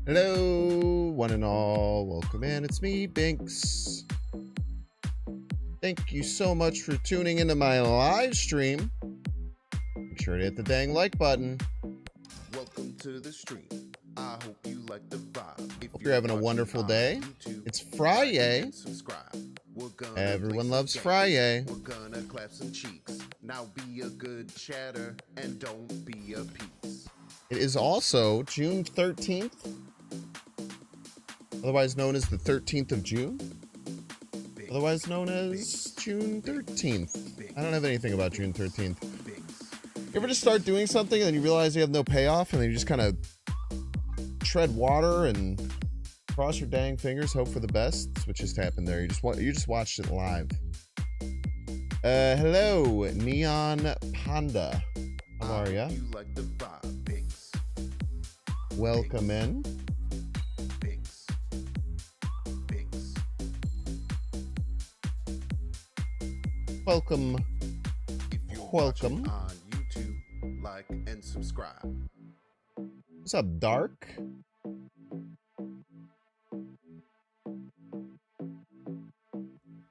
Hello, one and all. Welcome in. It's me, Binks. Thank you so much for tuning into my live stream. Make sure to hit the dang like button. Welcome to the stream. I hope you like the vibe. Hope you're having a wonderful day. It's Friday. Everyone loves Friday. We're gonna clap some cheeks. Now be a good chatter and don't be a piece. It is also June 13th, otherwise known as the 13th of June, otherwise known as June 13th. I don't have anything about June 13th. You ever just start doing something and then you realize you have no payoff and then you just kind of tread water and cross your dang fingers, hope for the best? That's what just happened there. You just watched it live. Hello, Neon Panda. How are ya? You like the vibe, Binks. Welcome in. Binks. Binks. Welcome. If you're Welcome. watching on YouTube, like and subscribe. What's up, Dark?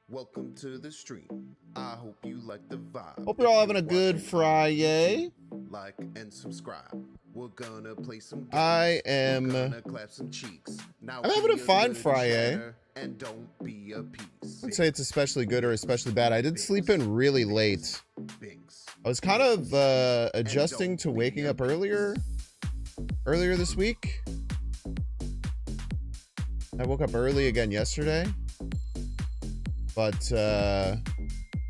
Welcome to the stream. I hope you like the vibe. Hope you're all If having a you're good watching on Friday. YouTube, like and subscribe. We're gonna play some games. I am. We're gonna clap some cheeks. Now I'm having a be fine good Friday. chatter and don't be a piece. I would say it's especially good or especially bad. I did sleep in really late. Binks. I was kind of adjusting to waking up earlier this week. I woke up early again yesterday. But,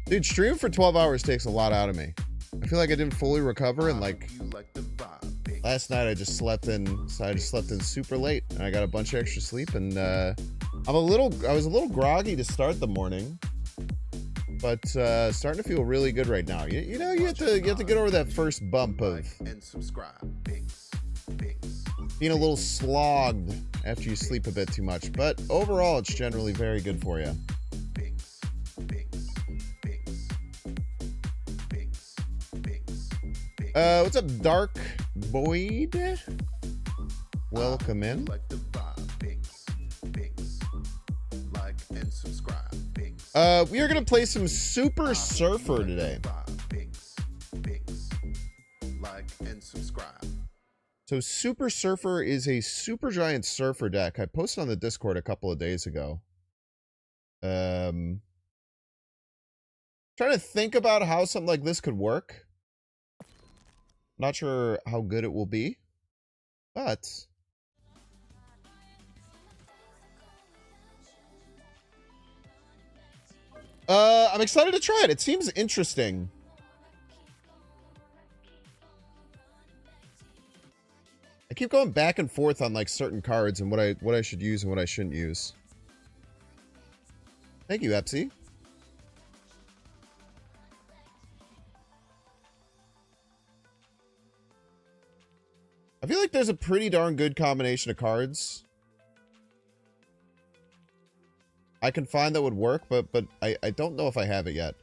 dude, streaming for 12 hours takes a lot out of me. I feel like I didn't fully recover, and like You like the vibe, Binks. last night I just slept in, so I just slept in super late, and I got a bunch of extra sleep, and I was a little groggy to start the morning, but starting to feel really good right now. You know, you have to get over that first bump of Like and subscribe. Binks. Binks. being a little slogged after you sleep a bit too much, but overall it's generally very good for you. Binks. Binks. Binks. Binks. Binks. Binks. What's up, Dark Boyd? Welcome in. Like the vibe, Binks. Binks. Like and subscribe. Binks. We are gonna play some Super Surfer today. Binks. Binks. Like and subscribe. So Super Surfer is a super giant surfer deck. I posted on the Discord a couple of days ago. Trying to think about how something like this could work. Not sure how good it will be, but I'm excited to try it. It seems interesting. I keep going back and forth on like certain cards and what I should use and what I shouldn't use. Thank you, Epsy. I feel like there's a pretty darn good combination of cards I can find that would work, but I don't know if I have it yet.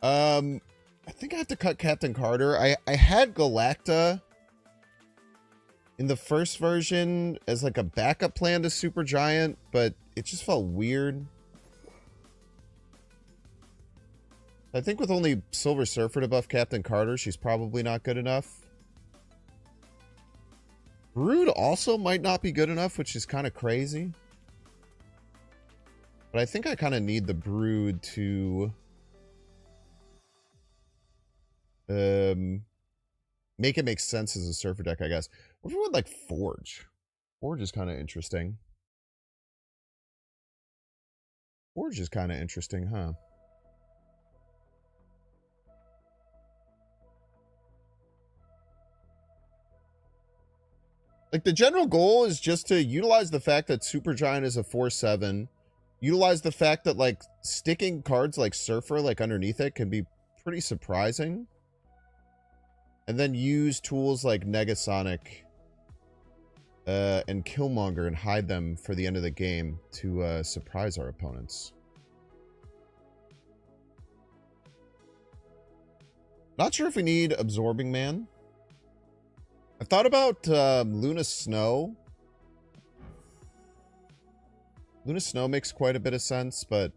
I think I have to cut Captain Carter. I had Galacta in the first version as like a backup plan to Supergiant, but it just felt weird. I think with only Silver Surfer to buff Captain Carter, she's probably not good enough. Brood also might not be good enough, which is kind of crazy. But I think I kind of need the Brood to make it make sense as a surfer deck, I guess. What if we went like Forge? Forge is kind of interesting. Forge is kind of interesting, huh? Like, the general goal is just to utilize the fact that Supergiant is a 4/7. Utilize the fact that, like, sticking cards like Surfer, like, underneath it can be pretty surprising. And then use tools like Negasonic and Killmonger and hide them for the end of the game to surprise our opponents. Not sure if we need Absorbing Man. I've thought about Luna Snow. Luna Snow makes quite a bit of sense, but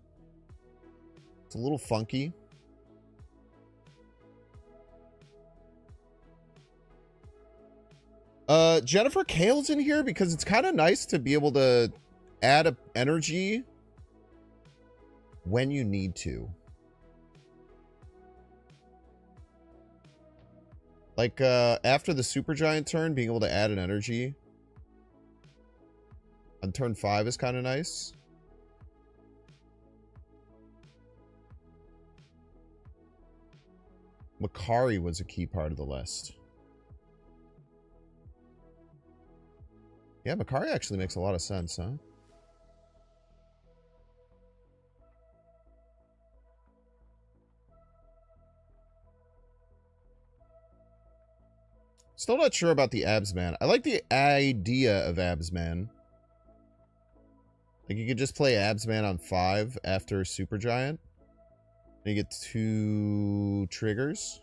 it's a little funky. Jennifer Kale's in here because it's kind of nice to be able to add a energy when you need to. Like, after the Supergiant turn, being able to add an energy on turn 5 is kind of nice. Makari was a key part of the list. Yeah, Makari actually makes a lot of sense, huh? Still not sure about the Absman. I like the idea of Absman. Like, you could just play Absman on 5 after Supergiant. And you get 2 triggers.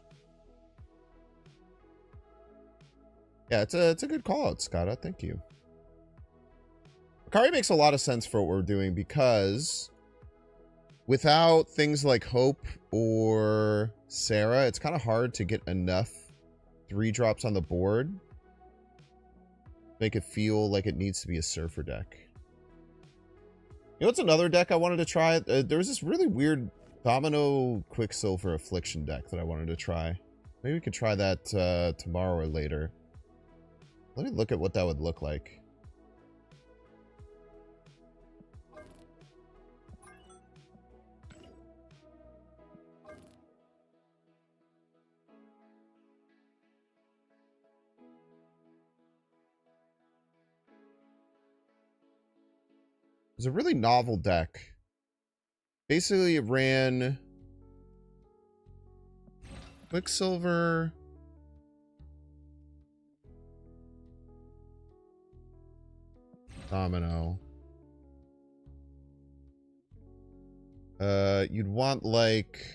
Yeah, it's a good call out, Scotta. Thank you. Makari makes a lot of sense for what we're doing because without things like Hope or Sarah, it's kind of hard to get enough 3-drops on the board. Make it feel like it needs to be a Surfer deck. You know what's another deck I wanted to try? There was this really weird Domino Quicksilver Affliction deck that I wanted to try. Maybe we could try that tomorrow or later. Let me look at what that would look like. It was a really novel deck. Basically, it ran Quicksilver, Domino. You'd want like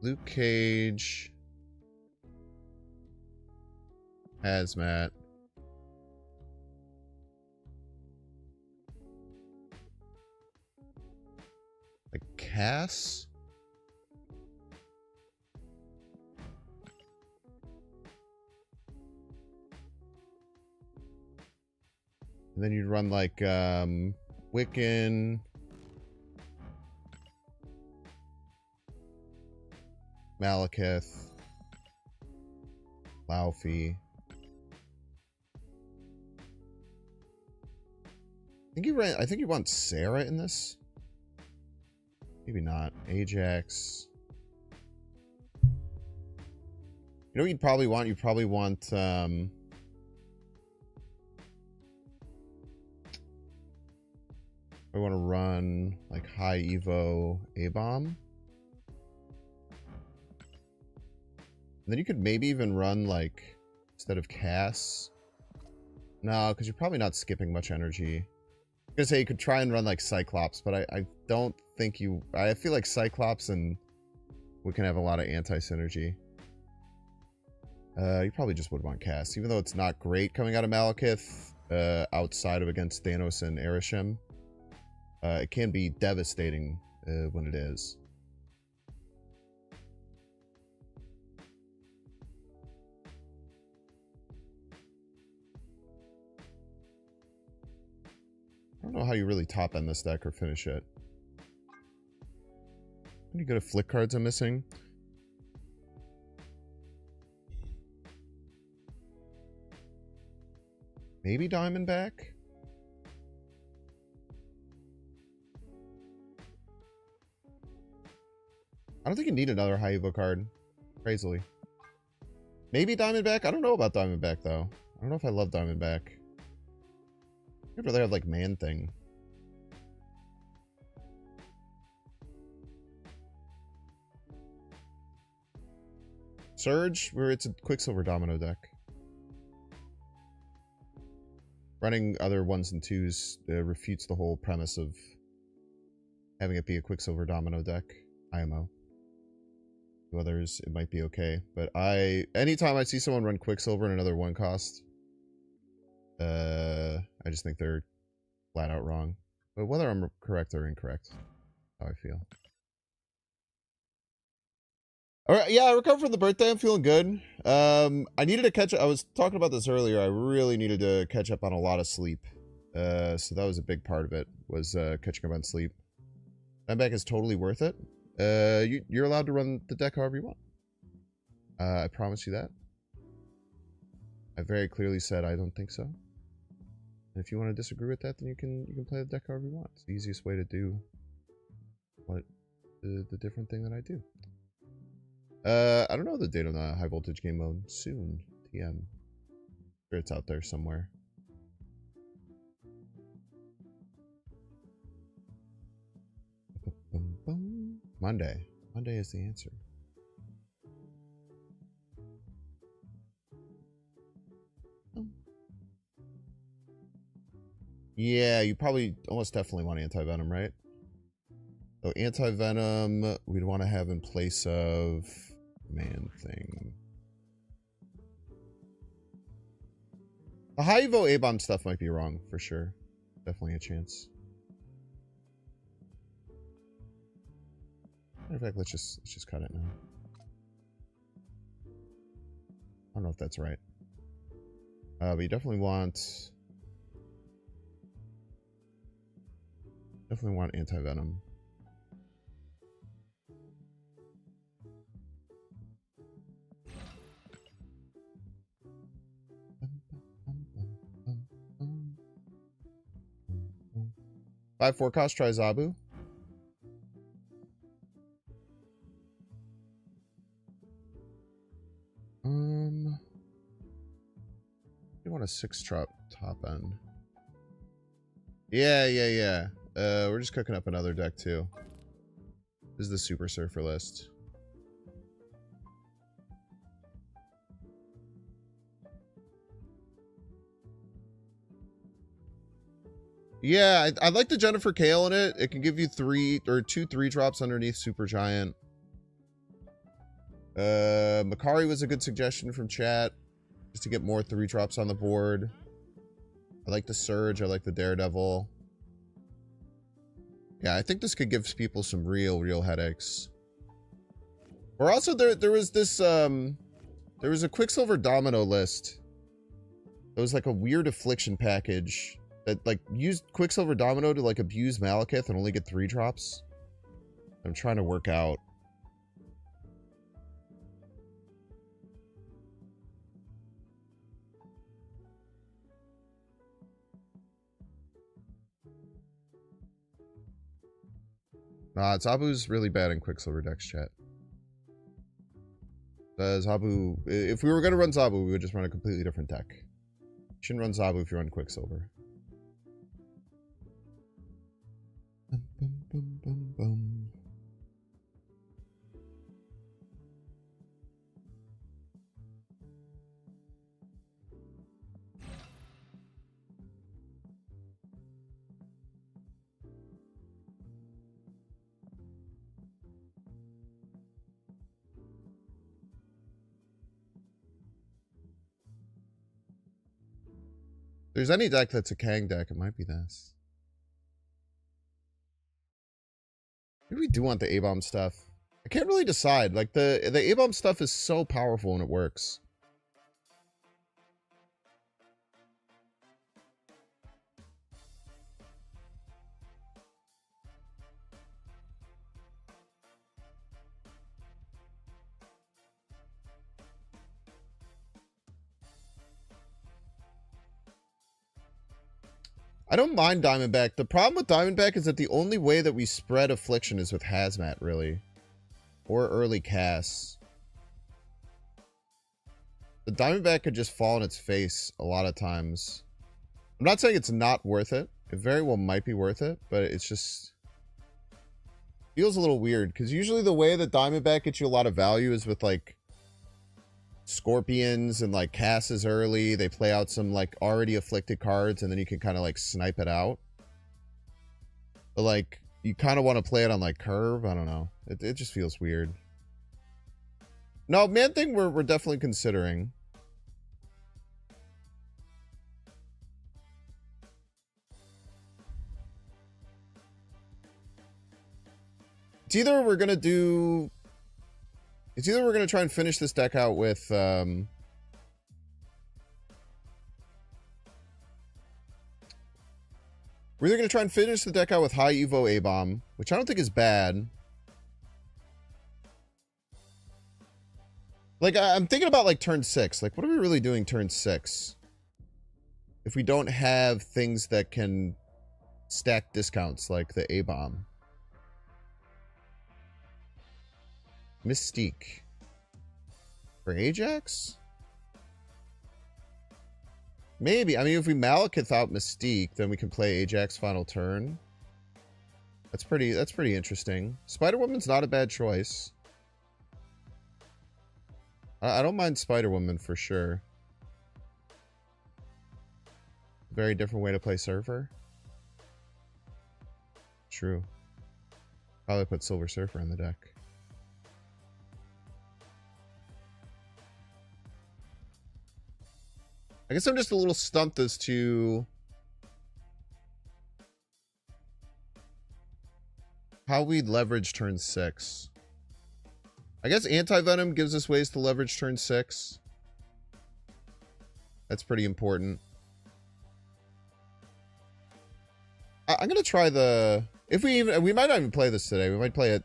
Luke Cage, Hazmat. Like Cass? And then you'd run like Wiccan, Malekith, Laufey. I think you want Sarah in this. Maybe not. Ajax. You know what you'd probably want? You'd probably want I want to run like high Evo A-Bomb. And then you could maybe even run like, instead of Cass. No, because you're probably not skipping much energy. I was gonna say you could try and run like Cyclops, but I don't think you... I feel like Cyclops and we can have a lot of anti-synergy. You probably just would want Cass, even though it's not great coming out of Malekith, outside of against Thanos and Arishem. It can be devastating when it is. I don't know how you really top end this deck or finish it. Any good flick cards I'm missing? Maybe Diamondback? I don't think you need another high Evo card. Crazily. Maybe Diamondback? I don't know about Diamondback, though. I don't know if I love Diamondback. I'd rather have, like, Man-Thing. Surge, where it's a Quicksilver Domino deck. Running other 1s and 2s refutes the whole premise of having it be a Quicksilver Domino deck. IMO. To others, it might be okay. But anytime I see someone run Quicksilver and another 1 cost, I just think they're flat out wrong. But whether I'm correct or incorrect, how I feel. All right, yeah, I recovered from the birthday. I'm feeling good. I needed to catch up. I was talking about this earlier. I really needed to catch up on a lot of sleep. So that was a big part of it, was catching up on sleep. Diamondback is totally worth it. You're allowed to run the deck however you want. I promise you that. I very clearly said I don't think so. And if you want to disagree with that, then you can play the deck however you want. It's the easiest way to do what the different thing that I do. I don't know the date on the high voltage game mode. Soon, TM. Sure, it's out there somewhere. Monday. Monday is the answer. Yeah, you probably almost definitely want anti-venom, right? So anti-venom, we'd want to have in place of Man-Thing. The high evo A-bomb stuff might be wrong for sure. Definitely a chance. Matter of fact, let's just cut it now. I don't know if that's right. But you definitely want anti-venom. Five forecast, try Zabu. You want a 6-drop top end. Yeah. We're just cooking up another deck too. This is the Super Surfer list. Yeah, I like the Jennifer Kale in it. It can give you 2 3-drops underneath Super Giant. Makari was a good suggestion from chat. Just to get more 3-drops on the board. I like the Surge. I like the Daredevil. Yeah, I think this could give people some real headaches. Or also there was this there was a Quicksilver Domino list. It was like a weird affliction package that like used Quicksilver Domino to like abuse Malekith and only get 3-drops. I'm trying to work out. Nah, Zabu's really bad in Quicksilver decks, chat. Zabu, if we were going to run Zabu, we would just run a completely different deck. You shouldn't run Zabu if you run Quicksilver. Bum, bum, bum, bum, bum. If there's any deck that's a Kang deck, it might be this. Maybe we do want the A-bomb stuff. I can't really decide. Like, the A-bomb stuff is so powerful when it works. I don't mind Diamondback. The problem with Diamondback is that the only way that we spread Affliction is with Hazmat, really. Or early casts. The Diamondback could just fall on its face a lot of times. I'm not saying it's not worth it. It very well might be worth it, but it's just... feels a little weird, because usually the way that Diamondback gets you a lot of value is with, like... Scorpions and like casts early. They play out some like already afflicted cards and then you can kind of like snipe it out. But like you kind of want to play it on like curve. I don't know. It just feels weird. No, Man Thing we're definitely considering. It's either we're gonna try and finish this deck out with we're either gonna try and finish the deck out with high Evo A-Bomb, which I don't think is bad. Like, I'm thinking about, like, turn 6. Like, what are we really doing turn 6? If we don't have things that can stack discounts, like the A-Bomb. Mystique. For Ajax? Maybe. I mean, if we Malekith out Mystique, then we can play Ajax final turn. That's pretty interesting. Spider-Woman's not a bad choice. I don't mind Spider-Woman for sure. Very different way to play Surfer. True. Probably put Silver Surfer in the deck. I guess I'm just a little stumped as to how we leverage turn 6. I guess Anti-Venom gives us ways to leverage turn 6. That's pretty important. I'm gonna try the... we might not even play this today. We might play it...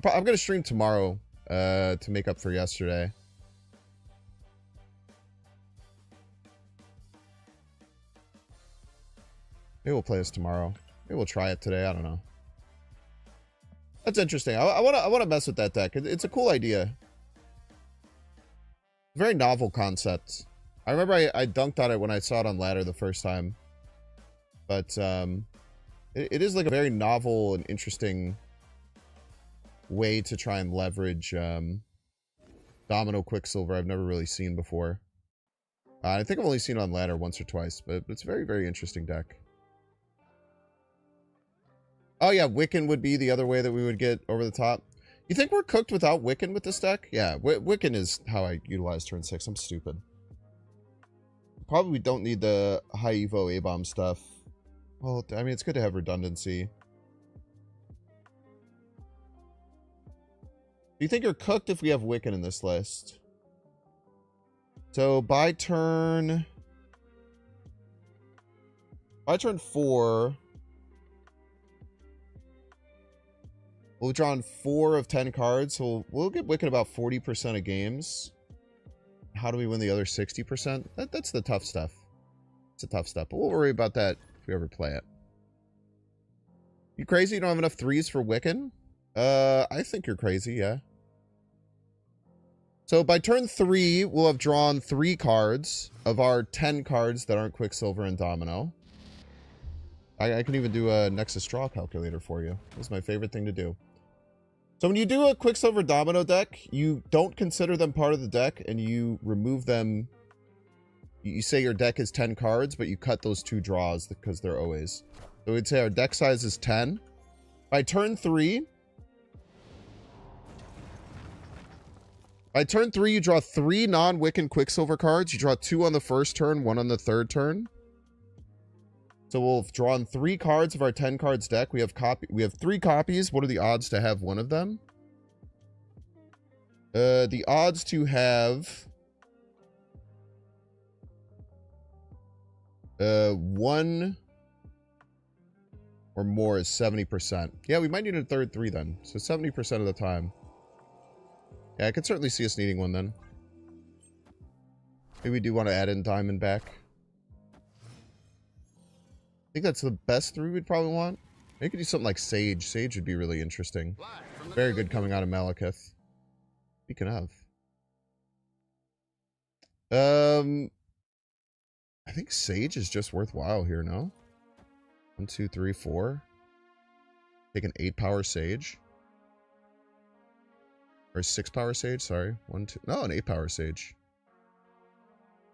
I'm gonna stream tomorrow to make up for yesterday. Maybe we'll play this tomorrow. Maybe we'll try it today. I don't know. That's interesting. I want to mess with that deck. It's a cool idea. Very novel concept. I remember I dunked on it when I saw it on ladder the first time. But it is like a very novel and interesting way to try and leverage Domino Quicksilver I've never really seen before. I think I've only seen it on ladder once or twice, but it's a very, very interesting deck. Oh yeah, Wiccan would be the other way that we would get over the top. You think we're cooked without Wiccan with this deck? Yeah, Wiccan is how I utilize turn 6. I'm stupid. Probably don't need the high Evo A-Bomb stuff. Well, I mean, it's good to have redundancy. Do you think you're cooked if we have Wiccan in this list? So by turn 4... we've drawn 4 of 10 cards, so we'll get Wiccan about 40% of games. How do we win the other 60%? That's the tough stuff. It's the tough stuff, but we'll worry about that if we ever play it. You crazy you don't have enough 3s for Wiccan? I think you're crazy, yeah. So by turn 3, we'll have drawn 3 cards of our 10 cards that aren't Quicksilver and Domino. I can even do a Nexus Draw calculator for you. It's my favorite thing to do. So when you do a Quicksilver Domino deck, you don't consider them part of the deck, and you remove them. You say your deck is 10 cards, but you cut those 2 draws because they're always. So we'd say our deck size is 10. By turn 3... you draw 3 non-Wiccan Quicksilver cards. You draw 2 on the first turn, 1 on the third turn. So we'll have drawn 3 cards of our 10 cards deck. We have 3 copies. What are the odds to have one of them? The odds to have 1 or more is 70%. Yeah, we might need a third 3 then. So 70% of the time. Yeah, I could certainly see us needing one then. Maybe we do want to add in Diamondback. I think that's the best 3 we'd probably want. Maybe we could do something like Sage. Sage would be really interesting. Very good coming out of Malekith. Speaking of. I think Sage is just worthwhile here, no? 1, 2, 3, 4. Take an 8-power Sage. Or 6-power Sage, sorry. 1, 2. No, an 8-power Sage.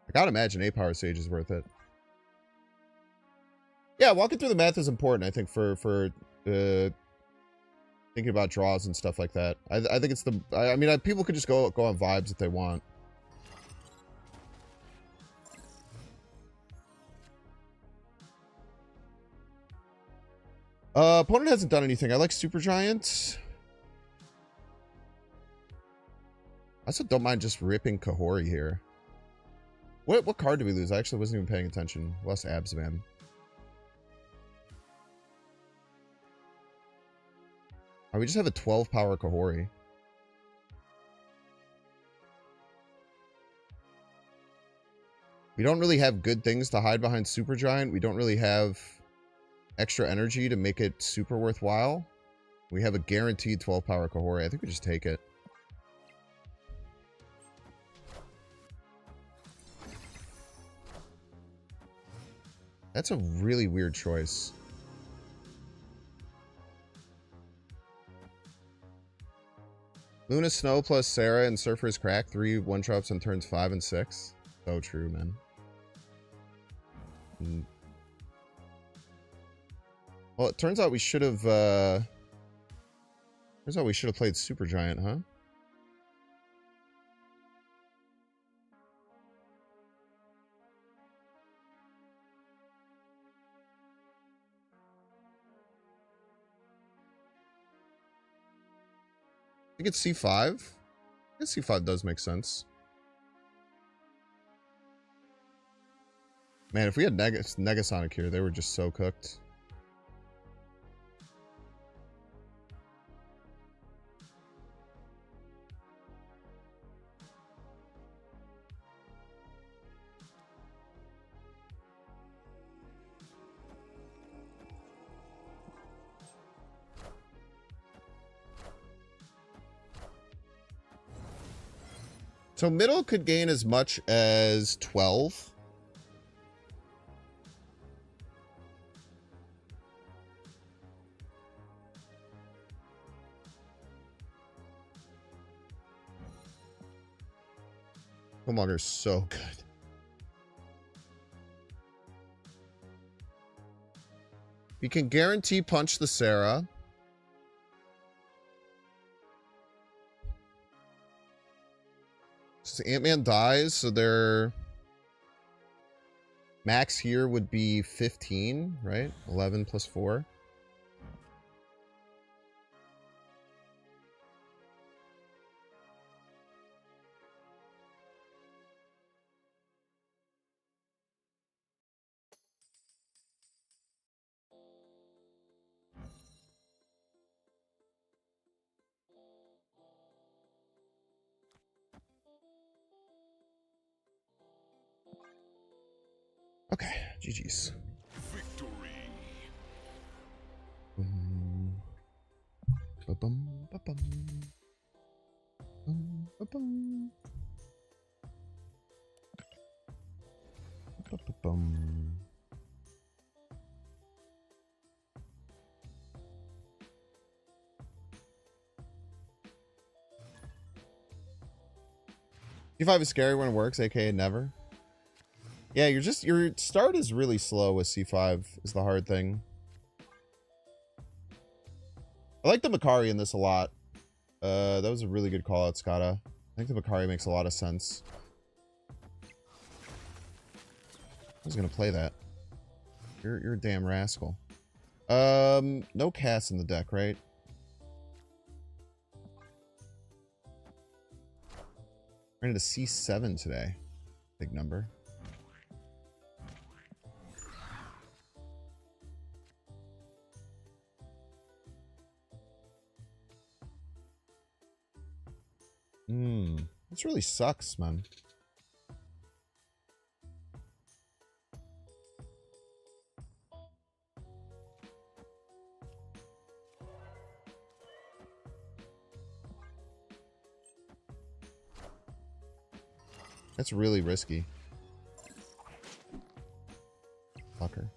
I gotta imagine 8-power Sage is worth it. Yeah, walking through the math is important, I think, for thinking about draws and stuff like that. I think it's the... I mean, people could just go on vibes if they want. Opponent hasn't done anything. I like Supergiant. I also don't mind just ripping Kahori here. What card did we lose? I actually wasn't even paying attention. Less Absman. Oh, we just have a 12 power Kahori. We don't really have good things to hide behind Supergiant. We don't really have extra energy to make it super worthwhile. We have a guaranteed 12 power Kahori. I think we just take it. That's a really weird choice. Luna Snow plus Sarah and Surfer's Crack. 3 one-drops on turns 5 and 6. So true, man. Well, it turns out we should have... turns out we should have played Supergiant, huh? I think it's C5. I guess C5 does make sense. Man, if we had Negasonic here, they were just so cooked. So middle could gain as much as 12. Killmonger's so good. We can guarantee punch the Sarah. So Ant-Man dies, so their max here would be 15, right? 11 plus 4. Okay, GG's. Victory. Ba-bum, ba-bum. Ba-bum. Ba-bum. C5 is scary when it works, aka never. Yeah, your start is really slow with C5 is the hard thing. I like the Makari in this a lot. That was a really good call out, Scotta. I think the Makari makes a lot of sense. Who's gonna play that? You're a damn rascal. No Cass in the deck, right? We're into C7 today. Big number. This really sucks, man. That's really risky. Fucker.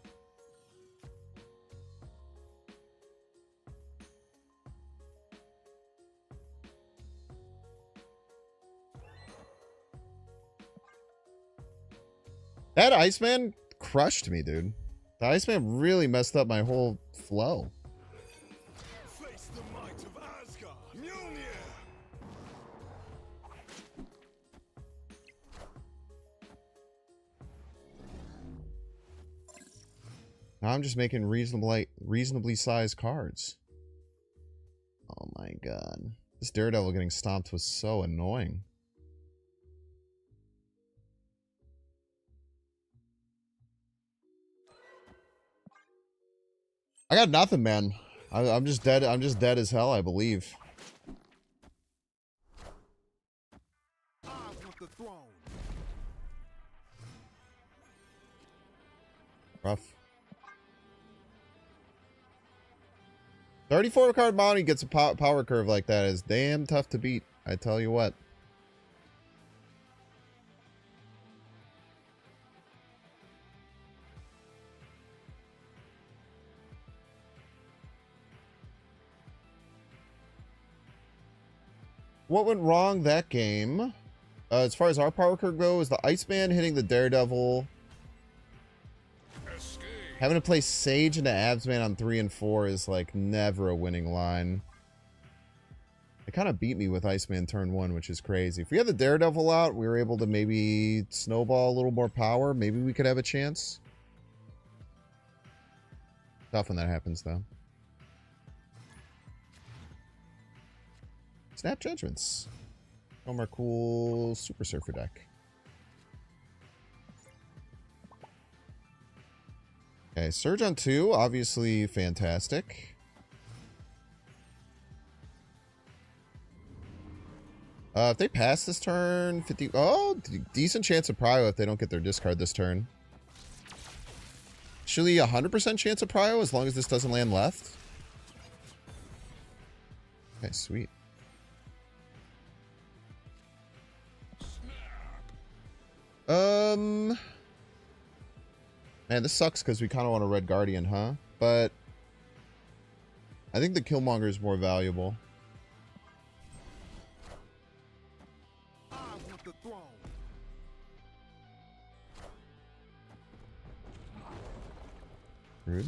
That Iceman crushed me, dude. The Iceman really messed up my whole flow. Face the might of Now I'm just making reasonably sized cards. Oh my god. This Daredevil getting stomped was so annoying. I got nothing, man. I'm just dead. I'm just dead as hell, I believe. I want the throne. Rough. 34 card bounty gets a power curve like that is damn tough to beat. I tell you what. What went wrong that game? As far as our power curve goes, the Iceman hitting the Daredevil. Escape. Having to play Sage into Absman on 3 and 4 is like never a winning line. It kind of beat me with Iceman turn 1, which is crazy. If we had the Daredevil out, we were able to maybe snowball a little more power. Maybe we could have a chance. Tough when that happens, though. Snap Judgments. From our cool Super Surfer deck. Okay, Surge on 2, obviously fantastic. If they pass this turn, 50... Oh, decent chance of prio if they don't get their discard this turn. Actually, 100% chance of prio as long as this doesn't land left. Okay, sweet. Man, this sucks because we kind of want a Red Guardian, huh? But I think the Killmonger is more valuable. I want the throne. Rude.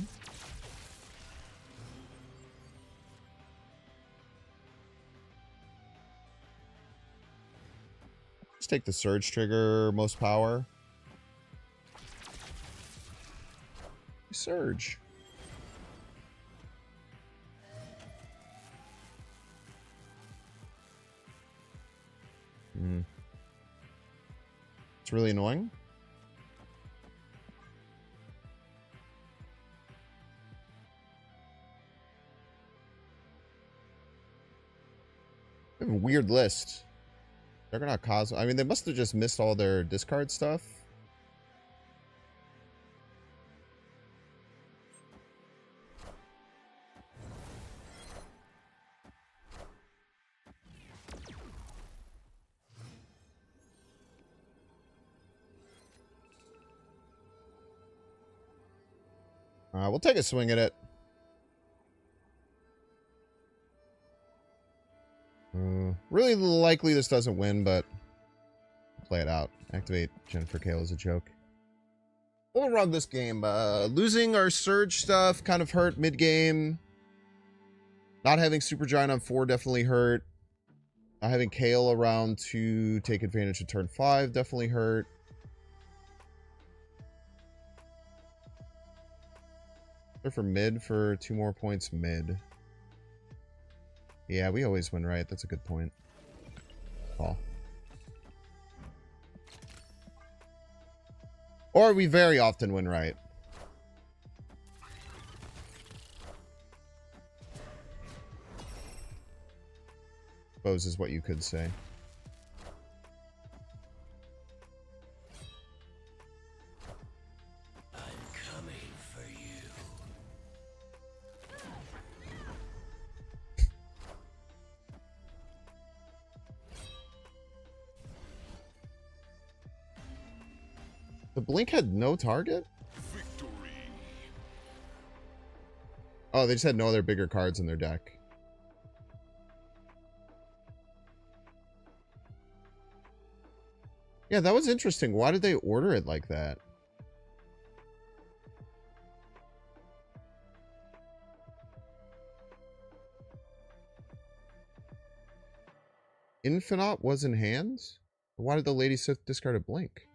Let's take the Surge trigger, most power. Surge. It's really annoying. They have a weird list. They're gonna cause. I mean, they must have just missed all their discard stuff. We'll take a swing at it. Really likely this doesn't win, but play it out. Activate Jennifer Kale as a joke. We'll run this game. Losing our Surge stuff kind of hurt mid-game. Not having Supergiant on 4 definitely hurt. Not having Kale around to take advantage of turn 5 definitely hurt. For mid for 2 more points mid. Yeah, we always win right. That's a good point. Call. Or we very often win right. Suppose is what you could say. The blink had no target? Victory. Oh, they just had no other bigger cards in their deck. Yeah, that was interesting. Why did they order it like that? Infinite was in hand? Why did the Lady Sith discard a blink?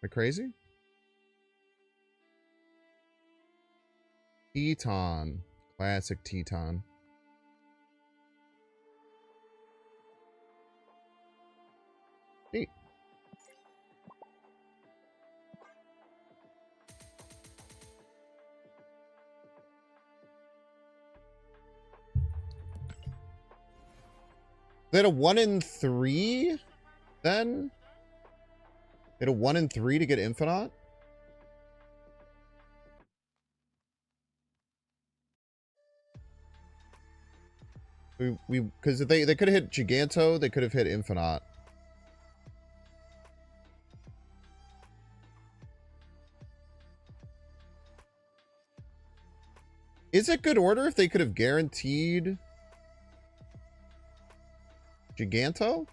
I crazy? Teton. Classic Teton. Neat. They had a 1 in 3 then? They had a 1 in 3 to get Infinite? We because they could have hit Giganto, they could have hit Infinite. Is it good order if they could have guaranteed Giganto?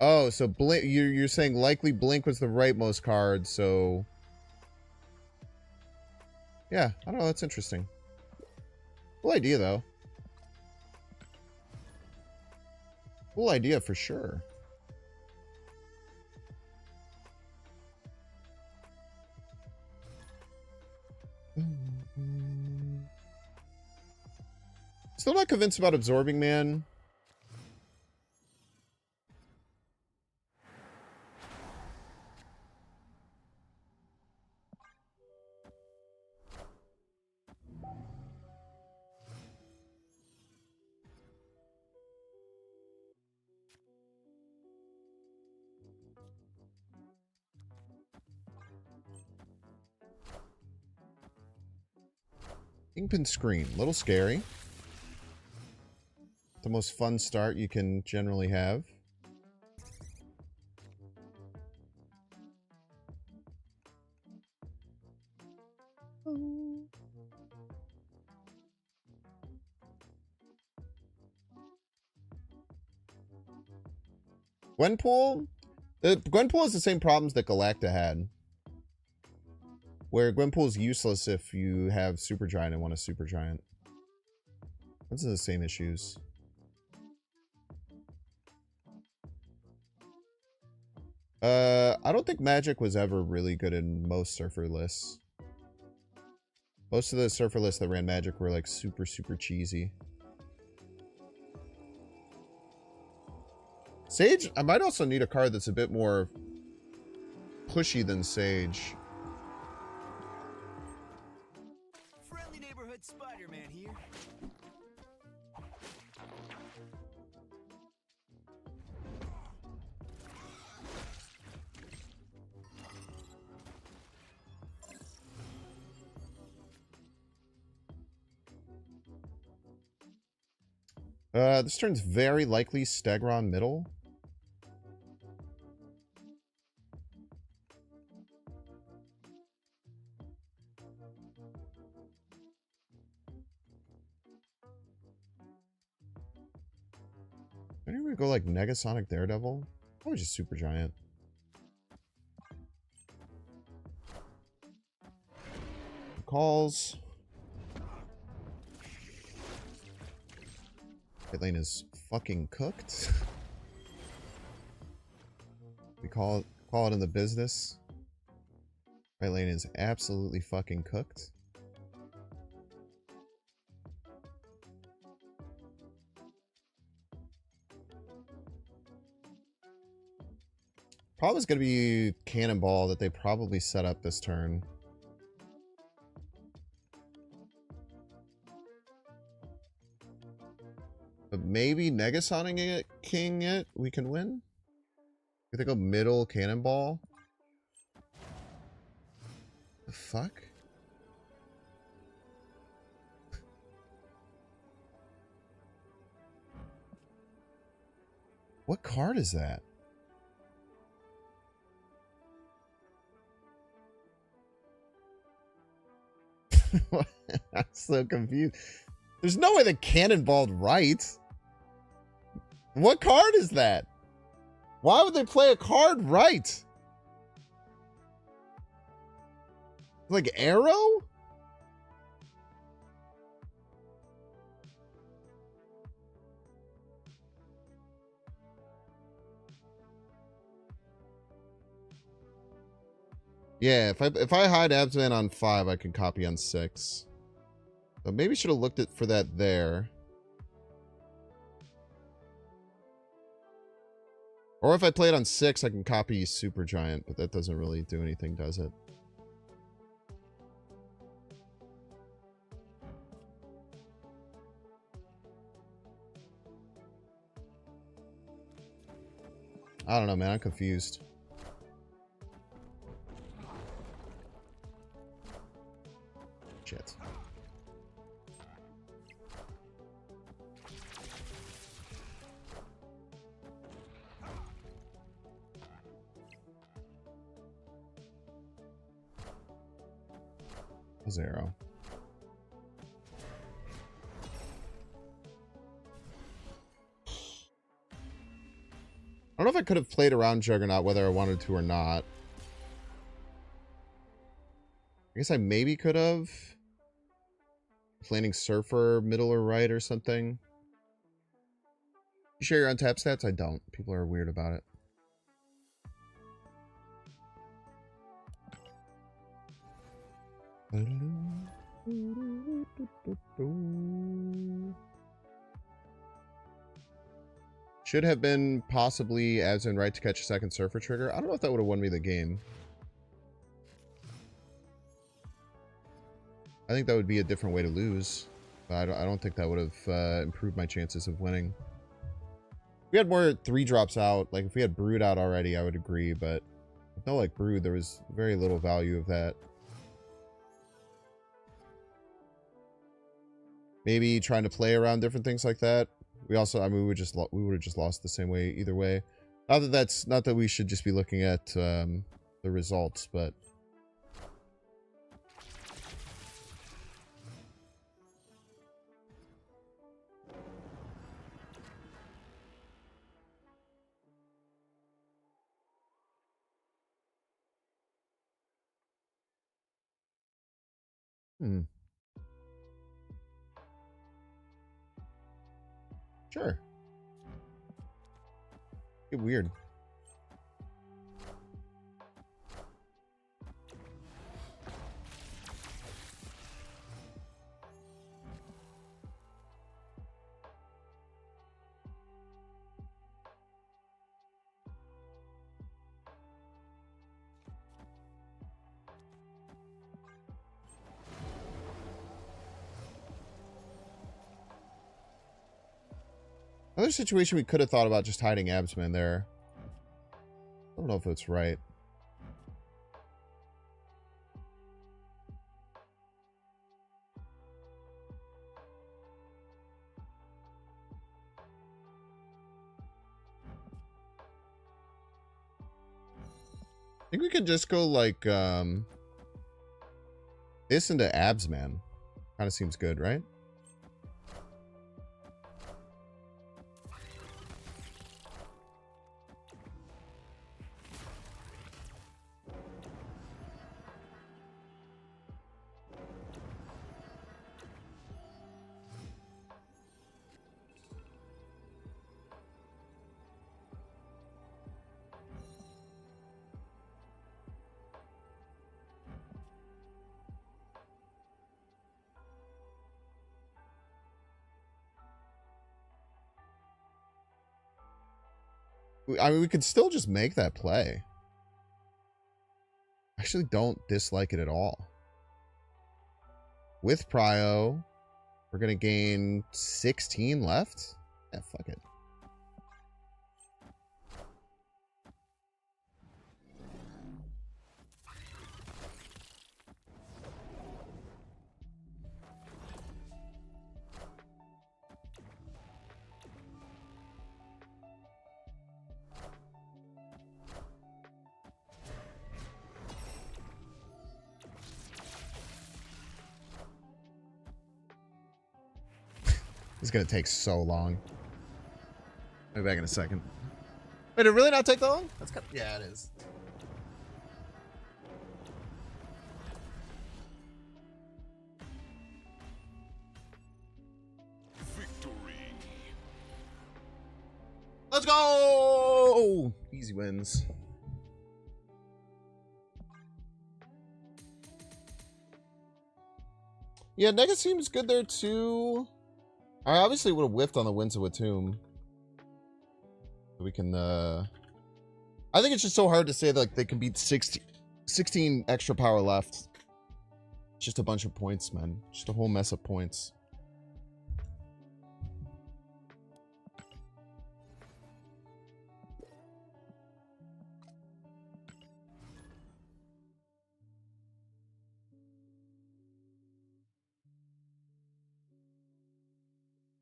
Oh, so Blink, you're saying likely Blink was the rightmost card, so yeah, I don't know, that's interesting. Cool idea though. Cool idea for sure. Still not convinced about Absorbing Man. Kingpin Screen, a little scary. The most fun start you can generally have. Gwenpool? Gwenpool has the same problems that Galacta had. Where Gwenpool is useless if you have Supergiant and want a Supergiant. Those are the same issues. I don't think Magic was ever really good in most Surfer lists. Most of the Surfer lists that ran Magic were like super, super cheesy. Sage, I might also need a card that's a bit more pushy than Sage. Friendly neighborhood Spider-Man here. This turn's very likely Stegron middle. Maybe we go like Negasonic Daredevil? Probably just Supergiant. Calls. Pit lane is fucking cooked. We call it in the business. Right lane is absolutely fucking cooked. Problem is going to be Cannonball that they probably set up this turn. But maybe Negasonic it, King it, we can win? If they go middle Cannonball? The fuck? What card is that? I'm so confused. There's no way the Cannonballed right. What card is that? Why would they play a card right? Like Arrow? Yeah, if I hide Absman on 5, I can copy on 6. So maybe should have looked for that there. Or if I play it on 6, I can copy Supergiant, but that doesn't really do anything, does it? I don't know, man. I'm confused. Shit. Zero. I don't know if I could have played around Juggernaut whether I wanted to or not. I guess I maybe could have. Planning Surfer, middle or right or something. You share your untapped stats? I don't. People are weird about it. Should have been possibly as in right to catch a second Surfer trigger. I don't know if that would have won me the game. I think that would be a different way to lose. But I don't think that would have improved my chances of winning. If we had more 3-drops out, like if we had Brood out already, I would agree. But with no like Brood, there was very little value of that. Maybe trying to play around different things like that. We also, I mean, we would have just lost the same way either way. Not that we should just be looking at the results, but sure. Get weird. Another situation we could have thought about just hiding Absman there. I don't know if it's right. I think we could just go like this into Absman. Kind of seems good, right? I mean, we could still just make that play. I actually don't dislike it at all. With Prio, we're going to gain 16 left. Yeah, fuck it. It's gonna take so long. I'll be back in a second. Wait, did it really not take that long? That's kind of, yeah, it is. Victory. Let's go! Easy wins. Yeah, Nega seems good there too. I obviously would have whiffed on the Winds of Watum. We can, I think it's just so hard to say that, like, they can beat 16 extra power left. Just a bunch of points, man. Just a whole mess of points.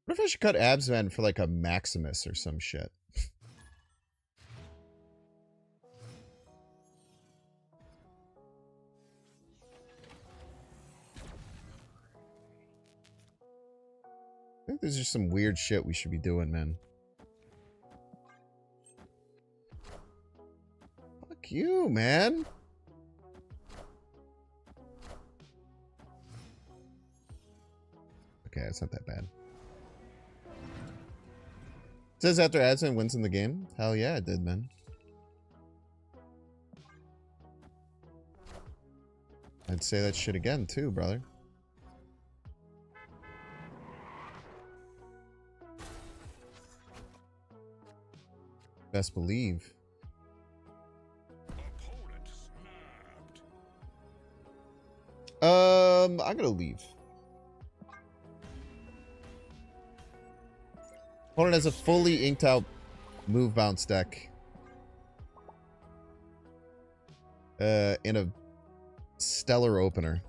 What if I should cut Absman for like a Maximus or some shit? I think there's just some weird shit we should be doing, man. Fuck you, man. Okay, it's not that bad. It says after Adson wins in the game. Hell yeah, it did, man. I'd say that shit again, too, brother. Best believe. I'm gonna leave. Opponent has a fully inked out move bounce deck. In a stellar opener.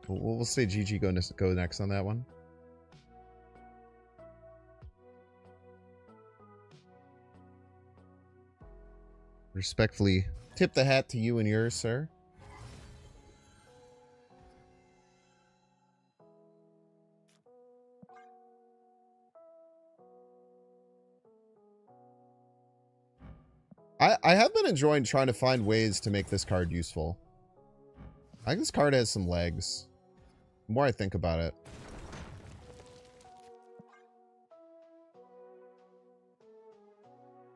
We'll say GG go next on that one. Respectfully tip the hat to you and yours, sir. I have been enjoying trying to find ways to make this card useful. I think this card has some legs. The more I think about it.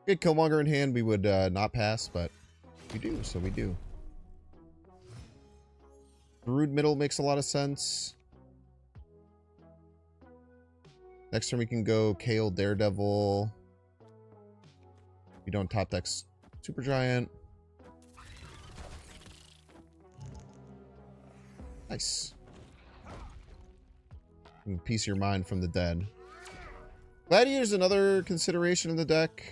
Get Killmonger in hand, we would not pass, but we do, so we do. Brood middle makes a lot of sense. Next turn we can go Kale Daredevil. We don't top deck Supergiant. Nice. You can piece your mind from the dead. Gladiator's another consideration in the deck.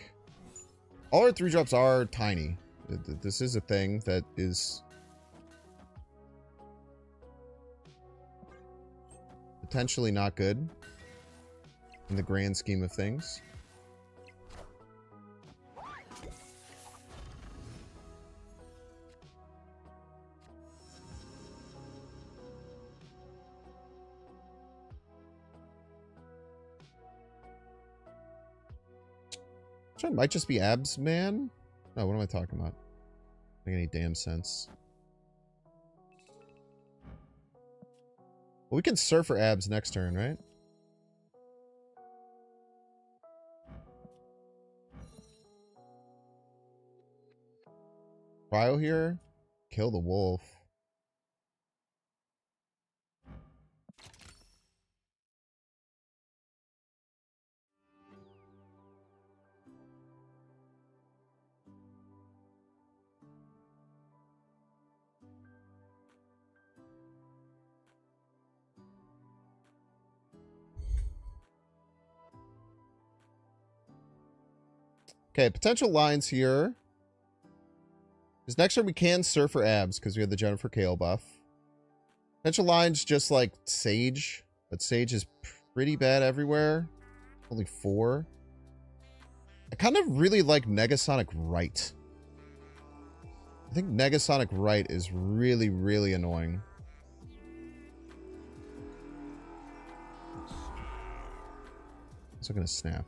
All our 3-drops are tiny. This is a thing that is potentially not good in the grand scheme of things. It might just be Abs Man. No, what am I talking about? Make any damn sense. Well, we can surf for Abs next turn, right? Cryo here. Kill the wolf. Okay, potential lines here. Because next turn we can surf for Abs because we have the Jennifer Kale buff. Potential lines just like Sage. But Sage is pretty bad everywhere. Only 4. I kind of really like Negasonic Right. I think Negasonic Right is really, really annoying. It's not gonna snap.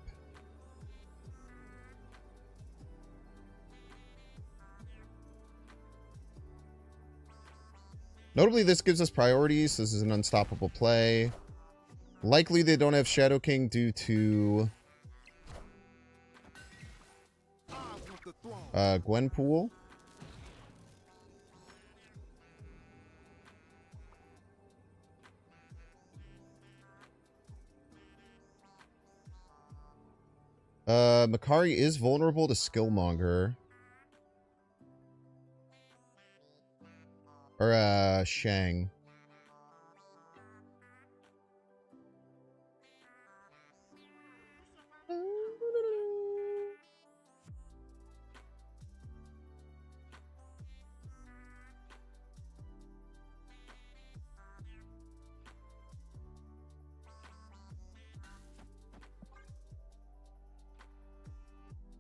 Notably, this gives us priorities. This is an unstoppable play. Likely they don't have Shadow King due to Gwenpool. Makari is vulnerable to Skillmonger. Or, Shang.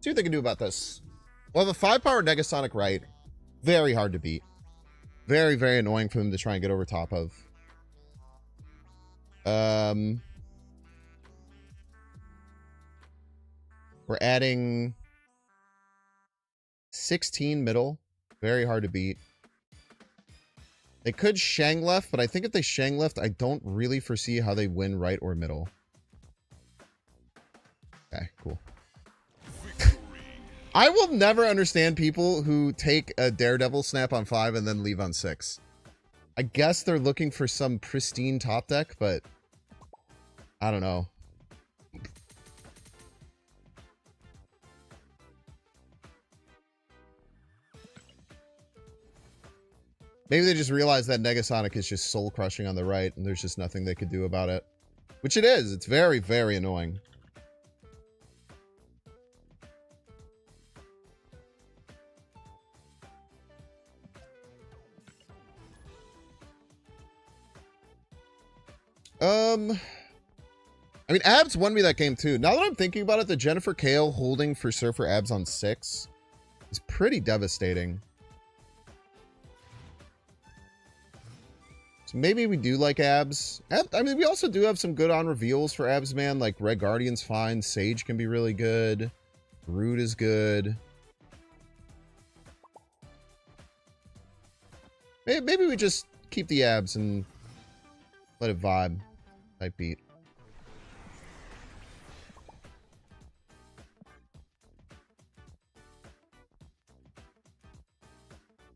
See what they can do about this. Well, the 5-power Negasonic right. Very hard to beat. Very, very annoying for them to try and get over top of. We're adding 16 middle. Very hard to beat. They could Shang left, but I think if they Shang left, I don't really foresee how they win right or middle. Okay, cool. I will never understand people who take a Daredevil snap on 5 and then leave on 6. I guess they're looking for some pristine top deck, but I don't know. Maybe they just realized that Negasonic is just soul crushing on the right and there's just nothing they could do about it. Which it is. It's very, very annoying. I mean, Abs won me that game too. Now that I'm thinking about it, the Jennifer Kale holding for Surfer Abs on 6 is pretty devastating. So maybe we do like Abs. I mean, we also do have some good on reveals for Abs, man. Like Red Guardian's fine. Sage can be really good. Root is good. Maybe we just keep the Abs and let it vibe. Type beat.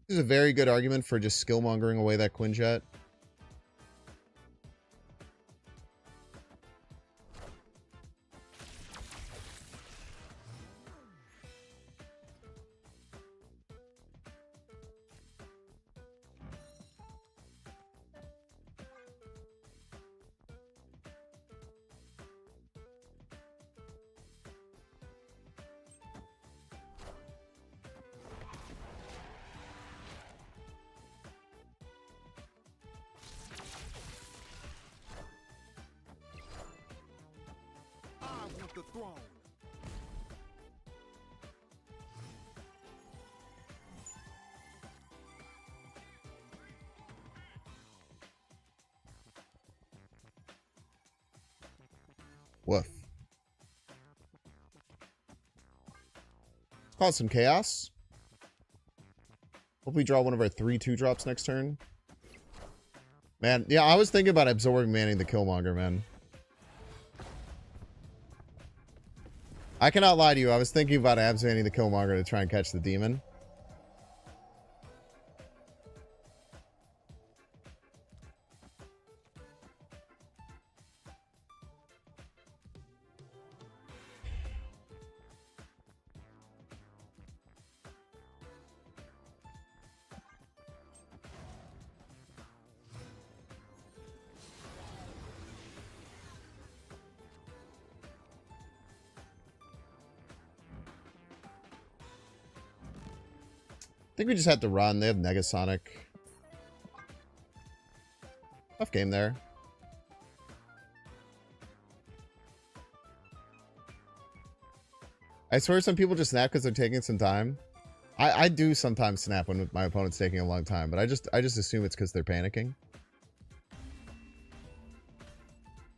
This is a very good argument for just skillmongering away that Quinjet. The throne. Woof. Let's cause some chaos. Hope we draw one of our 3/2 drops next turn. Man, yeah, I was thinking about absorbing Manning the Killmonger, man. I cannot lie to you. I was thinking about absmanning the Killmonger to try and catch the demon. I think we just had to run. They have Negasonic. Tough game there. I swear some people just snap because they're taking some time. I do sometimes snap when my opponent's taking a long time, but I just assume it's because they're panicking.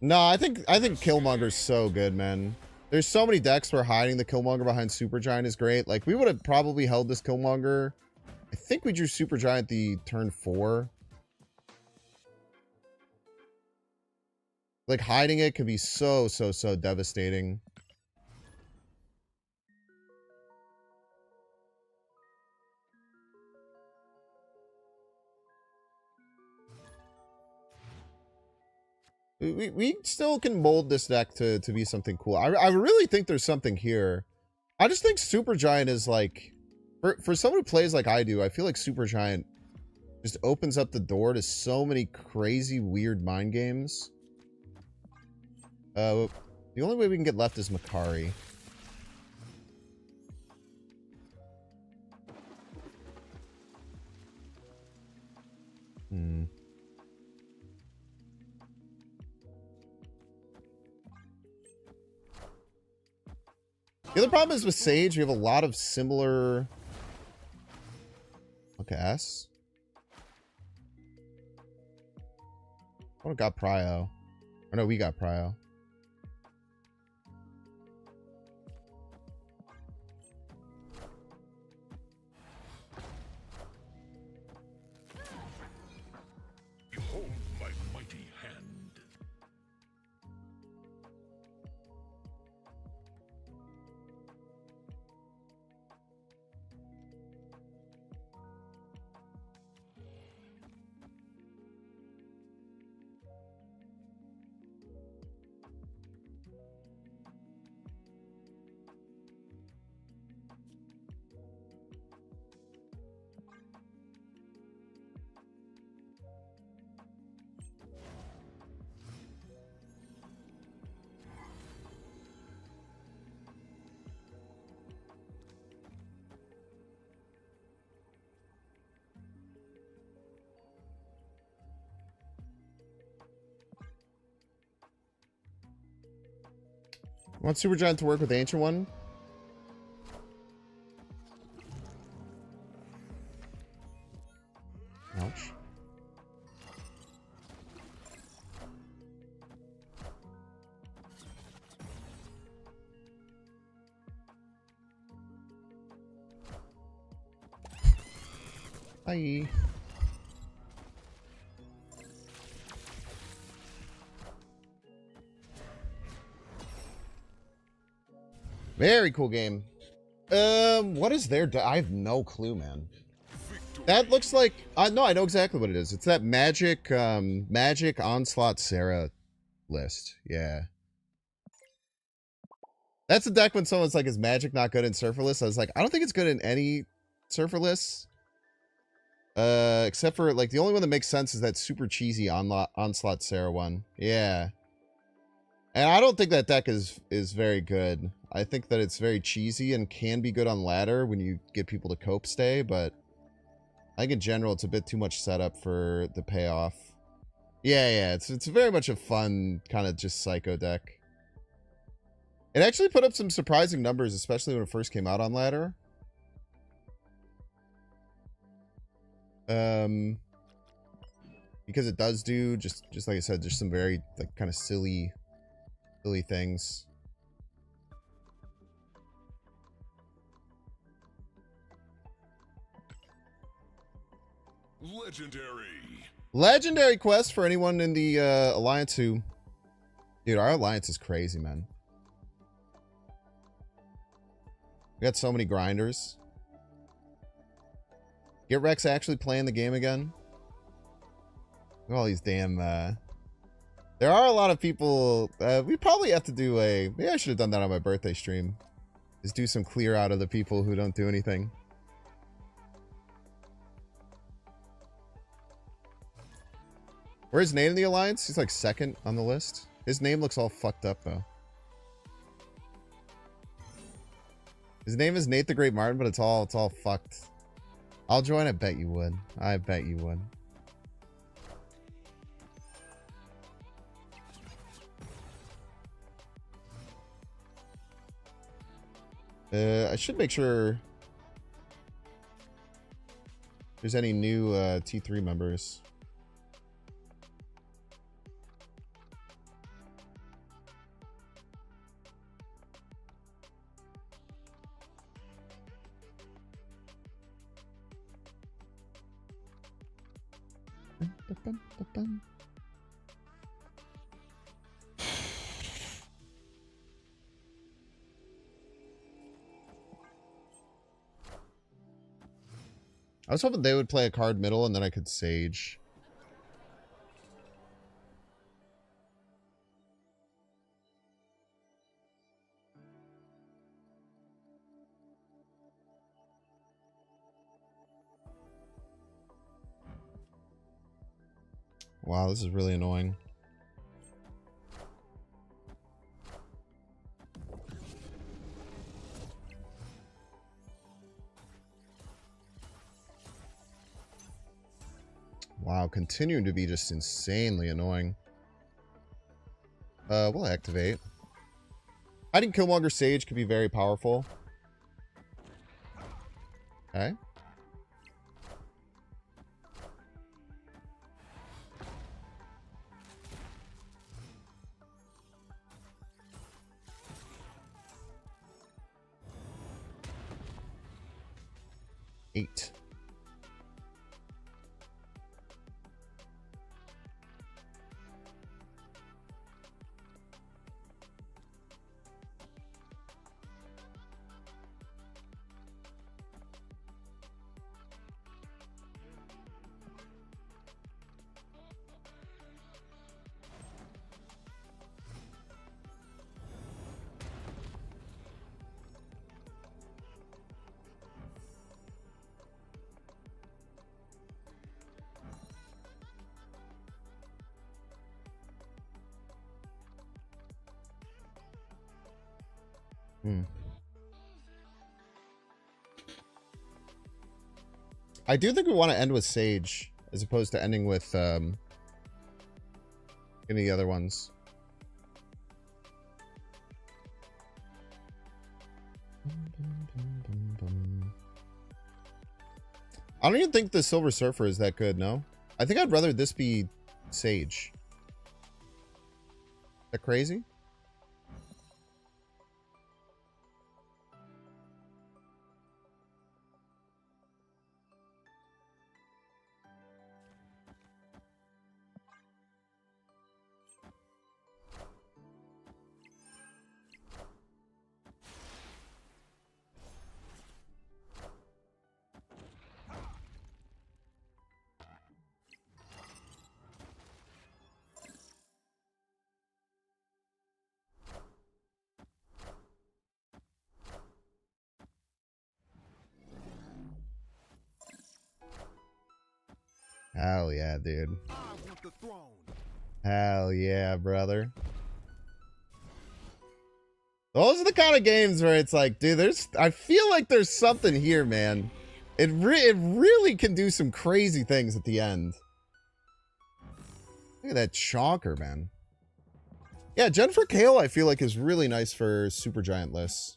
No, I think Killmonger's so good, man. There's so many decks where hiding the Killmonger behind Supergiant is great. Like, we would have probably held this Killmonger. I think we drew Supergiant the turn 4. Like, hiding it could be so devastating. We still can mold this deck to be something cool. I really think there's something here. I just think Supergiant is like, for someone who plays like I do, I feel like Supergiant just opens up the door to so many crazy, weird mind games. The only way we can get left is Makari. The other problem is with Sage, we have a lot of similar... Okay, S. I would have got Prio. Or no, we got Prio. Behold my mighty hand. Want Supergiant to work with Ancient One? Ouch. Bye. Very cool game. What is their I have no clue, man. That looks like no, I know exactly what it is. It's that magic magic onslaught Sarah list. Yeah. That's a deck when someone's like, is magic not good in surfer lists? I was like, I don't think it's good in any surfer lists. Except for like the only one that makes sense is that super cheesy onslaught Sarah one. Yeah. And I don't think that deck is very good. I think that it's very cheesy and can be good on ladder when you get people to cope stay, but I think in general it's a bit too much setup for the payoff. Yeah, it's very much a fun kind of just psycho deck. It actually put up some surprising numbers, especially when it first came out on ladder. Because it does do just like I said, there's some very like kind of silly things. Legendary quest for anyone in the alliance who, dude, our alliance is crazy, man. We got so many grinders. Get Rex actually playing the game again. Look at all these damn there are a lot of people. We probably have to do a, maybe I should have done that on my birthday stream, is do some clear out of the people who don't do anything. Where's Nate in the alliance? He's like second on the list. His name looks all fucked up though. His name is Nate the Great Martin, but it's all fucked. I'll join. I bet you would. I bet you would. I should make sure there's any new T3 members. I was hoping they would play a card middle and then I could Sage. Wow, this is really annoying. Wow, continuing to be just insanely annoying. We'll activate. Hiding Killmonger Sage could be very powerful. Okay. Eight. I do think we want to end with Sage as opposed to ending with any of the other ones. I don't even think the Silver Surfer is that good, no? I think I'd rather this be Sage. Is that crazy? Hell yeah, dude. Hell yeah, brother. Those are the kind of games where it's like, dude, I feel like there's something here, man. It really can do some crazy things at the end. Look at that chonker, man. Yeah, Jennifer Kale, I feel like, is really nice for Supergiant lists.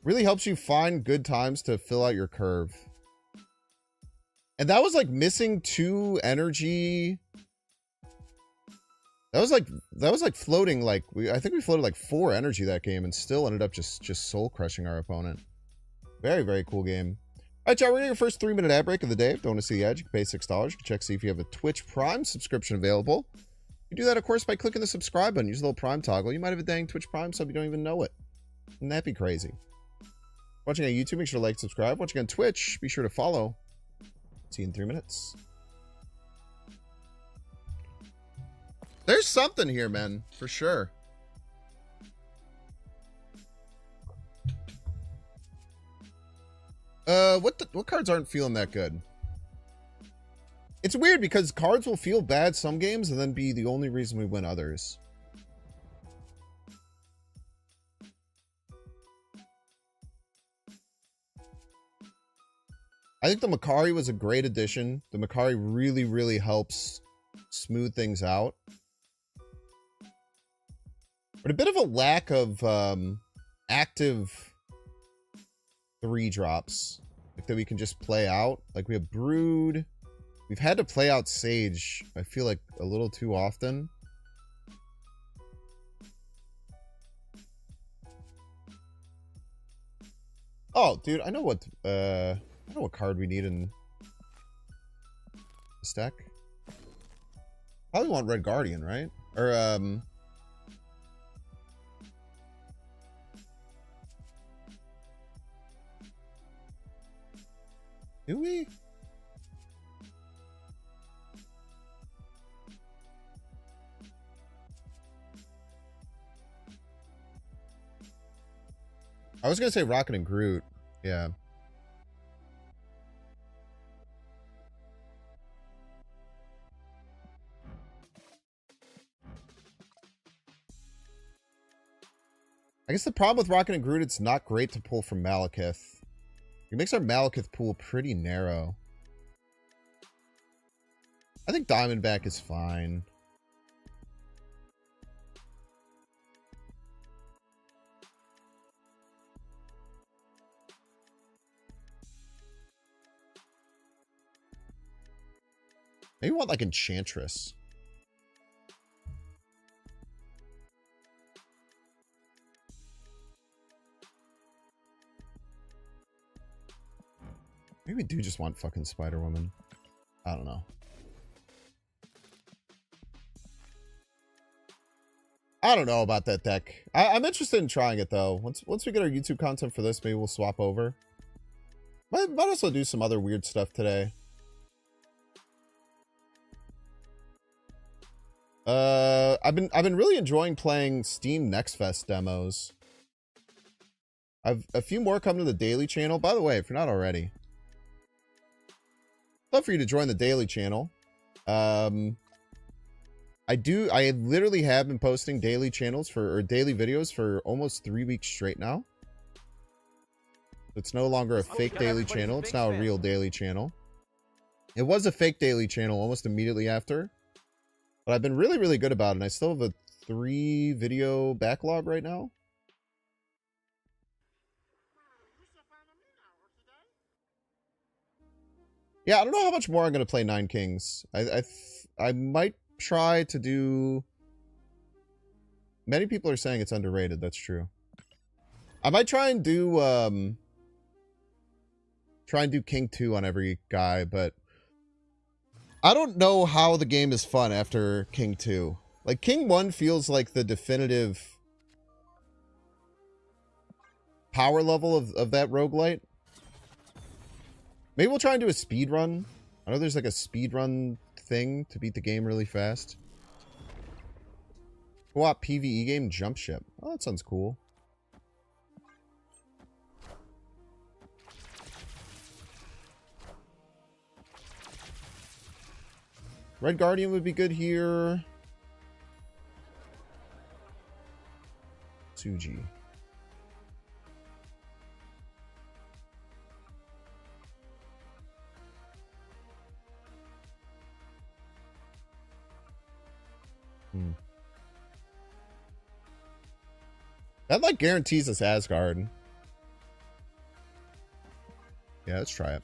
Really helps you find good times to fill out your curve. And that was like missing 2 energy. That was like floating like I think we floated like 4 energy that game and still ended up just soul crushing our opponent. Very, very cool game. All right, y'all, we're getting your first 3-minute ad break of the day. If you don't want to see the ad, you can pay $6. You can check see if you have a Twitch Prime subscription available. You do that, of course, by clicking the subscribe button. Use the little Prime toggle. You might have a dang Twitch Prime sub, you don't even know it. Wouldn't that be crazy? Watching on YouTube, make sure to like, subscribe. Watching on Twitch, be sure to follow. See you in 3 minutes. There's something here, man, for sure. What cards aren't feeling that good? It's weird because cards will feel bad some games and then be the only reason we win others. I think the Makari was a great addition. The Makari really, really helps smooth things out. But a bit of a lack of active 3-drops. Like that we can just play out. Like we have Brood. We've had to play out Sage, I feel like, a little too often. Oh, dude, I know what card we need in this deck. Probably want Red Guardian, right? Or do we? I was gonna say Rocket and Groot. Yeah. guess the problem with Rocket and Groot, it's not great to pull from Malekith. It makes our Malekith pool pretty narrow. I think Diamondback is fine. Maybe we want like Enchantress. Maybe we do just want fucking Spider-Woman. I don't know. I don't know about that deck. I'm interested in trying it though. Once we get our YouTube content for this, maybe we'll swap over. Might also do some other weird stuff today. I've been really enjoying playing Steam Next Fest demos. I've a few more coming to the daily channel. By the way, if you're not already, I'd love for you to join the daily channel. I literally have been posting daily channels or daily videos for almost 3 weeks straight now. It's no longer a fake daily channel. It's now a real daily channel. It was a fake daily channel almost immediately after, but I've been really, really good about it. And I still have a 3 video backlog right now. Yeah, I don't know how much more I'm going to play Nine Kings. I might try to do... Many people are saying it's underrated. That's true. I might try and do King 2 on every guy, but I don't know how the game is fun after King 2. Like, King 1 feels like the definitive power level of that roguelite. Maybe we'll try and do a speed run. I know there's like a speed run thing to beat the game really fast. Co-op PvE game Jump Ship. Oh, that sounds cool. Red Guardian would be good here. Tsuji. That like guarantees us Asgard. Yeah, let's try it.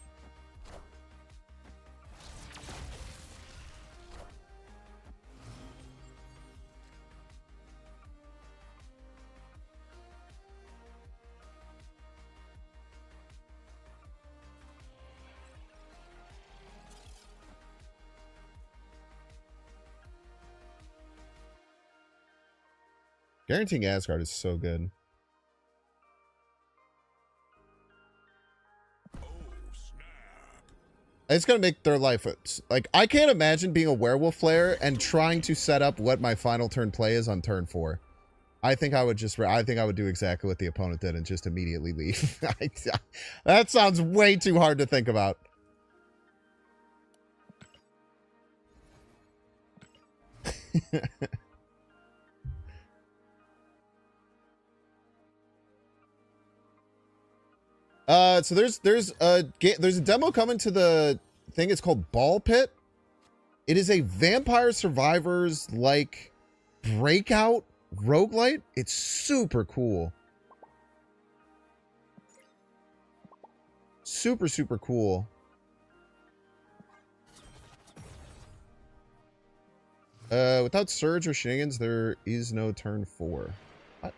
Guaranteeing Asgard is so good. It's gonna make their life like I can't imagine being a werewolf player and trying to set up what my final turn play is on turn 4. I think I would do exactly what the opponent did and just immediately leave. That sounds way too hard to think about. So there's a demo coming to the thing. It's called Ball Pit. It is a Vampire Survivors like breakout roguelite. It's super cool. Super, super cool. Without Surge or Shenanigans, there is no turn 4. What?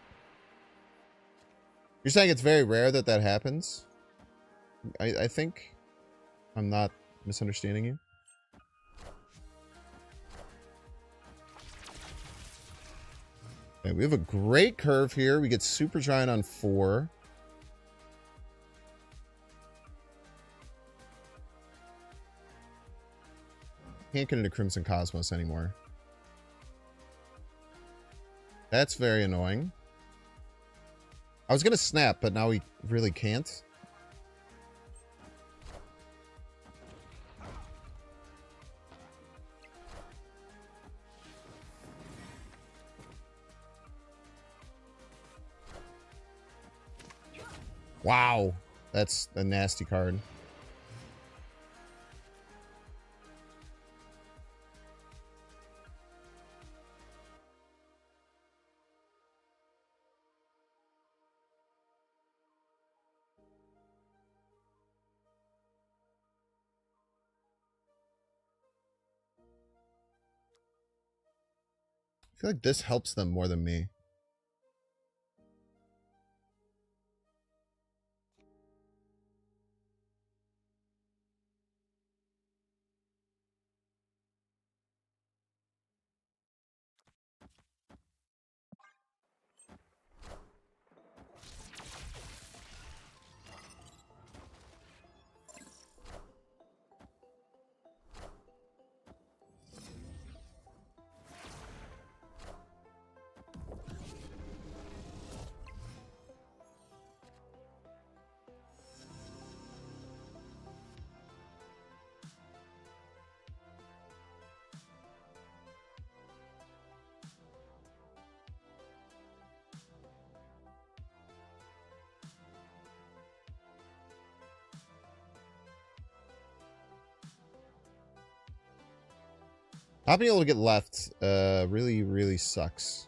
You're saying it's very rare that that happens? I think I'm not misunderstanding you. Okay, we have a great curve here. We get Super Giant on 4. Can't get into Crimson Cosmos anymore. That's very annoying. I was going to snap, but now we really can't. Wow. That's a nasty card. I feel like this helps them more than me. Not being able to get left really sucks.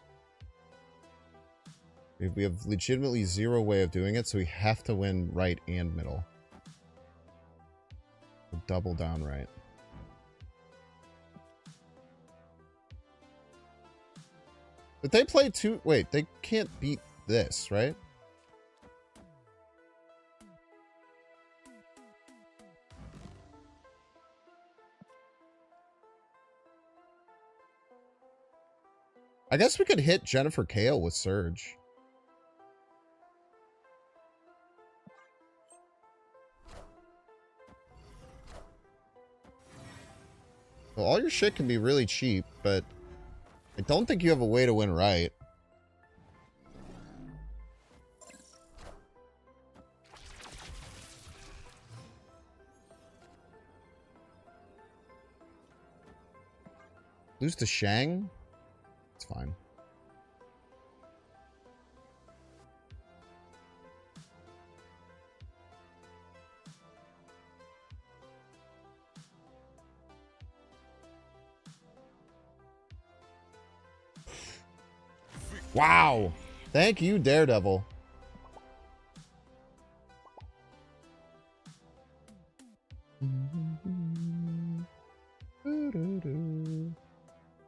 We have legitimately zero way of doing it, so we have to win right and middle. Double down right. But they play two... Wait, they can't beat this, right? I guess we could hit Jennifer Kale with Surge. Well, all your shit can be really cheap, but I don't think you have a way to win right. Lose to Shang? It's fine. Wow. Thank you, Daredevil.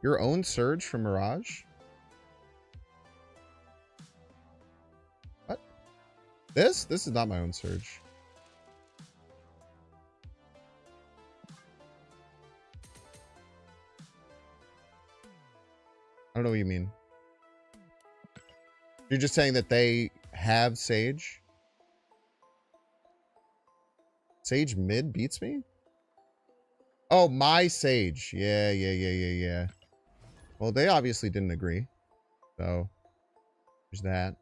Your own Surge from Mirage? What? This? This is not my own Surge. I don't know what you mean. You're just saying that they have Sage? Sage mid beats me? Oh, my Sage. Yeah. Well, they obviously didn't agree. So, there's that.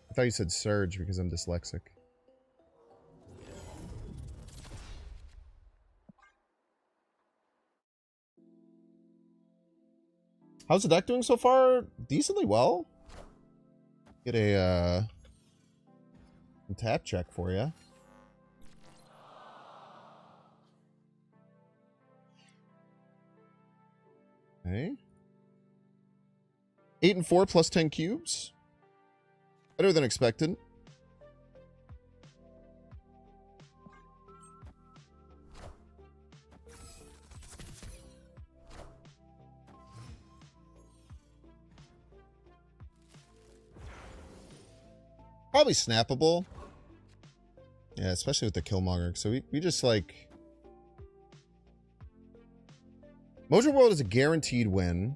I thought you said Surge because I'm dyslexic. How's the deck doing so far? Decently well. Get a tap check for you. Okay. 8 and 4 plus 10 cubes. Better than expected. Probably snappable. Yeah, especially with the Killmonger. So we just like... Mojo World is a guaranteed win.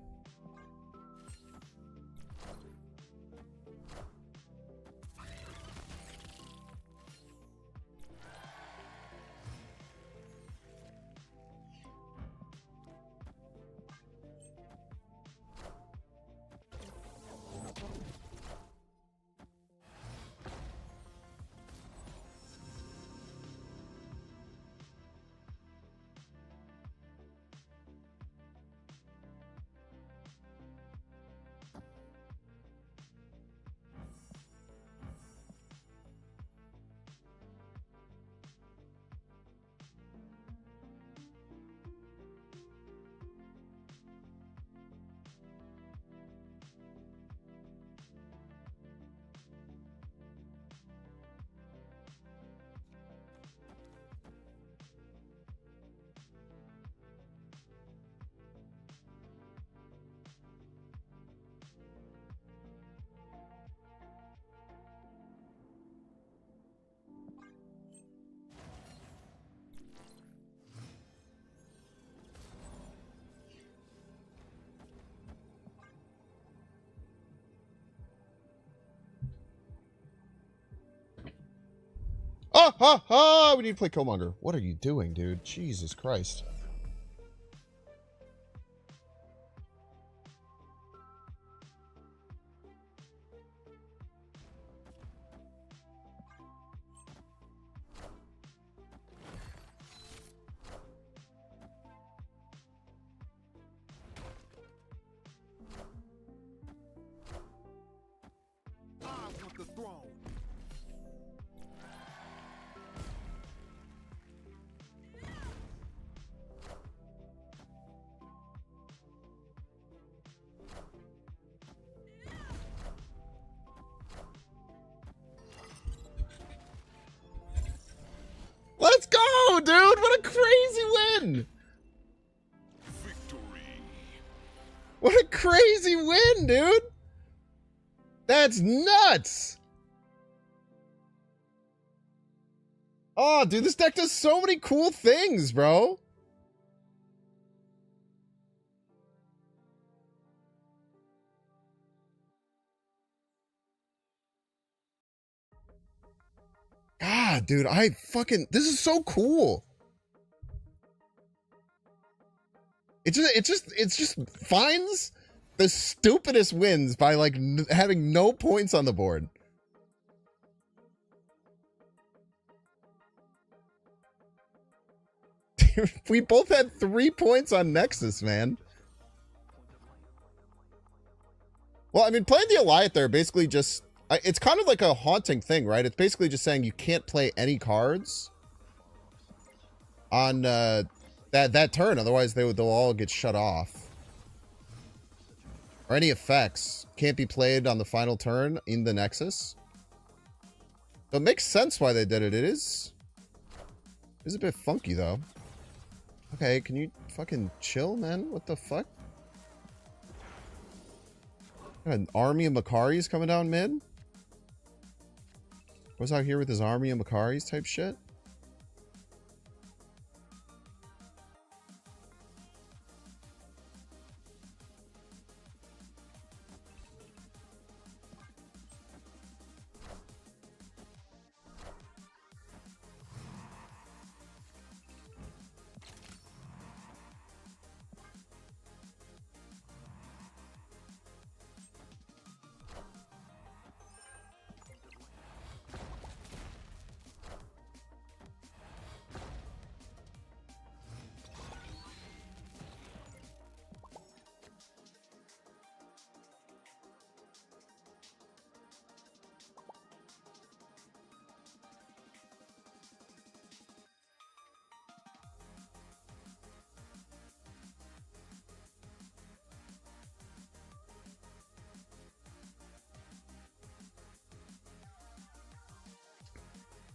ha, ha, ha! We need to play Killmonger. What are you doing, dude? Jesus Christ. I want the throne. Let's go, dude! What a crazy win! Victory. What a crazy win, dude! That's nuts! Oh, dude, this deck does so many cool things, bro. God, dude, this is so cool. It just finds the stupidest wins by like having no points on the board. We both had 3 points on Nexus, man. Well, I mean, playing the Alliant there basically just... It's kind of like a haunting thing, right? It's basically just saying you can't play any cards on that turn. Otherwise, they'll all get shut off. Or any effects can't be played on the final turn in the Nexus. So it makes sense why they did it. It is a bit funky, though. Okay, can you fucking chill, man? What the fuck? An army of Makaris coming down mid? Was out here with his army of Makaris type shit?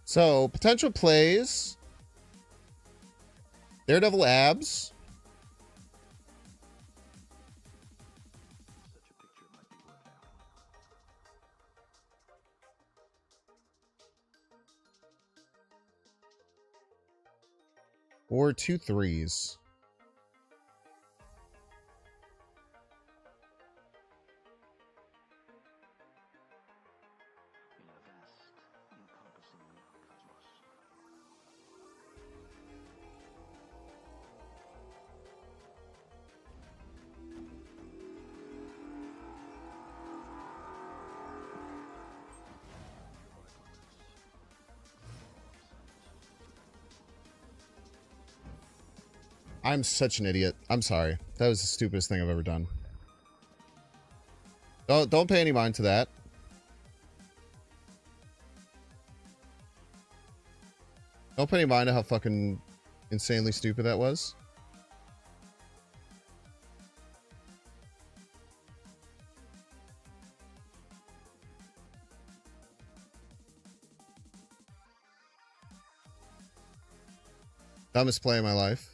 So, potential plays. Daredevil abs. Or 2 3s. I'm such an idiot. I'm sorry. That was the stupidest thing I've ever done. Don't pay any mind to that. Don't pay any mind to how fucking insanely stupid that was. Dumbest play of my life.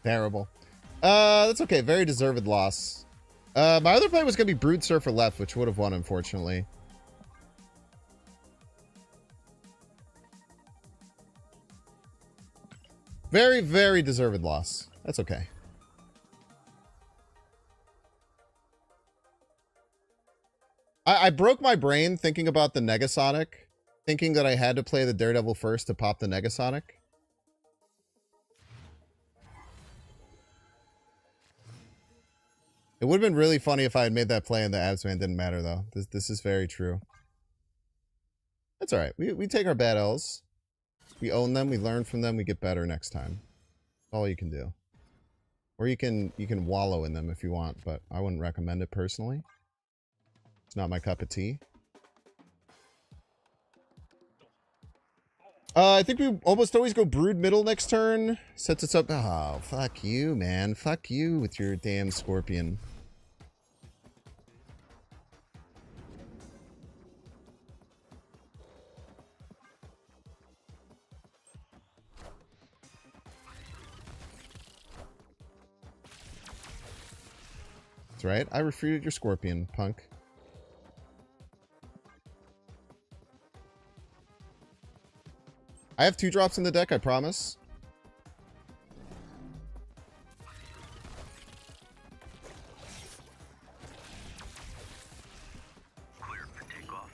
Terrible. That's okay. Very deserved loss. My other play was going to be Brood Surfer left, which would have won, unfortunately. Very, very deserved loss. That's okay. I broke my brain thinking about the Negasonic, thinking that I had to play the Daredevil first to pop the Negasonic. It would have been really funny if I had made that play and the Absman didn't matter, though. This is very true. That's alright. We take our bad L's. We own them, we learn from them, we get better next time. That's all you can do. Or you can wallow in them if you want, but I wouldn't recommend it personally. It's not my cup of tea. I think we almost always go Brood middle next turn. Sets us up. Oh, fuck you, man. Fuck you with your damn Scorpion. That's right. I refuted your Scorpion, punk. I have 2 drops in the deck, I promise. Clear for takeoff.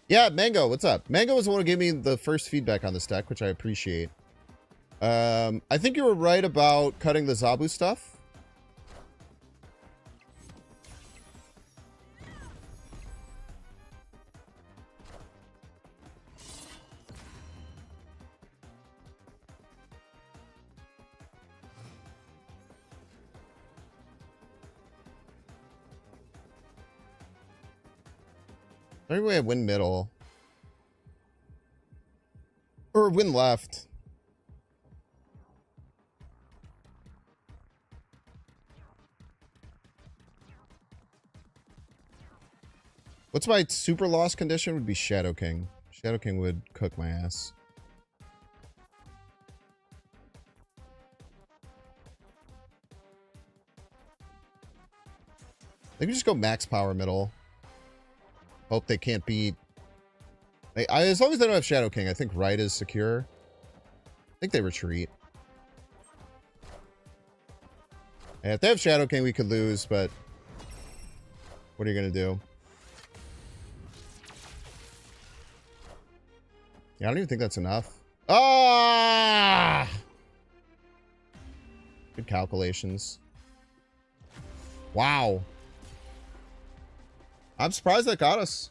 Yeah, Mango, what's up? Mango was the one who gave me the first feedback on this deck, which I appreciate. I think you were right about cutting the Zabu stuff. Maybe I win middle. Or win left. What's my super loss condition? Would be Shadow King. Shadow King would cook my ass. I think we just go max power middle. Hope they can't beat... as long as they don't have Shadow King, I think right is secure. I think they retreat. Yeah, if they have Shadow King, we could lose, but... what are you going to do? Yeah, I don't even think that's enough. Ah! Good calculations. Wow. I'm surprised that got us.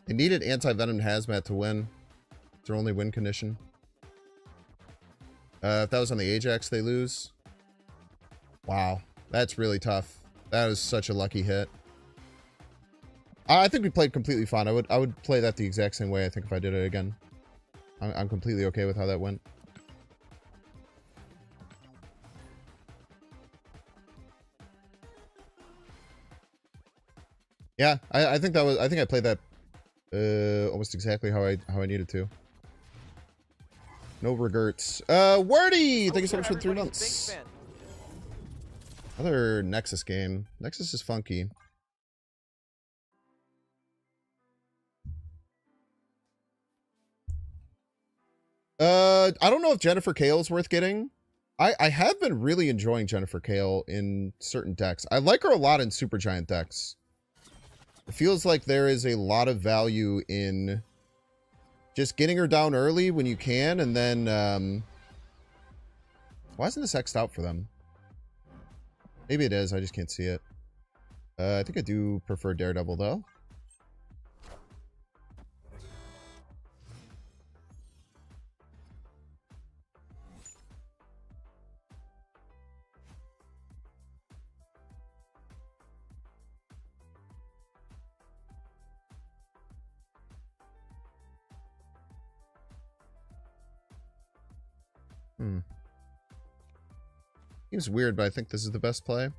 They needed Anti-Venom Hazmat to win. It's their only win condition. If that was on the Ajax, they lose. Wow. That's really tough. That is such a lucky hit. I think we played completely fine. I would play that the exact same way, I think, if I did it again. I'm completely okay with how that went. Yeah, I think that was... I think I played that almost exactly how I needed to. No regrets. Wordy! Thank you so much for the 3 months. Another Nexus game. Nexus is funky. I don't know if Jennifer Kale is worth getting. I have been really enjoying Jennifer Kale in certain decks. I like her a lot in Supergiant decks. It feels like there is a lot of value in just getting her down early when you can, and then, why isn't this X'd out for them? Maybe it is, I just can't see it. I think I do prefer Daredevil, though. Seems weird, but I think this is the best play.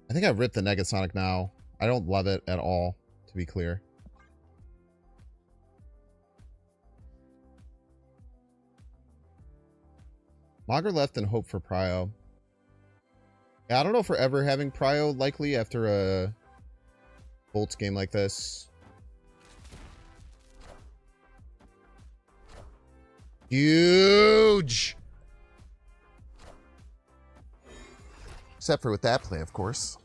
I think I ripped the Negasonic now. I don't love it at all, to be clear. Monger left and hope for Prio. Yeah, I don't know if we're ever having Prio likely after a Bolts game like this. Huge! Except for with that play, of course.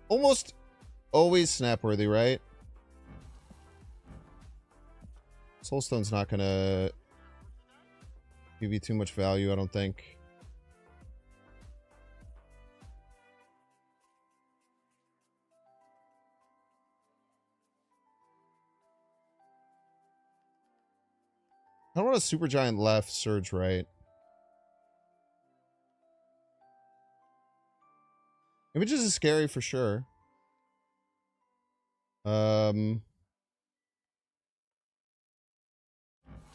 Almost always snap-worthy, right? Soulstone's not gonna give you too much value, I don't think. I don't want a Super Giant left, Surge right. Images is scary for sure. I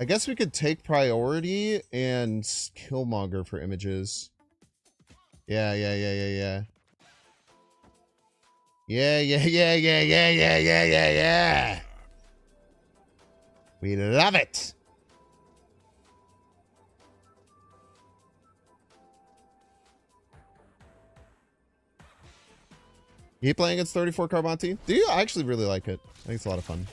guess we could take priority and Killmonger for images. Yeah. Yeah. We love it. You playing against 34 Carbonti? Do you? I actually really like it. I think it's a lot of fun.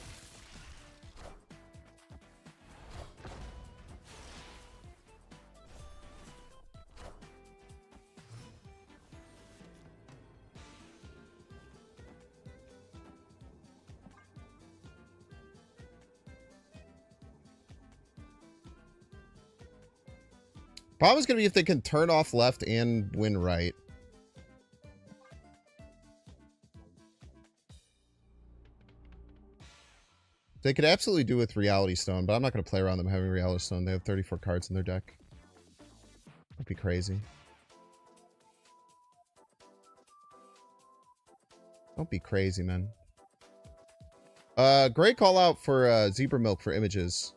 Problem is going to be if they can turn off left and win right. They could absolutely do with Reality Stone, but I'm not going to play around them having Reality Stone. They have 34 cards in their deck. That'd be crazy. Don't be crazy, man. Great call out for Zebra Milk for images.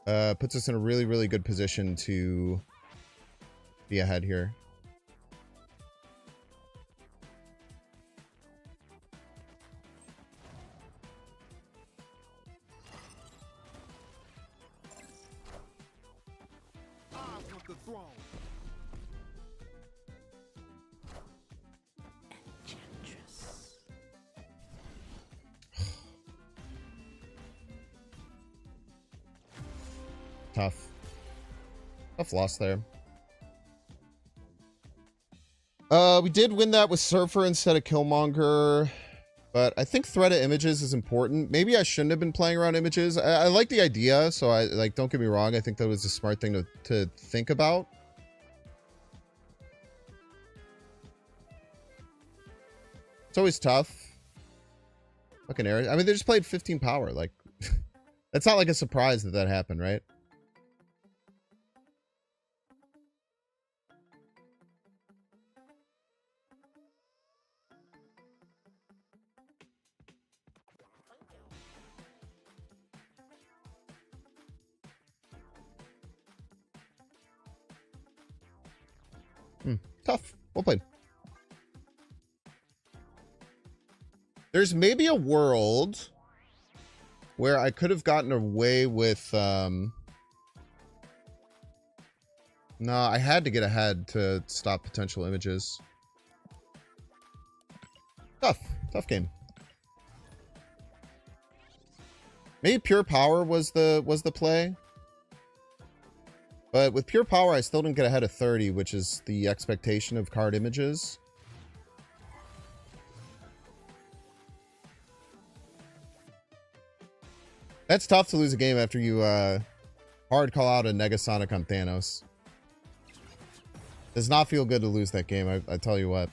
Puts us in a really, really good position to be ahead here. Tough loss there. We did win that with Surfer instead of Killmonger, but I think threat of images is important. Maybe I shouldn't have been playing around images. I like the idea, so I like. Don't get me wrong. I think that was a smart thing to think about. It's always tough. Fucking Ares. I mean, they just played 15 power. Like, that's not like a surprise that happened, right? Tough. Well played. There's maybe a world where I could have gotten away with... No, I had to get ahead to stop potential images. Tough game. Maybe Pure Power was the play. But with Pure Power, I still didn't get ahead of 30, which is the expectation of card images. That's tough to lose a game after you hard call out a Negasonic on Thanos. Does not feel good to lose that game, I tell you what.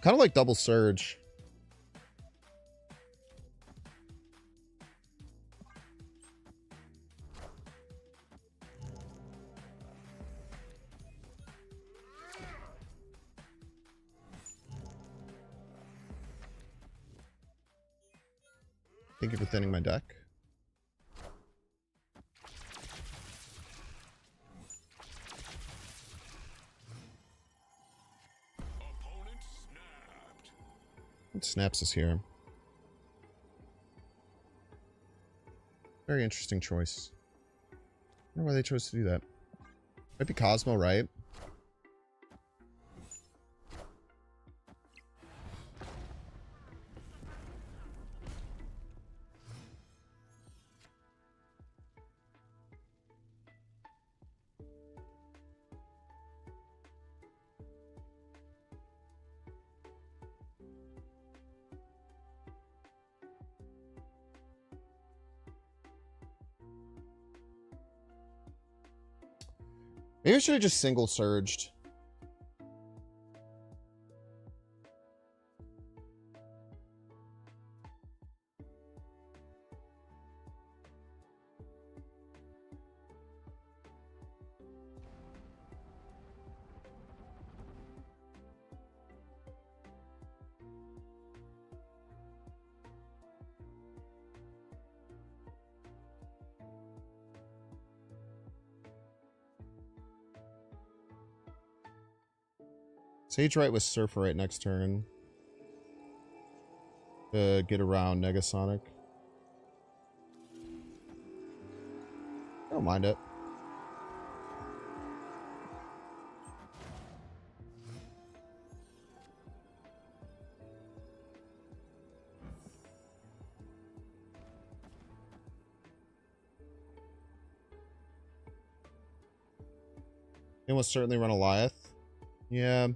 Kind of like double surge. Thank you for thinning my deck. Opponent snapped. What snaps is here? Very interesting choice. I wonder why they chose to do that. Might be Cosmo, right? Maybe I should have just single surged. Sage right with Surfer right next turn. To get around Negasonic. I don't mind it. They will certainly run Eliath. Yeah.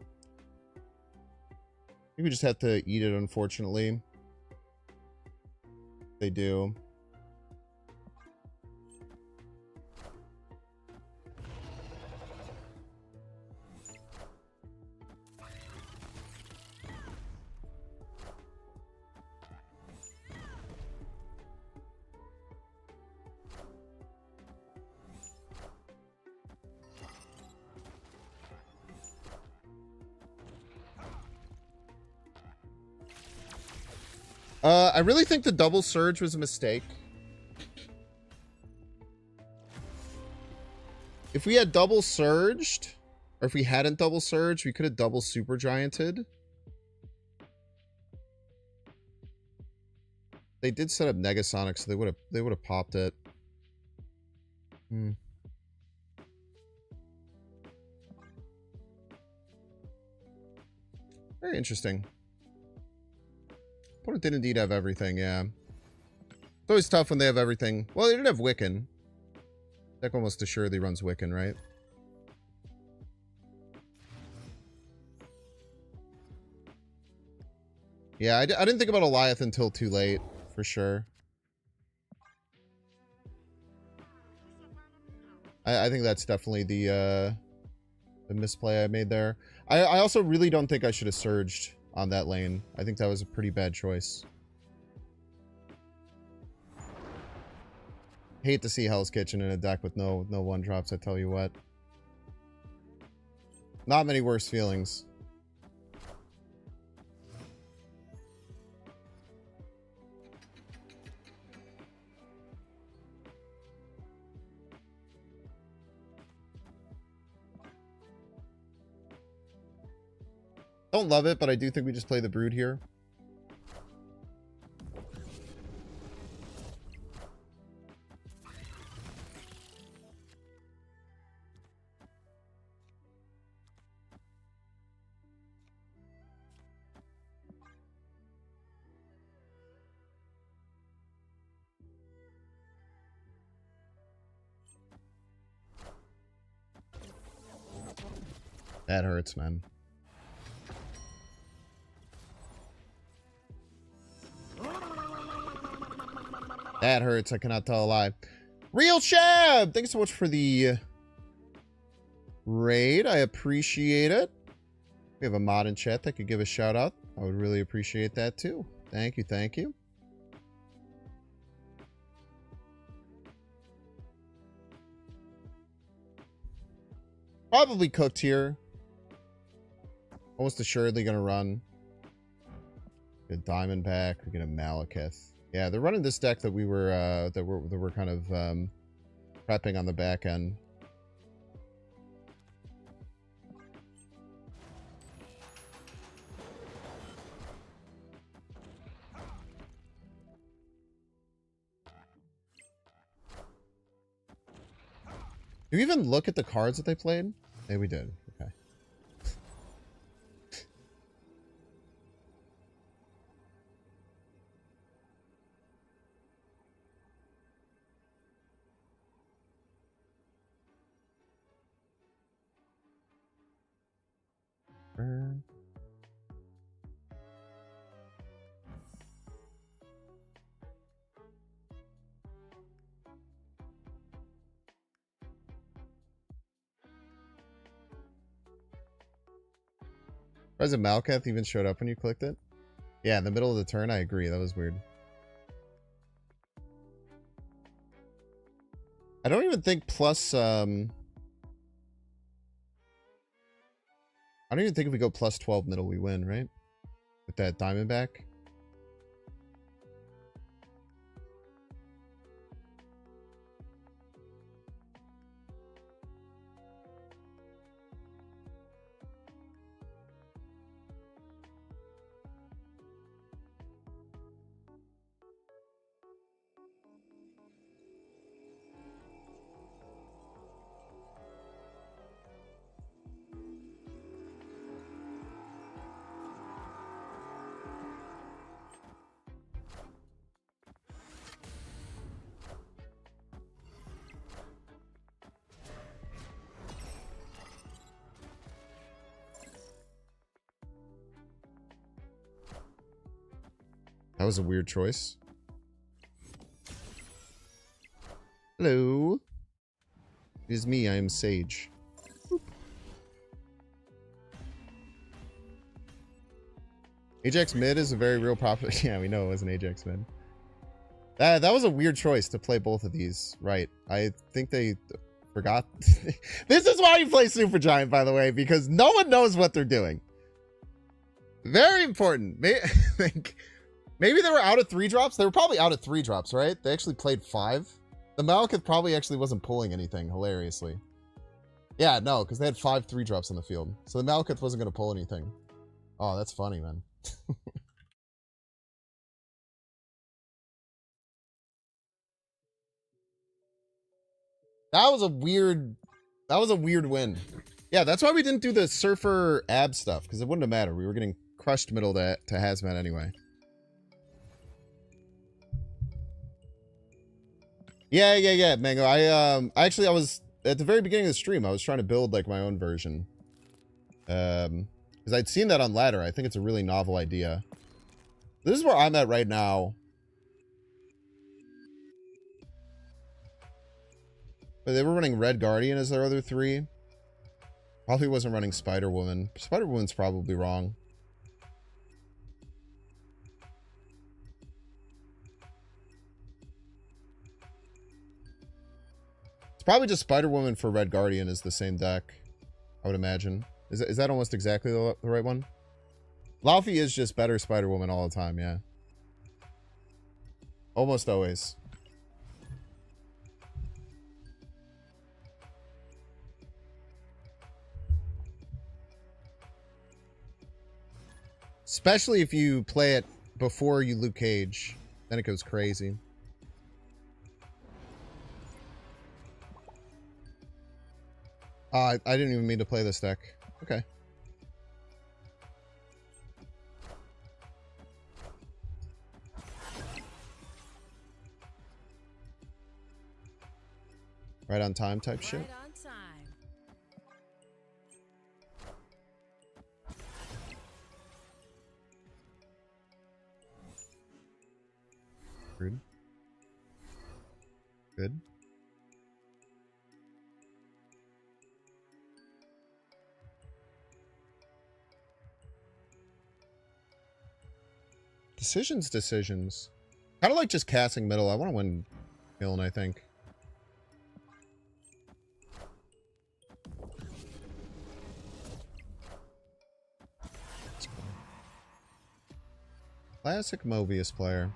I think we just have to eat it, unfortunately. They do. I really think the double surge was a mistake. If we had double surged, or if we hadn't double surged, we could have double super gianted. They did set up Negasonic, so they would have popped it. Very interesting. Opponent did indeed have everything, yeah. It's always tough when they have everything. Well, they did have Wiccan. Deck almost assuredly runs Wiccan, right? Yeah, I didn't think about Eliath until too late, for sure. I think that's definitely the misplay I made there. I also really don't think I should have surged on that lane. I think that was a pretty bad choice. Hate to see Hell's Kitchen in a deck with no one drops, I tell you what. Not many worse feelings. Don't love it, but I do think we just play the Brood here. That hurts, man. That hurts. I cannot tell a lie. Real Shab! Thanks so much for the raid. I appreciate it. We have a mod in chat that could give a shout out. I would really appreciate that too. Thank you, thank you. Probably cooked here. Almost assuredly gonna run. Get a Diamondback. We get a Malekith. Yeah, they're running this deck that we were that we're kind of prepping on the back end. Do we even look at the cards that they played? Yeah, we did. Okay. President Malekith even showed up when you clicked it? Yeah, in the middle of the turn, I agree. That was weird. I don't even think plus, I don't even think if we go plus 12 middle, we win, right? With that Diamondback. That was a weird choice. Hello. It is me, I am Sage. Boop. Ajax mid is a very real problem. Yeah, we know it was an Ajax mid. That was a weird choice to play both of these. Right. I think they forgot. This is why you play Supergiant, by the way, because no one knows what they're doing. Very important. Maybe they were out of 3-drops. They were probably out of 3-drops, right? They actually played 5. The Malekith probably actually wasn't pulling anything, hilariously. Yeah, no, because they had 5 3-drops on the field. So the Malekith wasn't going to pull anything. Oh, that's funny, man. That was a weird win. Yeah, that's why we didn't do the Surfer ab stuff, because it wouldn't have mattered. We were getting crushed middle to Hazmat anyway. Yeah, Mango. I was at the very beginning of the stream, I was trying to build like my own version. Because I'd seen that on Ladder. I think it's a really novel idea. This is where I'm at right now. But they were running Red Guardian as their other 3. Probably wasn't running Spider-Woman. Spider-Woman's probably wrong. Probably just Spider-Woman for Red Guardian is the same deck, I would imagine. Is that almost exactly the right one? Laufey is just better Spider-Woman all the time, yeah. Almost always. Especially if you play it before you Luke Cage. Then it goes crazy. I didn't even mean to play this deck. Okay. Right on time type shit. Right on time. Rude. Good. Decisions. Kind of like just casting middle. I want to win Millen, I think. Classic Mobius player.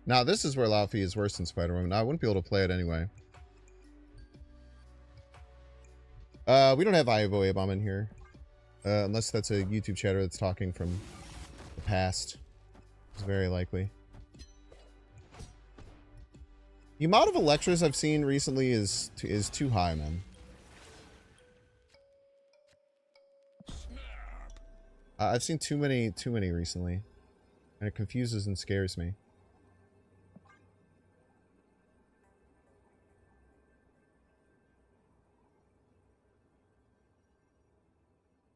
Now, this is where Laufey is worse than Spider-Woman. I wouldn't be able to play it anyway. We don't have Ivo Abom in here. Unless that's a YouTube chatter that's talking from the past. It's very likely. The amount of Electras I've seen recently is too high, man. I've seen too many recently. And it confuses and scares me.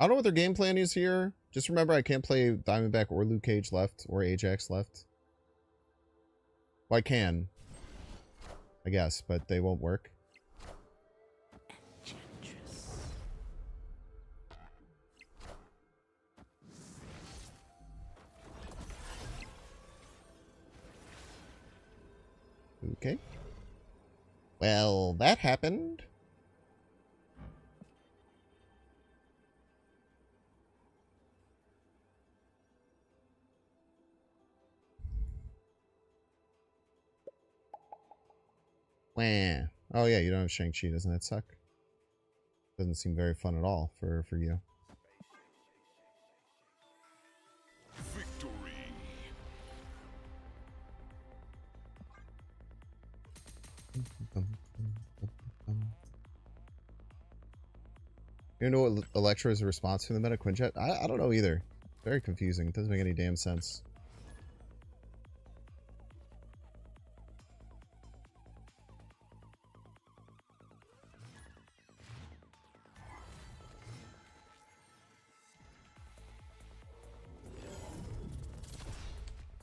I don't know what their game plan is here. Just remember I can't play Diamondback or Luke Cage left or Ajax left. Well, I can. I guess, but they won't work. Okay. Well, that happened. Wah. Oh yeah, you don't have Shang-Chi, doesn't that suck? Doesn't seem very fun at all for you. Victory. You know what Electra is a response to the meta Quinjet? I don't know either. Very confusing. It doesn't make any damn sense.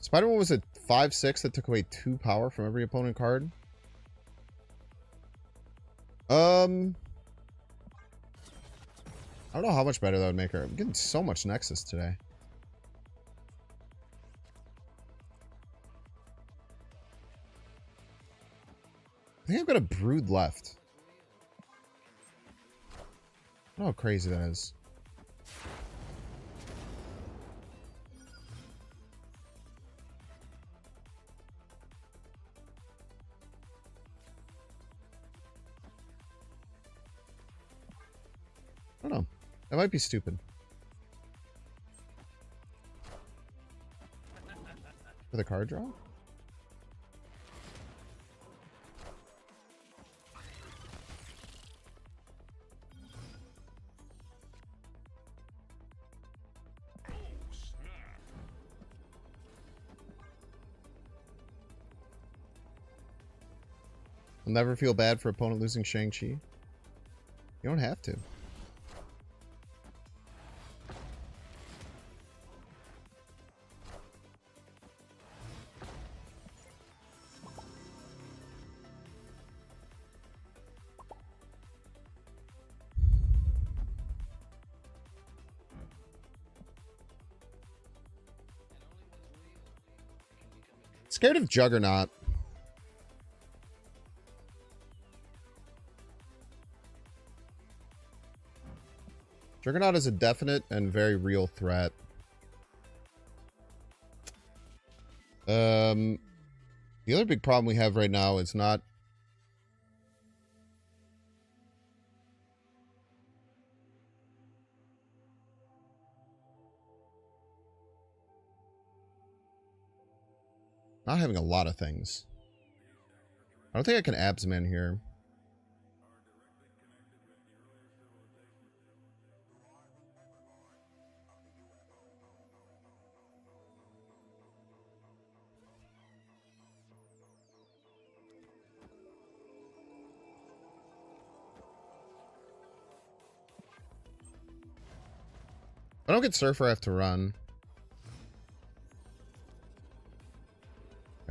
Spider-Man was a 5/6 that took away 2 power from every opponent card. I don't know how much better that would make her. I'm getting so much Nexus today. I think I've got a Brood left. I don't know how crazy that is. I don't know. That might be stupid. For the card draw? I'll never feel bad for opponent losing Shang-Chi. You don't have to. Scared of Juggernaut. Juggernaut is a definite and very real threat. The other big problem we have right now is not... not having a lot of things. I don't think I can Absman here. I don't get Surfer, I have to run.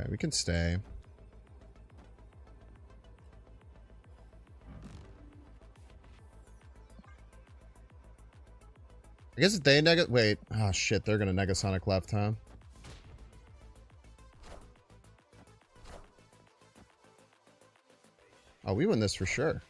Okay, we can stay. I guess if they wait. Oh shit, they're gonna Negasonic left, huh? Oh, we win this for sure.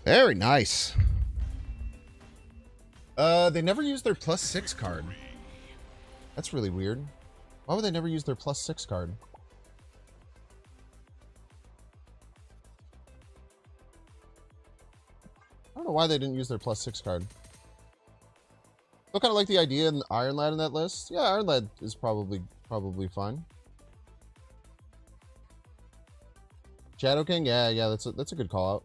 Very nice. They never use their +6 card. That's really weird. Why would they never use their +6 card? I don't know why they didn't use their +6 card. Still kind of like the idea in Iron Lad in that list. Yeah, Iron Lad is probably fine. Shadow King, yeah, that's a good call out.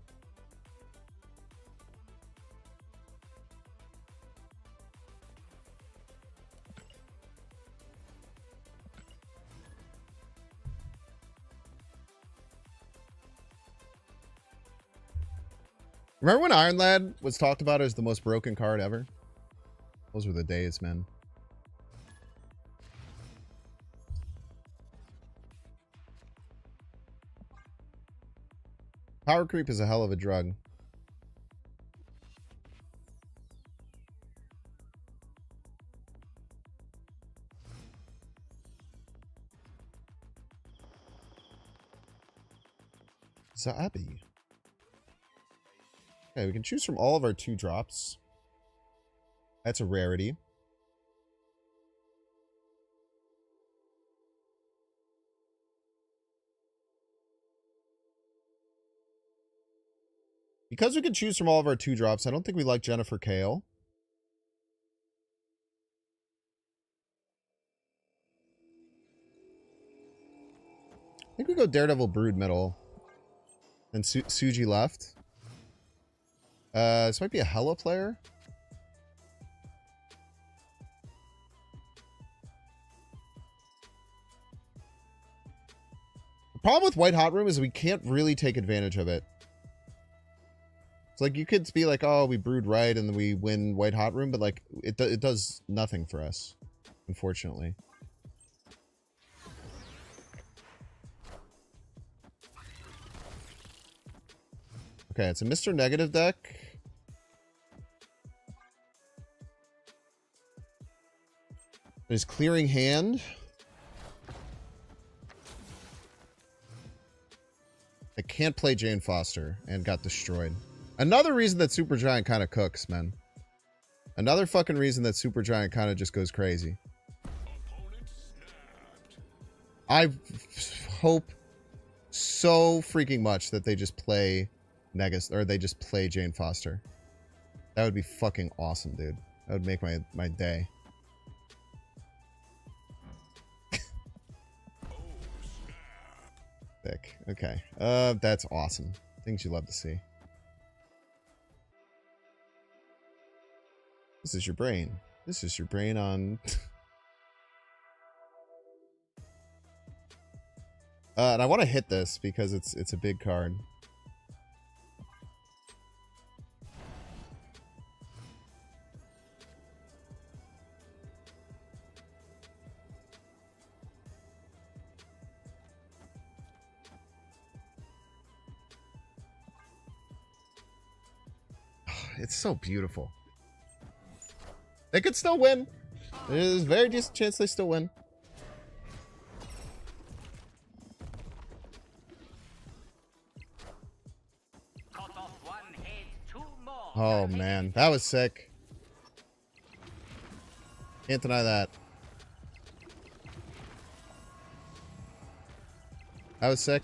Remember when Iron Lad was talked about as the most broken card ever? Those were the days, man. Power creep is a hell of a drug. Zabi. Okay, we can choose from all of our 2 drops. That's a rarity. Because we can choose from all of our 2 drops, I don't think we like Jennifer Kale. I think we go Daredevil Brood middle. And Suji left. This might be a Hela player. The problem with White Hot Room is we can't really take advantage of it. It's like you could be like, oh, we brewed right and then we win White Hot Room, but like it does nothing for us, unfortunately. Okay, it's a Mr. Negative deck. There's Clearing Hand. I can't play Jane Foster and got destroyed. Another reason that Supergiant kind of cooks, man. Another fucking reason that Supergiant kind of just goes crazy. I hope so freaking much that they just play they just play Jane Foster. That would be fucking awesome, dude. That would make my day. Thick. Okay. That's awesome. Things you love to see. This is your brain. This is your brain on... and I want to hit this because it's a big card. It's so beautiful. They could still win. There's a very decent chance they still win. Oh man, that was sick. Can't deny that. That was sick.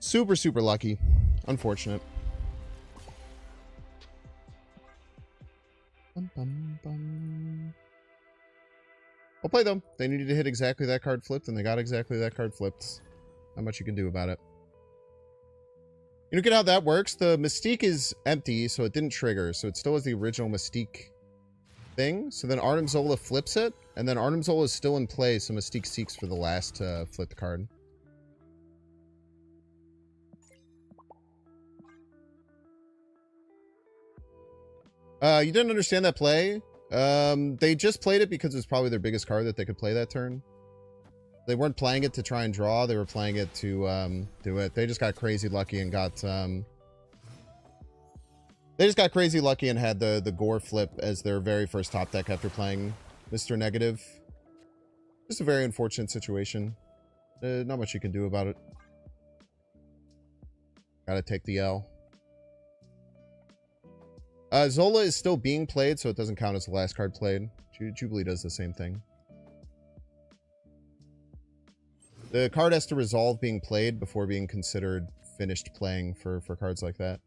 Super, super lucky. Unfortunate. Bum, bum, bum. I'll play them. They needed to hit exactly that card flipped, and they got exactly that card flipped. Not much you can do about it. You look at how that works. The Mystique is empty, so it didn't trigger. So it still has the original Mystique thing. So then Arnim Zola flips it, and then Arnim Zola is still in play, so Mystique seeks for the last flipped card. You didn't understand that play? They just played it because it was probably their biggest card that they could play that turn. They weren't playing it to try and draw. They were playing it to do it. They just got crazy lucky and got... They just got crazy lucky and had the Gore flip as their very first top deck after playing Mr. Negative. Just a very unfortunate situation. Not much you can do about it. Gotta take the L. Zola is still being played, so it doesn't count as the last card played. Jubilee does the same thing. The card has to resolve being played before being considered finished playing for cards like that.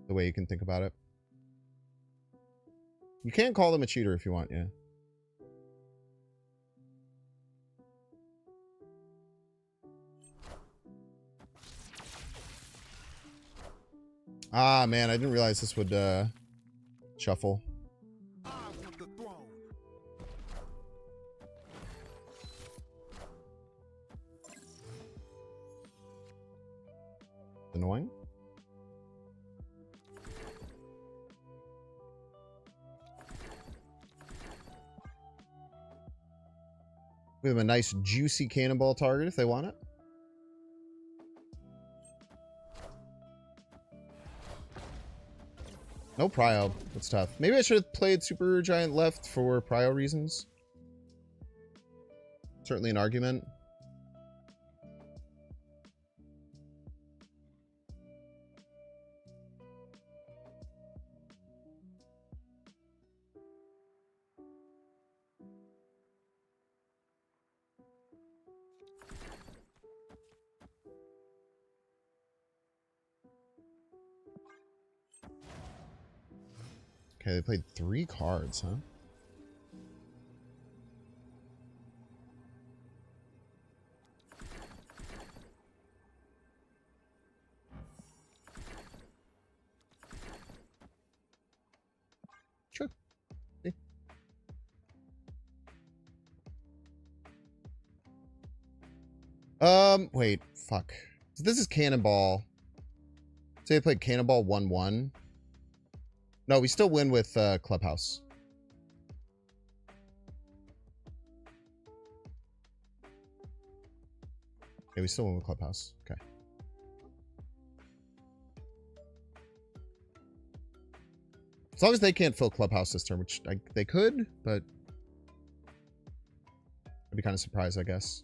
The way you can think about it. You can call them a cheater if you want, yeah. Ah, man, I didn't realize this would, shuffle. Annoying. We have a nice juicy cannonball target if they want it. No Prio. That's tough. Maybe I should have played Super Giant left for Prio reasons. Certainly an argument. Okay, they played 3 cards, huh? Sure. See. Wait, fuck. So this is Cannonball. Say they played Cannonball 1-1. No, we still win with Clubhouse. Yeah, we still win with Clubhouse. Okay. As long as they can't fill Clubhouse this turn, which they could, but I'd be kind of surprised, I guess.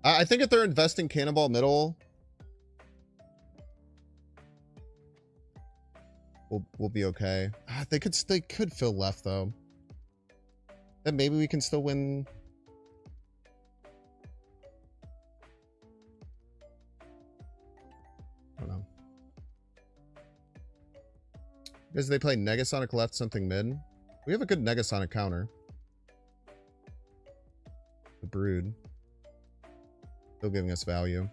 I think if they're investing Cannonball middle, we'll be okay. They could fill left though. Then maybe we can still win. I don't know. Because they play Negasonic left, something mid. We have a good Negasonic counter. The Brood. Still giving us value.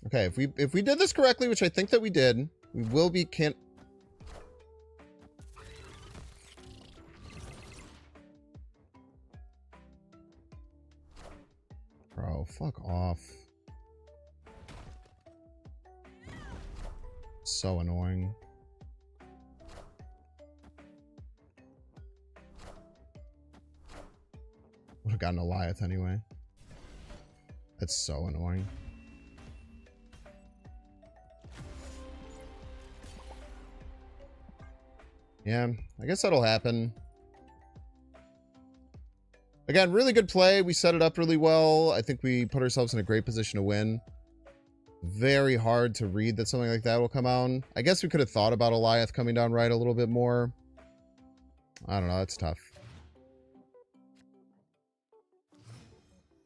Okay, if we did this correctly, which I think that we did, we will be Bro, fuck off. So annoying. Would have gotten a Goliath anyway. That's so annoying. Yeah, I guess that'll happen. Again, really good play. We set it up really well. I think we put ourselves in a great position to win. Very hard to read that something like that will come out. I guess we could have thought about Goliath coming down right a little bit more. I don't know. That's tough.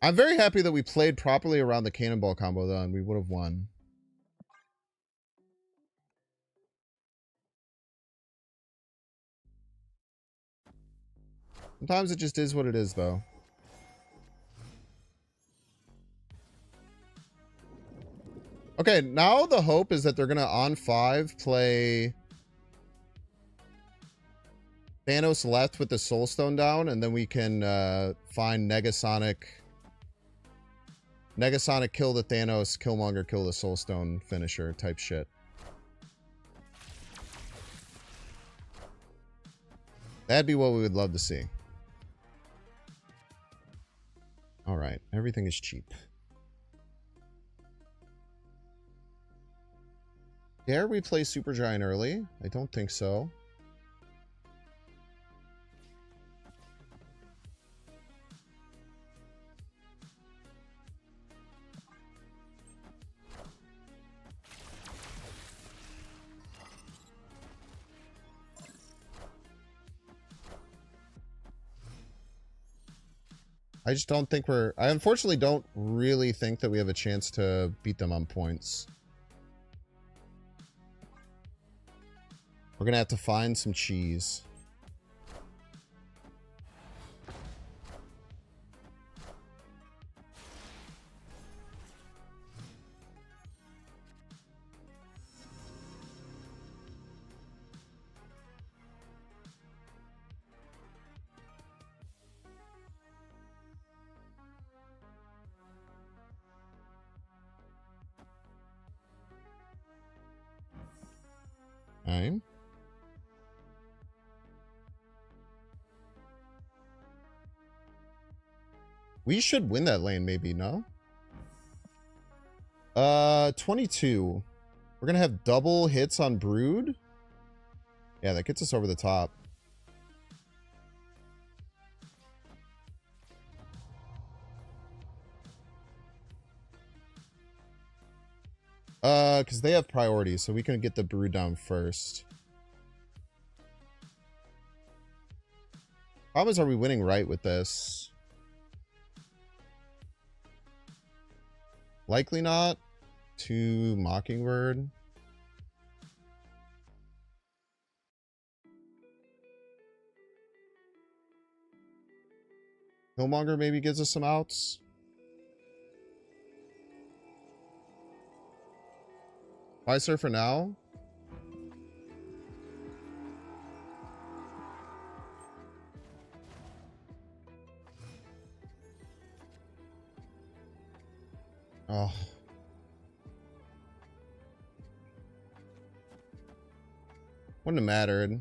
I'm very happy that we played properly around the cannonball combo, though, and we would have won. Sometimes it just is what it is, though. Okay, now the hope is that they're going to, on 5, play Thanos left with the Soul Stone down, and then we can find Negasonic. Negasonic kill the Thanos, Killmonger kill the Soul Stone finisher type shit. That'd be what we would love to see. Alright, everything is cheap. Dare we play Supergiant early? I don't think so. I just don't think I unfortunately don't really think that we have a chance to beat them on points. We're gonna have to find some cheese. Okay. We should win that lane, maybe, no? 22. We're gonna have double hits on Brood. Yeah, that gets us over the top. Because they have priority, so we can get the Brood down first. Problem is, are we winning right with this? Likely not. To Mockingbird. Killmonger maybe gives us some outs. Why Surfer now? Oh. Wouldn't have mattered.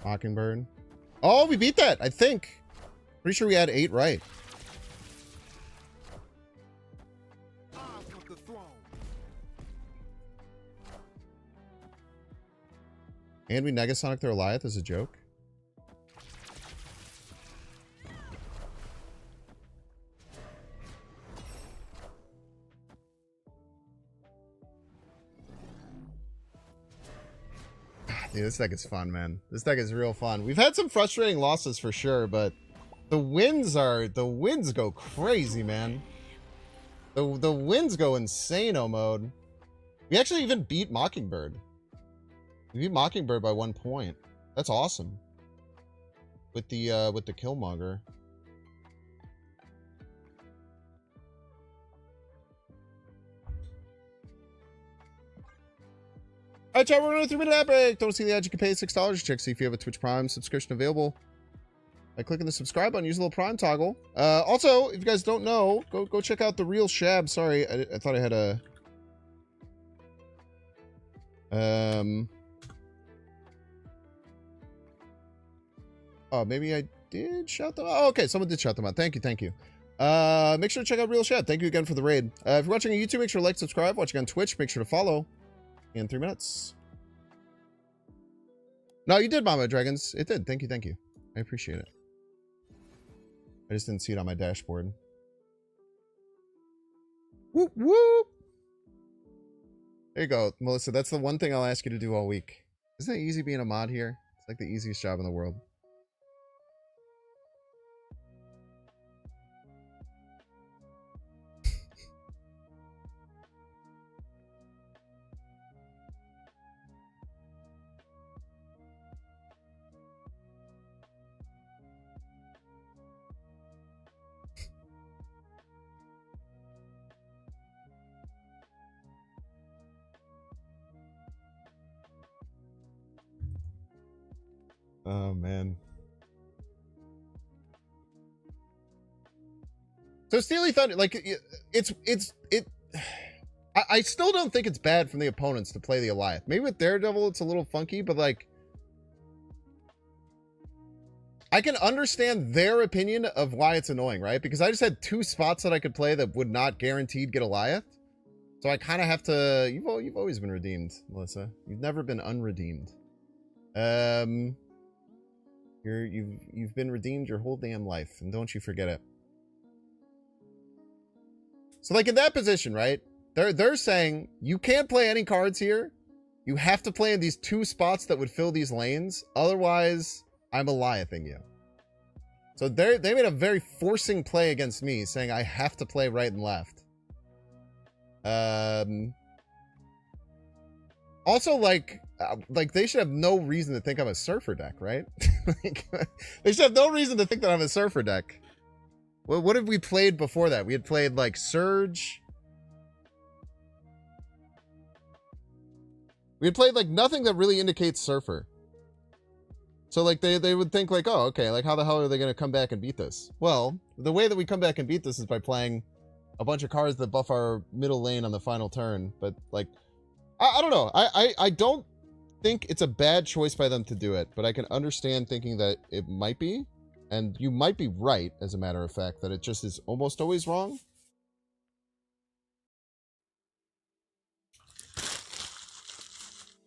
Mockingbird. Oh, we beat that, I think. Pretty sure we had 8 right. And we Negasonic their Goliath as a joke. Dude, this deck is fun, man. This deck is real fun. We've had some frustrating losses for sure, but the wins go crazy, man. The wins go insane-o mode. We actually even beat Mockingbird. We beat Mockingbird by 1 point. That's awesome. With the Killmonger. Alright, chat, we're going to 3-minute ad break. Don't see the ad, you can pay $6. Check see if you have a Twitch Prime subscription available by clicking the subscribe button. Use a little Prime toggle. Also, if you guys don't know, go check out The Real Shab. Sorry, I thought I had a... Oh, maybe I did shout them out. Oh, okay, someone did shout them out. Thank you, thank you. Make sure to check out Real Chat. Thank you again for the raid. If you're watching on YouTube, make sure to like, subscribe. Watching on Twitch, make sure to follow. In 3 minutes. No, you did, Mama Dragons. It did. Thank you, thank you. I appreciate it. I just didn't see it on my dashboard. Whoop, whoop. There you go, Melissa. That's the one thing I'll ask you to do all week. Isn't it easy being a mod here? It's like the easiest job in the world. Oh, man. So Steely Thunder, like, I still don't think it's bad from the opponents to play the Alioth. Maybe with Daredevil, it's a little funky, but, like, I can understand their opinion of why it's annoying, right? Because I just had 2 spots that I could play that would not guaranteed get Alioth. So I kind of have to... You've always been redeemed, Melissa. You've never been unredeemed. You've been redeemed your whole damn life, and don't you forget it. So, like, in that position, right? They're saying you can't play any cards here. You have to play in these 2 spots that would fill these lanes. Otherwise, I'm Aliothing you. So they made a very forcing play against me, saying I have to play right and left. Also, like they should have no reason to think I'm a Surfer deck, right? Like, they should have no reason to think that I'm a Surfer deck. Well, what have we played before that? We had played, like, Surge. We had played, like, nothing that really indicates Surfer. So, like, they would think, like, oh, okay, like, how the hell are they going to come back and beat this? Well, the way that we come back and beat this is by playing a bunch of cards that buff our middle lane on the final turn. But, like, I don't know. I don't think it's a bad choice by them to do it, but I can understand thinking that it might be. And you might be right, as a matter of fact, that it just is almost always wrong.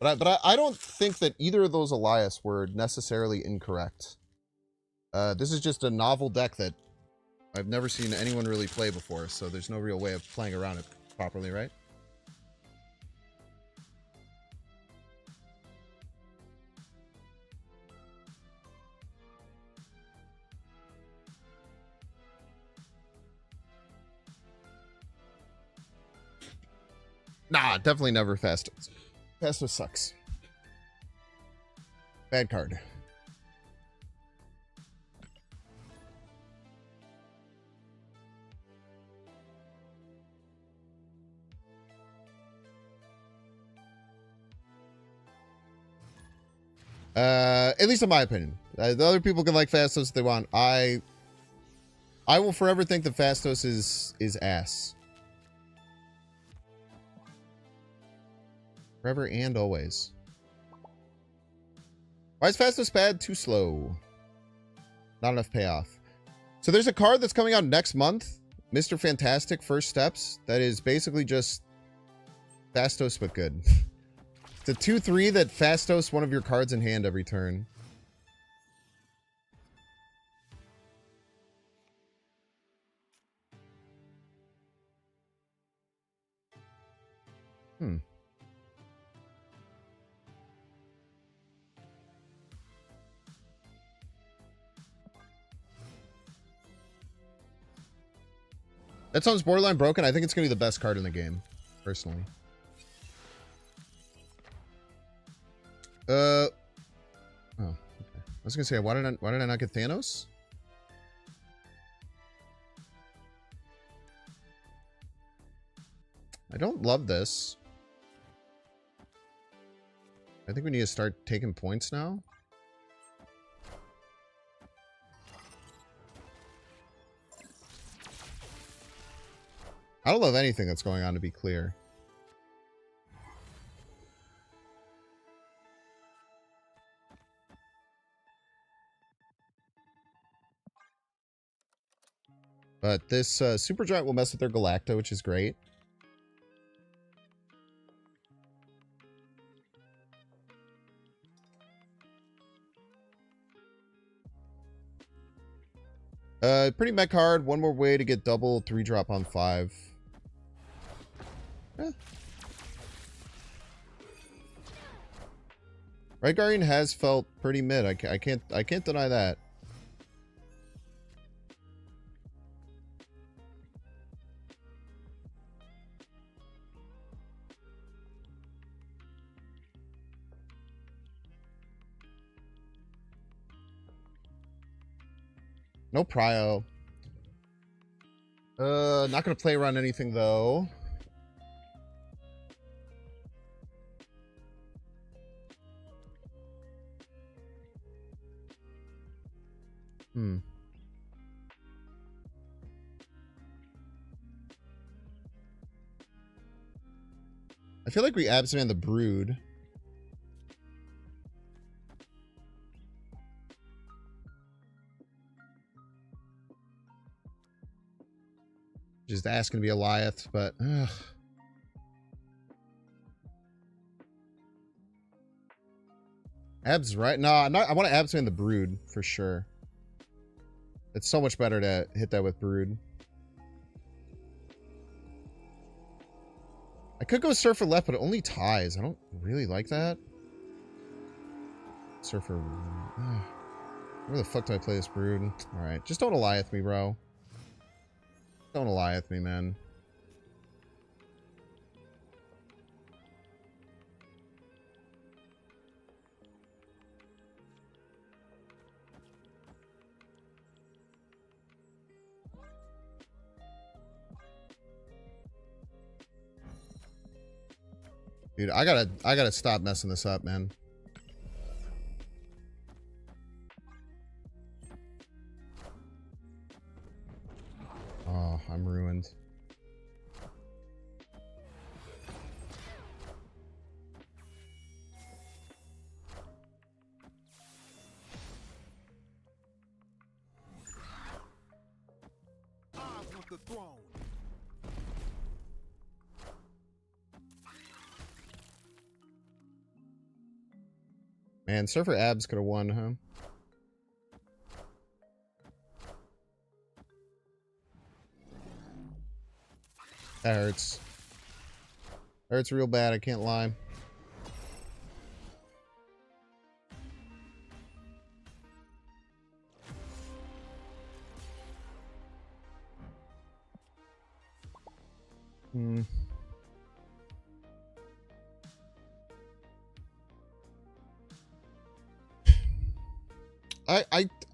But I don't think that either of those Elias were necessarily incorrect. This is just a novel deck that I've never seen anyone really play before, so there's no real way of playing around it properly, right? Nah, definitely never Fastos. Fastos sucks. Bad card. At least in my opinion. The other people can like Fastos if they want. I will forever think that Fastos is ass. Forever and always. Why is Fastos bad? Too slow. Not enough payoff. So there's a card that's coming out next month. Mr. Fantastic First Steps. That is basically just Fastos but good. It's a 2/3 that Fastos one of your cards in hand every turn. That sounds borderline broken. I think it's going to be the best card in the game, personally. Oh, okay. I was going to say, why did I not get Thanos? I don't love this. I think we need to start taking points now. I don't love anything that's going on, to be clear. But this Super Giant will mess with their Galacta, which is great. Pretty mech hard. One more way to get double 3-drop on 5. Eh. Right Guardian has felt pretty mid. I can't deny that. No prio. Not gonna play around anything though. I feel like we Abzan the Brood. Just asking to be a Goliath, but ugh. Abs, right? No, I'm not. I want to Abzan the Brood for sure. It's so much better to hit that with Brood. I could go Surfer left, but it only ties. I don't really like that. Surfer. Where the fuck do I play this Brood? Alright, just don't Goliath me, bro. Don't Goliath me, man. Dude, I gotta stop messing this up, man. Oh, I'm ruined. I want the throne. Man, Surfer Abs could have won, huh? That hurts. That hurts real bad, I can't lie.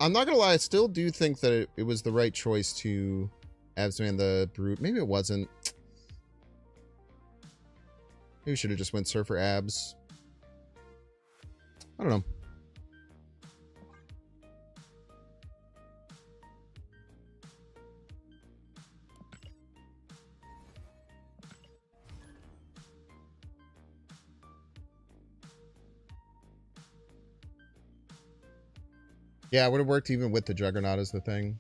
I'm not gonna lie, I still do think that it was the right choice to Abzan the Brute. Maybe it wasn't. Maybe we should have just went Surfer Abs. I don't know. Yeah, it would have worked even with the Juggernaut as the thing.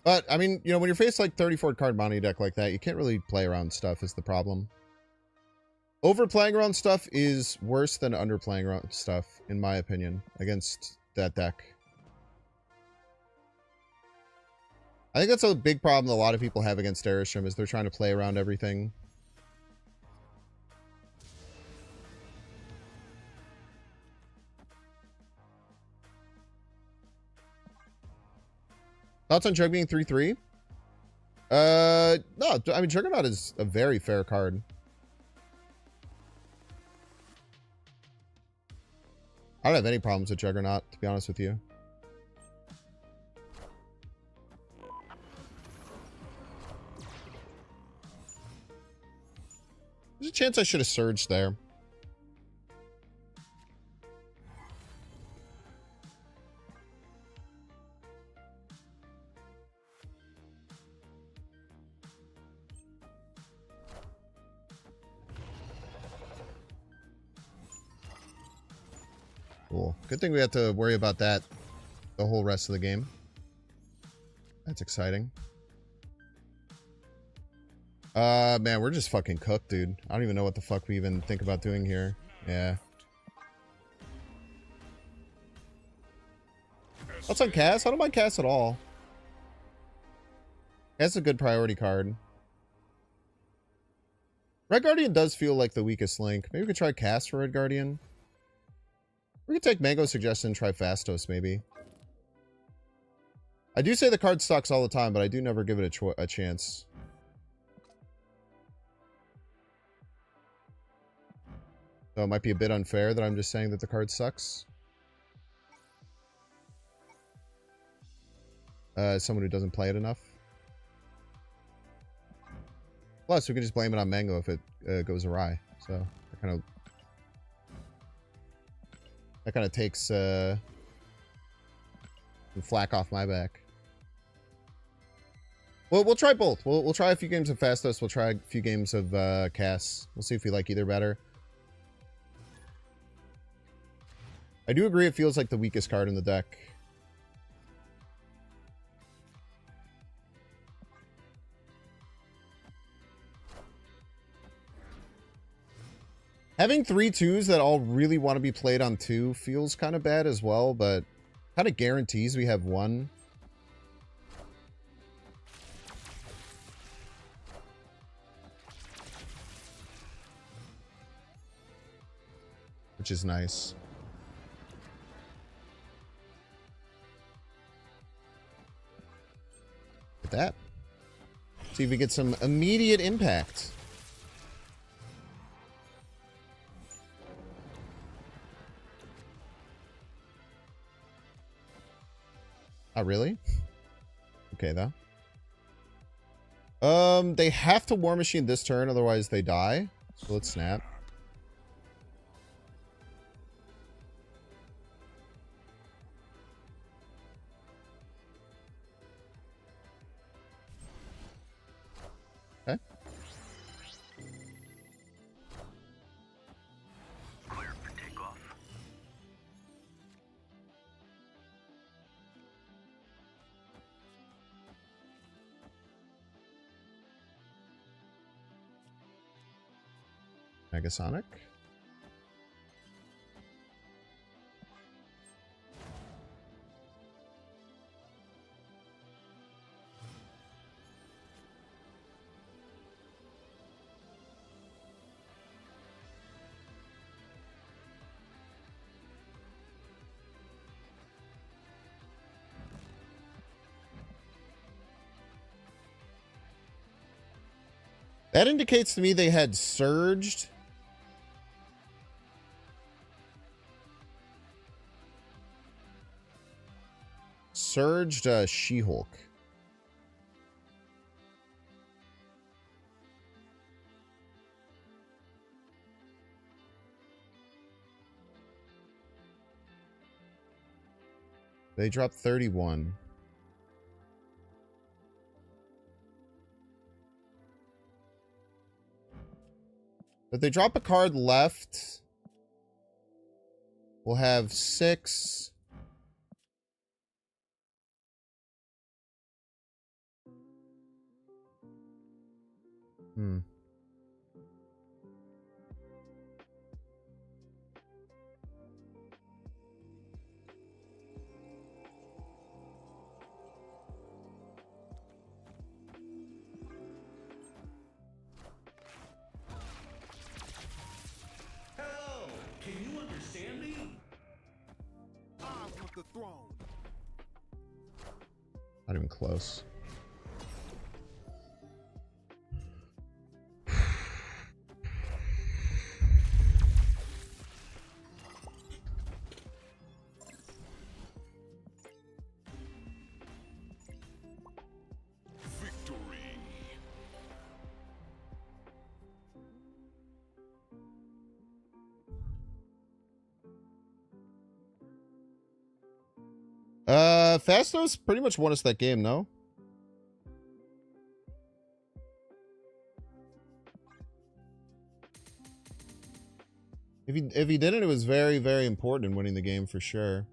But, I mean, you know, when you're faced like 34 card bounty deck like that, you can't really play around stuff is the problem. Overplaying around stuff is worse than underplaying around stuff, in my opinion, against that deck. I think that's a big problem a lot of people have against Airstream is they're trying to play around everything. Thoughts on Jug being 3-3? No, I mean, Juggernaut is a very fair card. I don't have any problems with Juggernaut, to be honest with you. There's a chance I should have surged there. Cool. Good thing we have to worry about that the whole rest of the game. That's exciting. Man, we're just fucking cooked, dude. I don't even know what the fuck we even think about doing here. Yeah. What's on Cass? I don't mind Cass at all. Cass is a good priority card. Red Guardian does feel like the weakest link. Maybe we could try Cass for Red Guardian. We could take Mango's suggestion and try Fastos, maybe. I do say the card sucks all the time, but I do never give it a chance. So it might be a bit unfair that I'm just saying that the card sucks. Someone who doesn't play it enough. Plus, we could just blame it on Mango if it goes awry. So that kind of takes some flack off my back. Well, we'll try both. We'll try a few games of Fastos. We'll try a few games of Cass. We'll see if we like either better. I do agree it feels like the weakest card in the deck. Having 3 2s that all really want to be played on 2 feels kind of bad as well, but kind of guarantees we have 1. Which is nice. At that. See if we get some immediate impact. Oh, really? Okay, though. They have to War Machine this turn, otherwise they die. So let's snap. Okay. Clear for takeoff. Megasonic. That indicates to me they had surged. Surged She-Hulk. They dropped 31. If they drop a card left, we'll have 6. Hell, can you understand me? I want the throne. Not even close. Victory. Fastos pretty much won us that game, no? If he didn't, it was very, very important in winning the game for sure.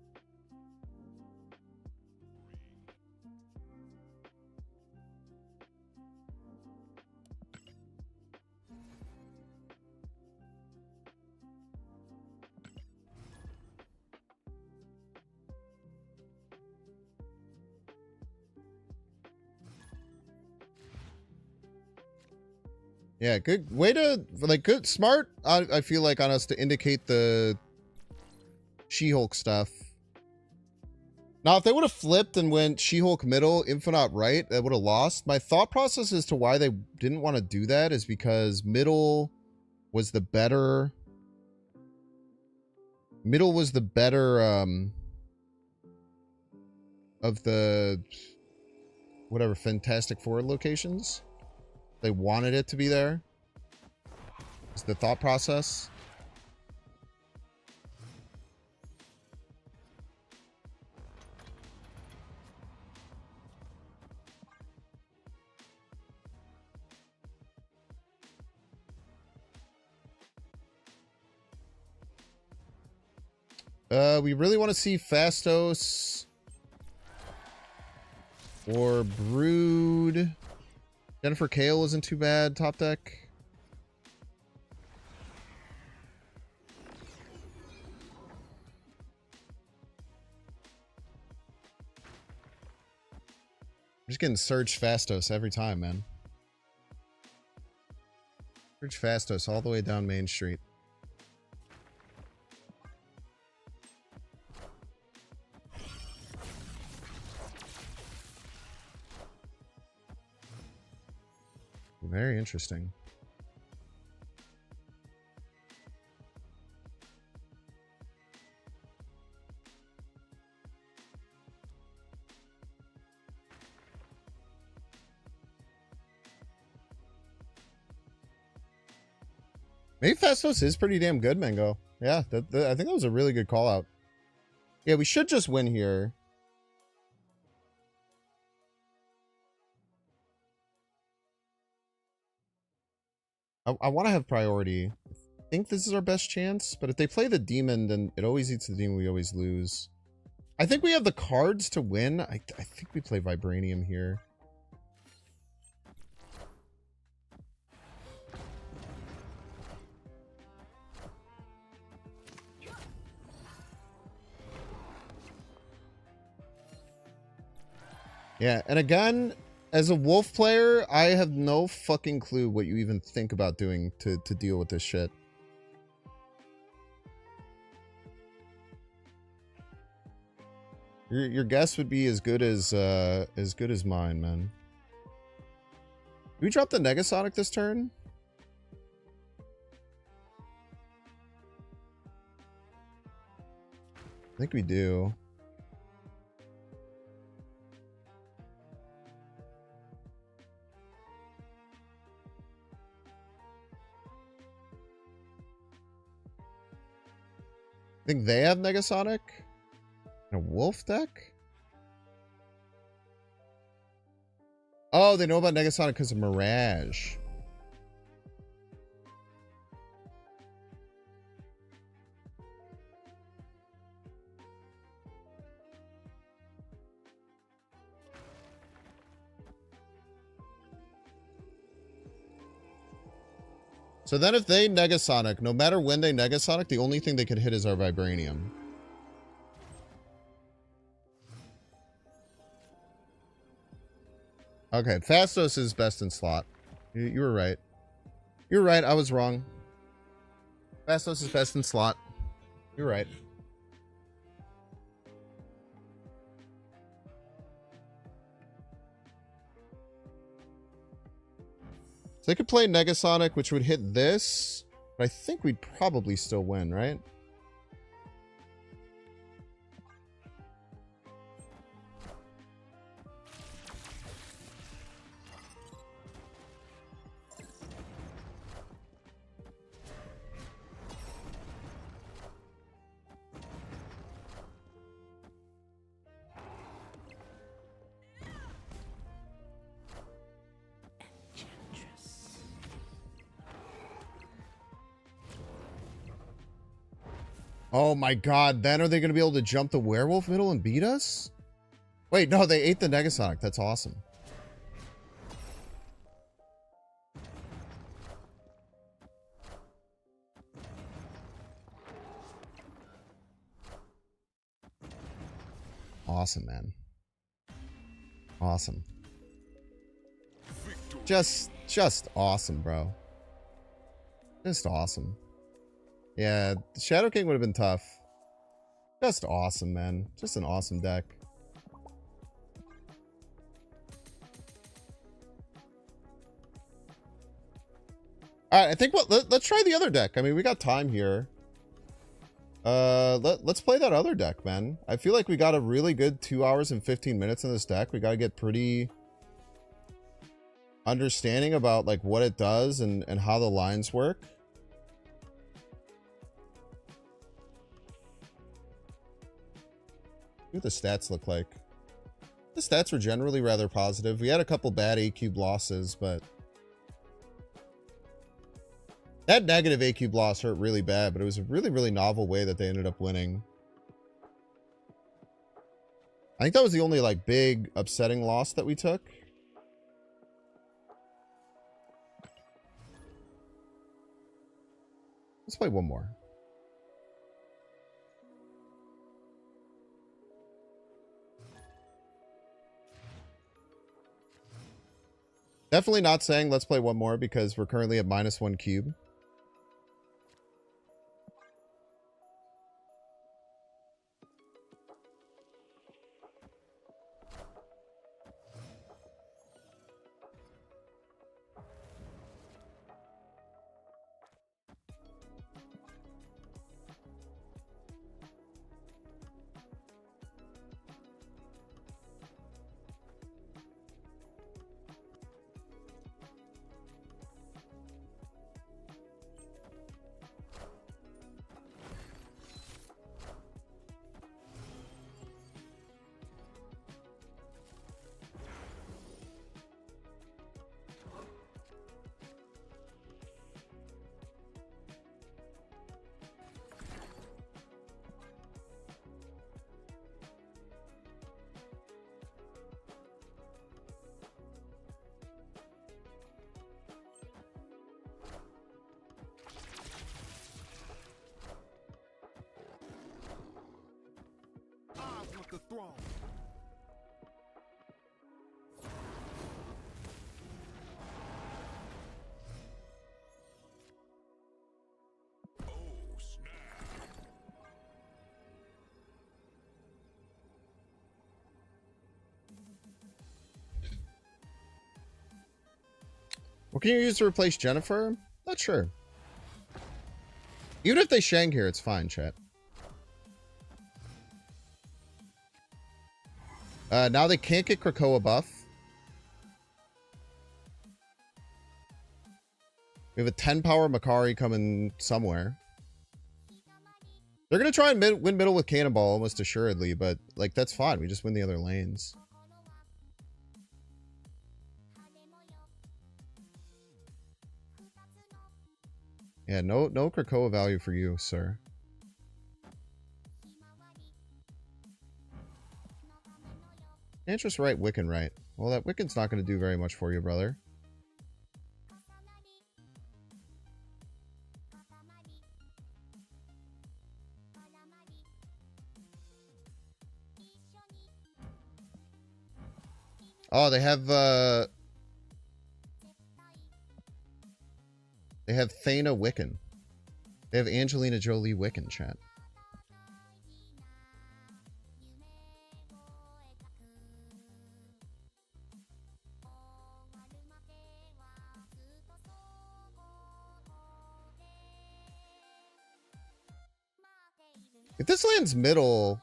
Yeah, good way to, like, good, smart, I feel like, on us to indicate the She-Hulk stuff. Now, if they would have flipped and went She-Hulk middle, Infinite right, that would have lost. My thought process as to why they didn't want to do that is because middle was the better... Middle was the better, of the, whatever, Fantastic Four locations. They wanted it to be there. It's the thought process. We really want to see Fastos or Brood. Jennifer Kale isn't too bad, top deck. I'm just getting Surge Fastos every time, man. Surge Fastos all the way down Main Street. Very interesting. Maybe Fastos is pretty damn good, Mango. Yeah, I think that was a really good call out. Yeah, we should just win here. I want to have priority. I think this is our best chance, but if they play the demon, then it always eats the demon. We always lose. I think we have the cards to win. I think we play Vibranium here. Yeah, and again, as a Wolf player, I have no fucking clue what you even think about doing to deal with this shit. Your guess would be as good as mine, man. Do we drop the Negasonic this turn? I think we do. I think they have Negasonic in a Wolf deck. Oh, they know about Negasonic because of Mirage. So then if they Negasonic, no matter when they Negasonic, the only thing they could hit is our Vibranium. Okay, Fastos is best in slot. You were right. You were right, I was wrong. Fastos is best in slot. You're right. So they could play Negasonic, which would hit this, but I think we'd probably still win, right? Oh my god, then are they going to be able to jump the werewolf middle and beat us? Wait, no, they ate the Negasonic. That's awesome. Awesome, man. Awesome. Just awesome, bro. Just awesome. Yeah, Shadow King would have been tough. Just awesome, man. Just an awesome deck. Alright, I think let's try the other deck. I mean, we got time here. Let's play that other deck, man. I feel like we got a really good 2 hours and 15 minutes in this deck. We gotta get pretty understanding about like what it does and how the lines work. What the stats look like. The stats were generally rather positive. We had a couple bad A-cube losses, but that negative A-cube loss hurt really bad, but it was a really, really novel way that they ended up winning. I think that was the only like big upsetting loss that we took. Let's play one more. Definitely not saying let's play one more because we're currently at -1 cube. The throne. Oh, snap. What can you use to replace Jennifer? Not sure. Even if they Shang here, it's fine, chat. Now they can't get Krakoa buff. We have a 10 power Makari coming somewhere. They're going to try and win middle with Cannonball almost assuredly, but like that's fine. We just win the other lanes. Yeah, no Krakoa value for you, sir. Can't just write Wiccan right. Well, that Wiccan's not going to do very much for you, brother. Oh, they have Thana Wiccan. They have Angelina Jolie Wiccan, chat. If this lands middle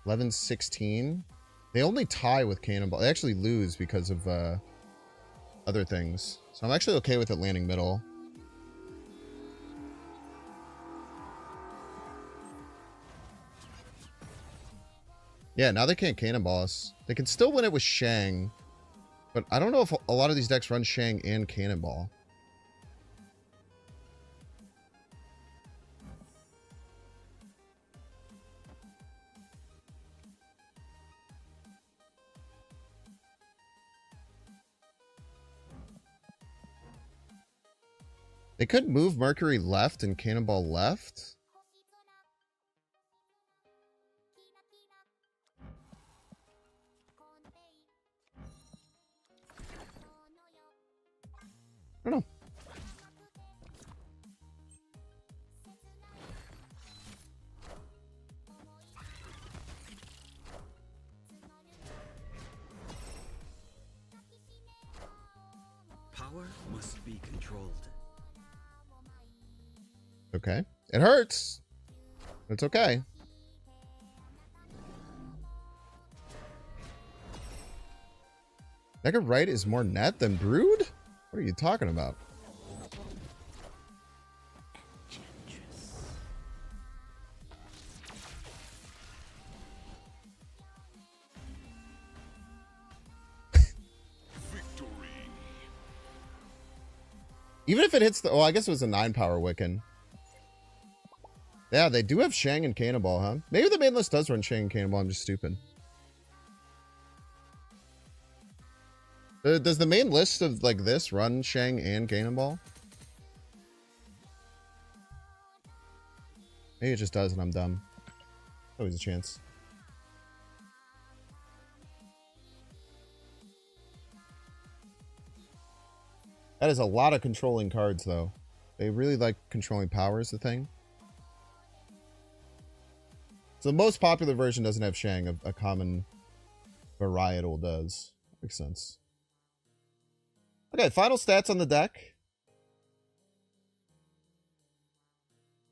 11-16, they only tie with Cannonball. They actually lose because of other things. So I'm actually okay with it landing middle. Yeah, now they can't Cannonball us. They can still win it with Shang. But I don't know if a lot of these decks run Shang and Cannonball. They could move Mercury left and Cannonball left. I don't know. Power must be controlled. Okay. It hurts. It's okay. Mega Right is more net than Brood? What are you talking about? Even if it hits the... Oh, I guess it was a 9-power Wiccan. Yeah, they do have Shang and Cannonball, huh? Maybe the main list does run Shang and Cannonball. I'm just stupid. Does the main list of, like, this run Shang and Cannonball? Maybe it just does and I'm dumb. Always a chance. That is a lot of controlling cards, though. They really like controlling power is the thing. So the most popular version doesn't have Shang. A common varietal does. Makes sense. Okay, final stats on the deck.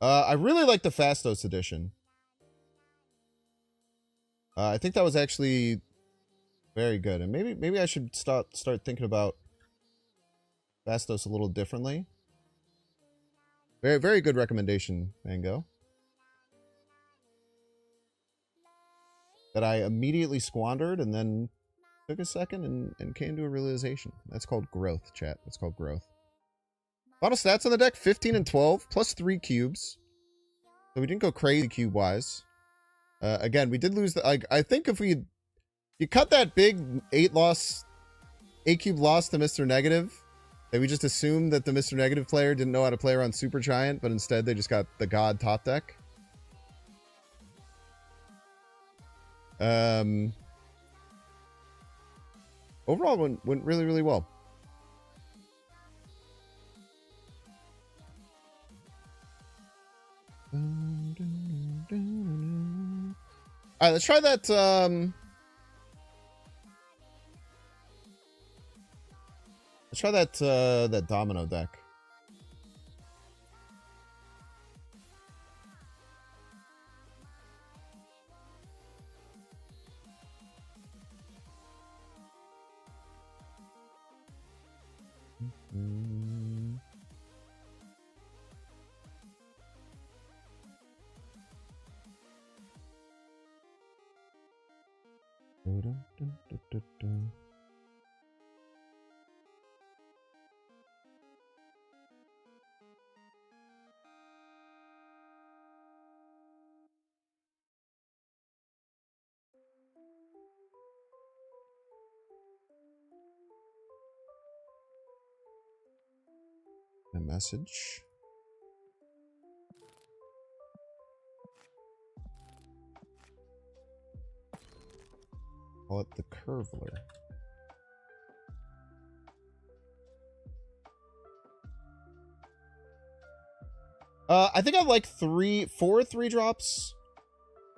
I really like the Fastos edition. I think that was actually very good. And maybe I should start thinking about Fastos a little differently. Very, very good recommendation, Mango. That I immediately squandered and then took a second and came to a realization. That's called growth, chat. That's called growth. Final stats on the deck, 15 and 12, plus 3 cubes. So we didn't go crazy cube-wise. Again, we did lose the... I think if you cut that big 8 cube loss to Mr. Negative, that we just assumed that the Mr. Negative player didn't know how to play around Super Giant, but instead they just got the God top deck. Overall, went really, really well. All right, let's try that. Let's try that domino deck. A message. Call it the Curvler. I think I have like 4 3-drops.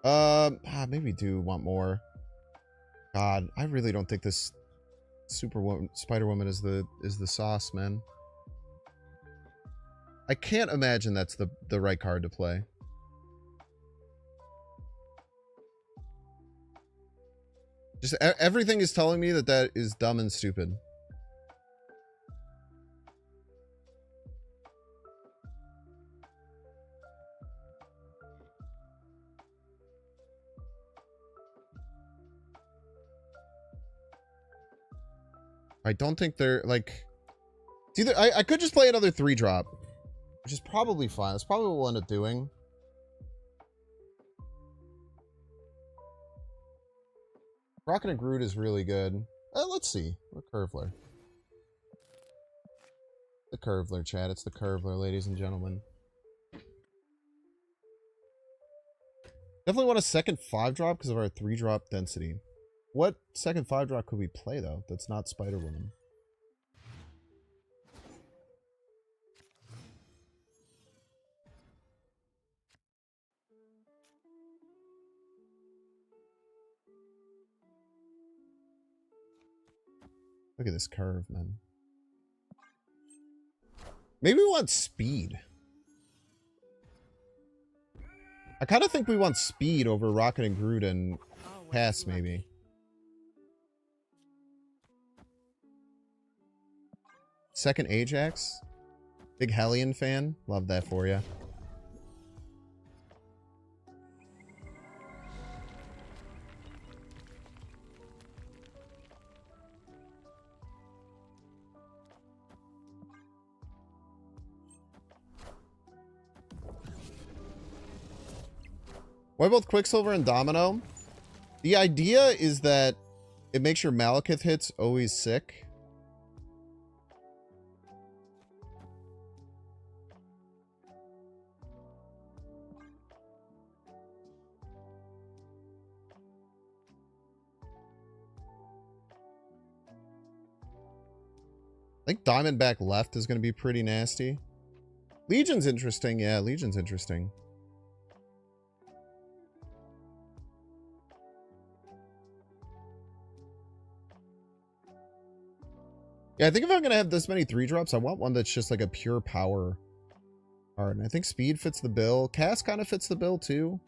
Maybe do want more. God, I really don't think this Spider-Woman is the sauce, man. I can't imagine that's the right card to play. Just everything is telling me that is dumb and stupid. I don't think they're like... It's either I could just play another 3-drop, which is probably fine. That's probably what we'll end up doing. Rocket and Groot is really good. Let's see. What Curvler? The Curvler, chat. It's the Curvler, ladies and gentlemen. Definitely want a second 5-drop because of our 3-drop density. What second 5-drop could we play, though, that's not Spider-Woman? Look at this curve, man. Maybe we want speed. I kind of think we want speed over Rocket and Groot and Cass, maybe. Second Ajax. Big Hellion fan. Love that for you. Why both Quicksilver and Domino? The idea is that it makes your Malekith hits always sick. I think Diamondback left is going to be pretty nasty. Legion's interesting. Yeah, Legion's interesting. Yeah, I think if I'm going to have this many 3-drops, I want one that's just like a pure power card. And I think speed fits the bill. Cass kind of fits the bill too.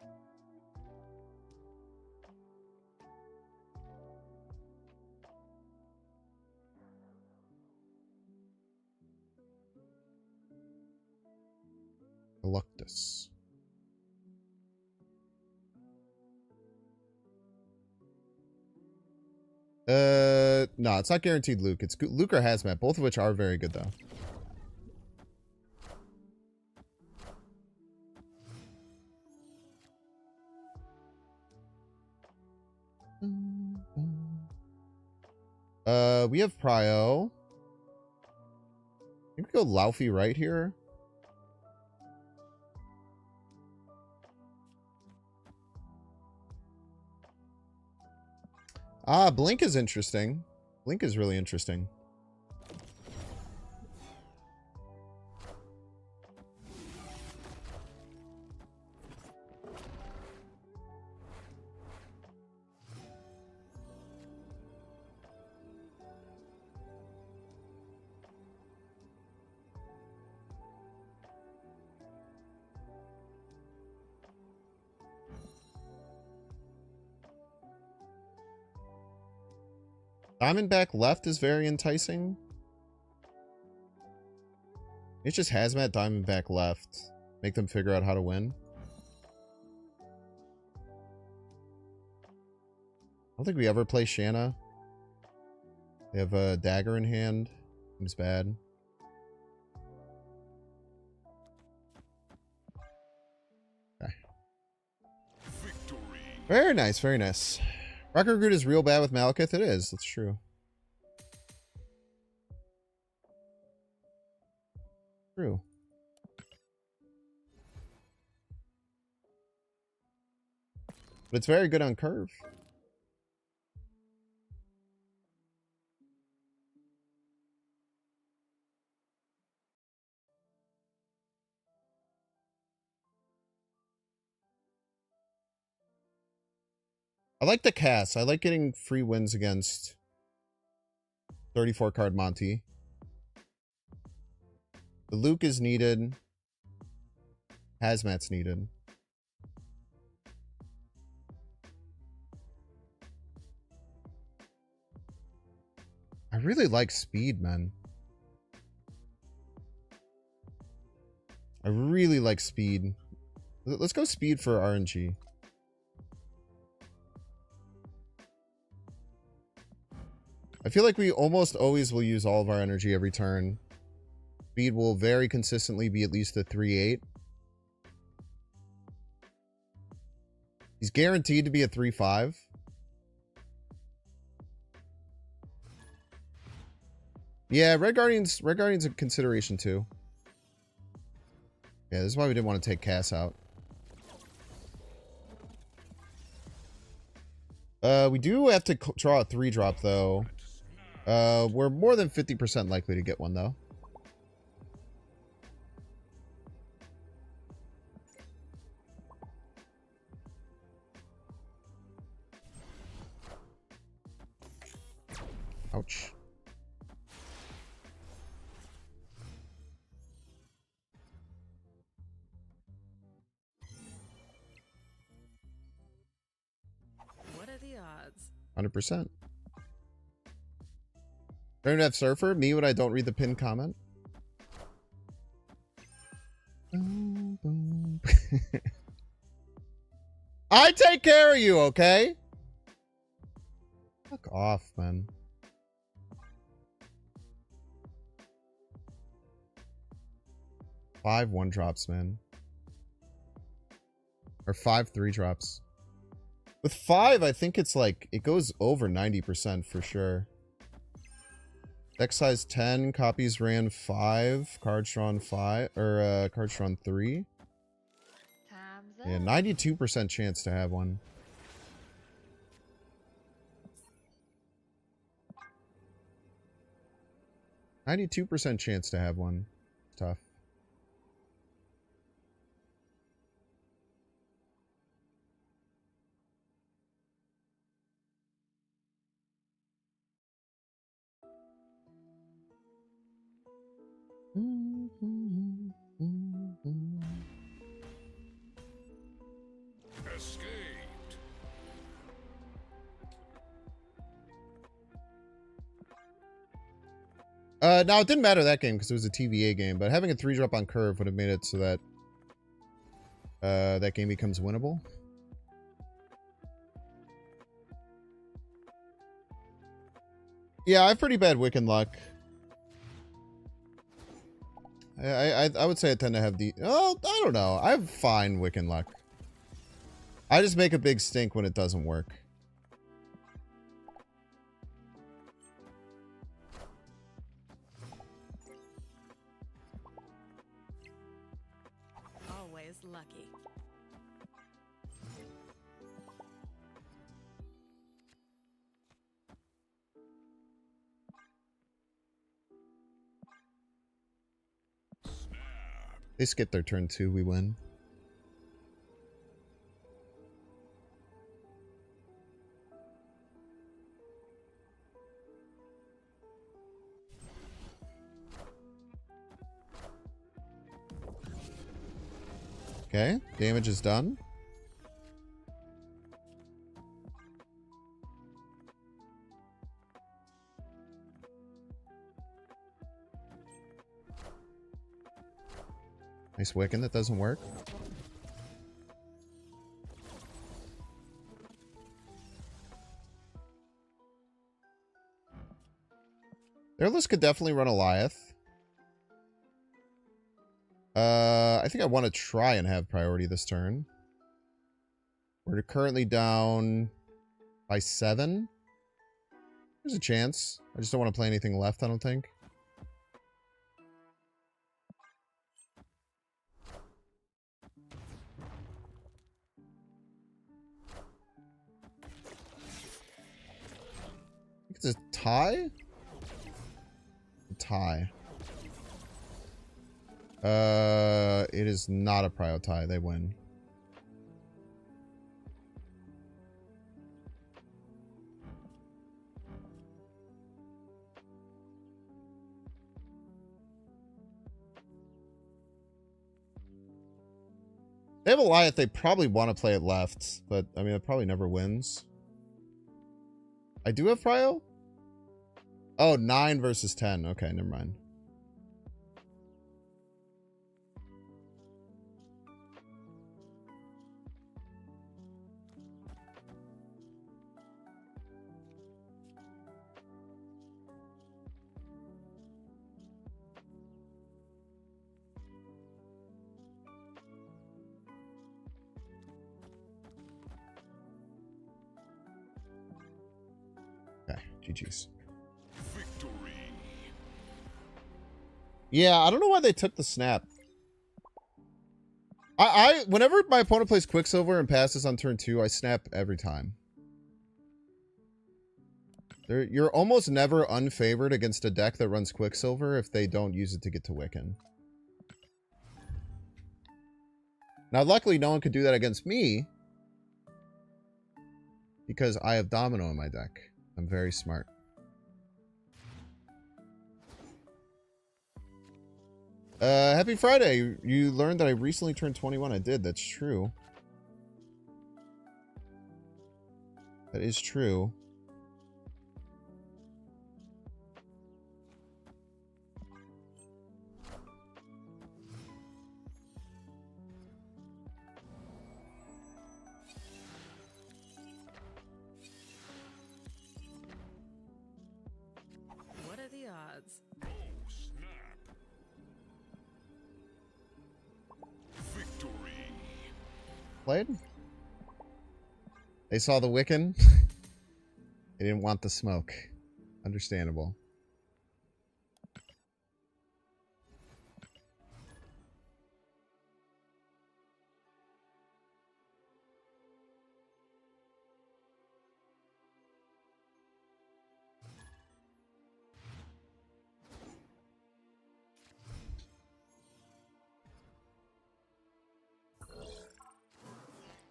Galactus. No, it's not guaranteed Luke. It's Luke or Hazmat, both of which are very good though. We have Prio. I think we go Laufey right here. Ah, Blink is interesting. Blink is really interesting. Diamondback left is very enticing. It's just Hazmat, Diamondback left. Make them figure out how to win. I don't think we ever play Shanna. They have a dagger in hand. Seems bad. Okay. Very nice, very nice. Rocket Groot is real bad with Malekith. It is. It's true. True. But it's very good on curve. I like the Cass. I like getting free wins against 34 card Monty. The Luke is needed. Hazmat's needed. I really like speed, man. I really like speed. Let's go speed for RNG. I feel like we almost always will use all of our energy every turn. Speed will very consistently be at least a 3-8. He's guaranteed to be a 3-5. Yeah, Red Guardian's a consideration too. Yeah, this is why we didn't want to take Cass out. We do have to draw a 3-drop though. We're more than 50% likely to get one though. Ouch. 100%. Internet Surfer, me when I don't read the pinned comment. Boom, boom. I take care of you, okay? Fuck off, man. Five 1-drops, man. Or 5 3-drops. With 5, I think it's like, it goes over 90% for sure. Deck size 10, copies ran 5, cards drawn 5, or cards drawn 3. Time's up. Yeah, 92% chance to have one. %92 chance to have one. Tough. Escaped. Now it didn't matter that game because it was a TVA game, but having a 3-drop on curve would have made it so that that game becomes winnable. Yeah, I have pretty bad Wiccan luck. I would say I tend to have the... Oh, I don't know. I have fine Wiccan luck. I just make a big stink when it doesn't work. Always lucky. They skip their turn 2, we win. Okay, damage is done. Nice Wiccan that doesn't work. Their list could definitely run Eliath. I think I want to try and have priority this turn. We're currently down by 7. There's a chance. I just don't want to play anything left, I don't think. It's a tie? A tie. It is not a prio tie. They win. They have a Goliath. They probably want to play it left, but I mean, it probably never wins. I do have prio? Oh, 9 versus 10. Okay, never mind. Okay, GG's. Victory. Yeah, I don't know why they took the snap. Whenever my opponent plays Quicksilver and passes on turn 2, I snap every time. You're almost never unfavored against a deck that runs Quicksilver if they don't use it to get to Wiccan. Now, luckily, no one could do that against me because I have Domino in my deck. I'm very smart. Happy Friday. You learned that I recently turned 21. I did. That's true. That is true. played. They saw the Wiccan. They didn't want the smoke. Understandable.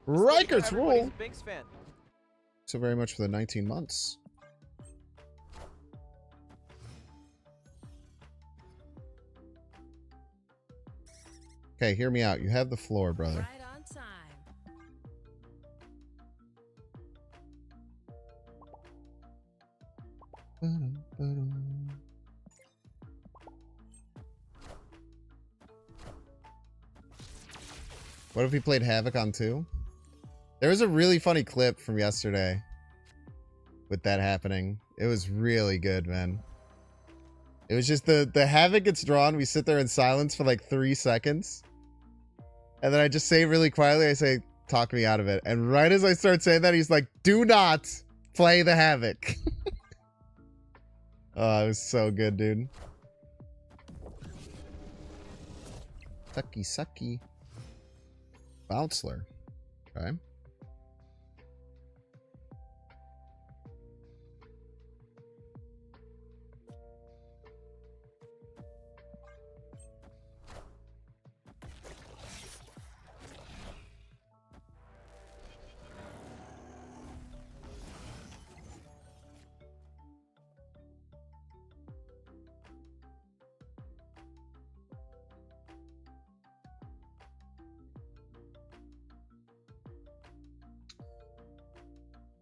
Riker's Everybody's rule. a Binks fan. So very much for the 19 months. Okay, hear me out. You have the floor, brother. Right on time. What if we played Havoc on 2? There was a really funny clip from yesterday with that happening. It was really good, man. It was just the Havoc gets drawn. We sit there in silence for like 3 seconds. And then I just say really quietly, I say, talk me out of it. And right as I start saying that, he's like, do not play the Havoc. Oh, it was so good, dude. Sucky. Bouncler. Okay.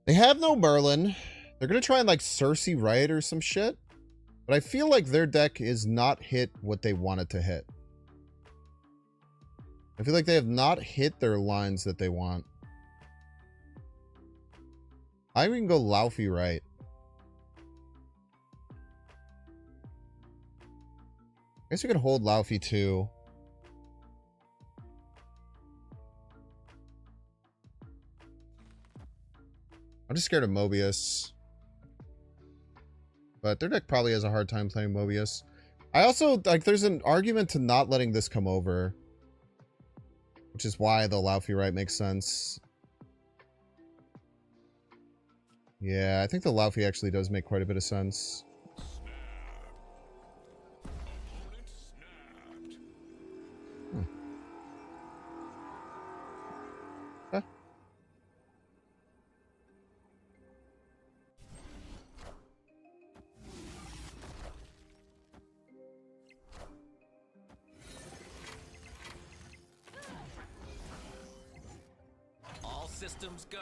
They have no Merlin. They're going to try and like Cersei Riot or some shit. But I feel like their deck is not hit what they wanted to hit. I feel like they have not hit their lines that they want. I can go Laufey right. I guess we could hold Laufey too. I'm just scared of Mobius. But their deck probably has a hard time playing Mobius. I also, like, there's an argument to not letting this come over. Which is why the Laufey right makes sense. Yeah, I think the Laufey actually does make quite a bit of sense. Huh. All systems go.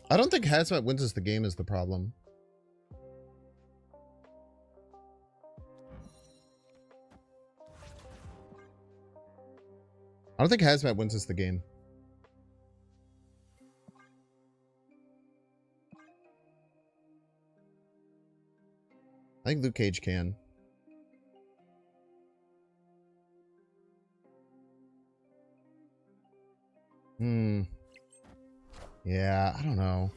I don't think Hazmat wins us the game is the problem. I don't think Hazmat wins us the game. I think Luke Cage can. Yeah, I don't know.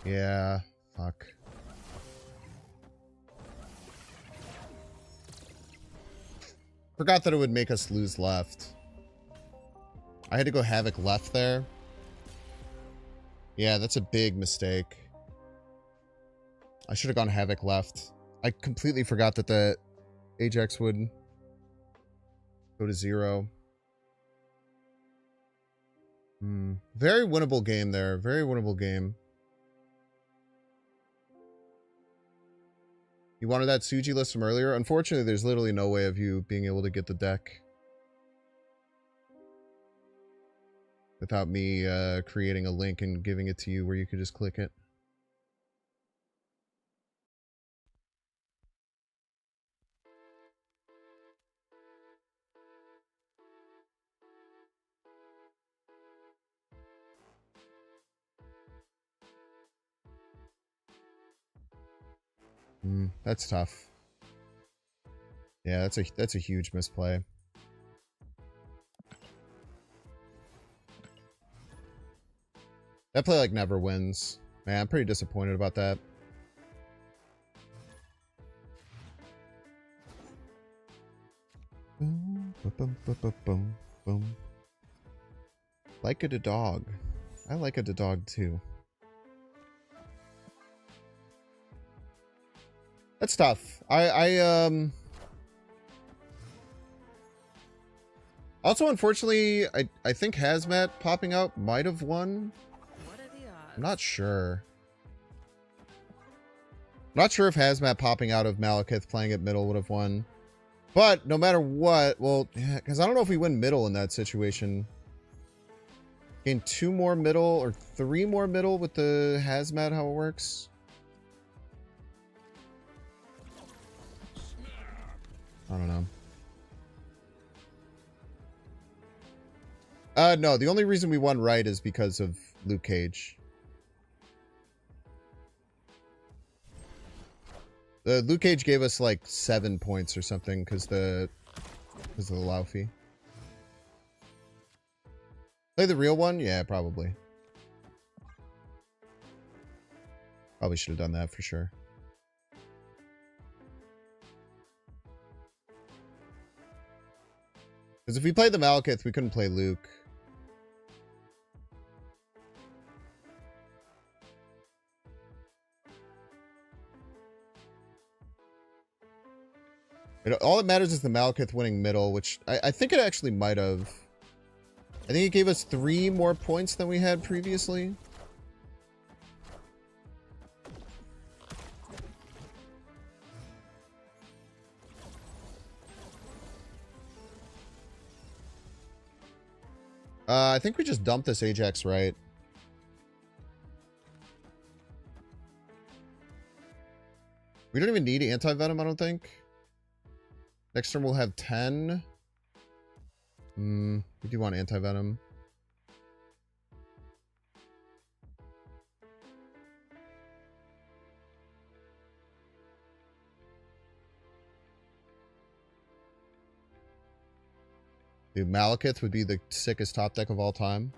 Yeah, fuck. Forgot that it would make us lose left. I had to go Havoc left there. Yeah, that's a big mistake. I should have gone Havoc left. I completely forgot that the Ajax would go to 0. Very winnable game there. Very winnable game. You wanted that Suji list from earlier? Unfortunately, there's literally no way of you being able to get the deck without me creating a link and giving it to you where you could just click it. That's tough. Yeah, that's a huge misplay. That play like never wins. Man, I'm pretty disappointed about that. Boom, boom, boom, boom, boom, boom. Like it a dog. I like it a dog too. That's tough. Also, unfortunately, I think Hazmat popping out might have won. What are the odds? I'm not sure. I'm not sure if Hazmat popping out of Malekith playing at middle would have won. But no matter what, well, yeah, because I don't know if we win middle in that situation. Gain 2 more middle or 3 more middle with the Hazmat, how it works. I don't know. No, the only reason we won right is because of Luke Cage. Luke Cage gave us like 7 points or something because of the Laufey. Play the real one? Yeah, probably. Probably should have done that for sure. Because if we played the Malekith, we couldn't play Luke. All that matters is the Malekith winning middle, which I think it actually might have. I think it gave us 3 more points than we had previously. I think we just dumped this Ajax right. We don't even need anti-venom, I don't think. Next turn we'll have 10. We do want anti-venom. Dude, Malekith would be the sickest top deck of all time.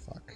Fuck.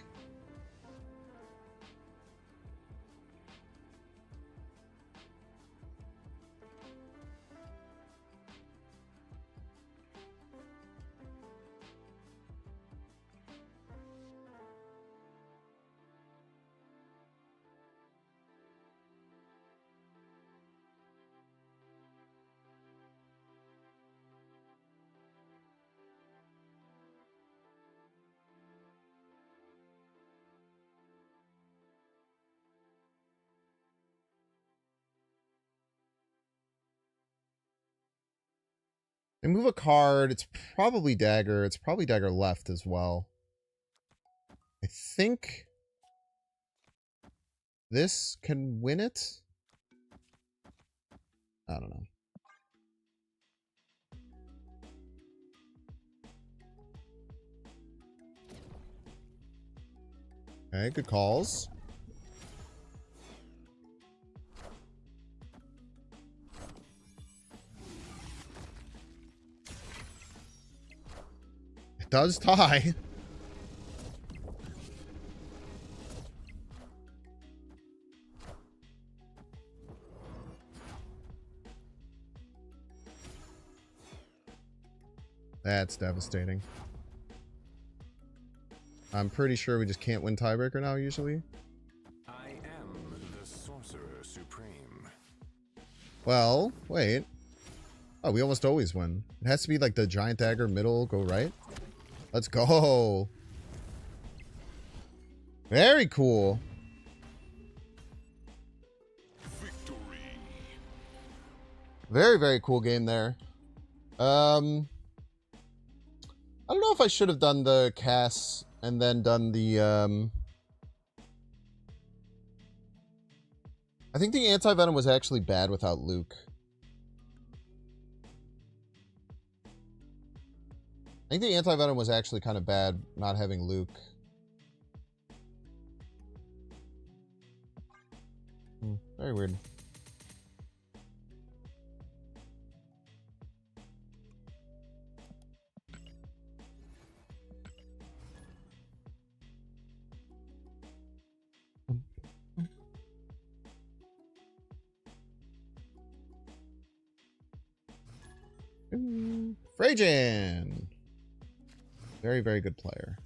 They move a card. It's probably Dagger. It's probably Dagger left as well. I think this can win it. I don't know. Okay, good calls. It does tie. That's devastating. I'm pretty sure we just can't win tiebreaker now, usually. I am the Sorcerer Supreme. Well, wait. Oh, we almost always win. It has to be like the giant dagger middle, go right. Let's go. Very cool. Victory. Very, very cool game there. I don't know if I should have done the Cass and then done the, I think the anti-venom was actually bad without Luke. I think the anti-venom was actually kind of bad not having Luke. Very weird. Freyjan. Very, very good player.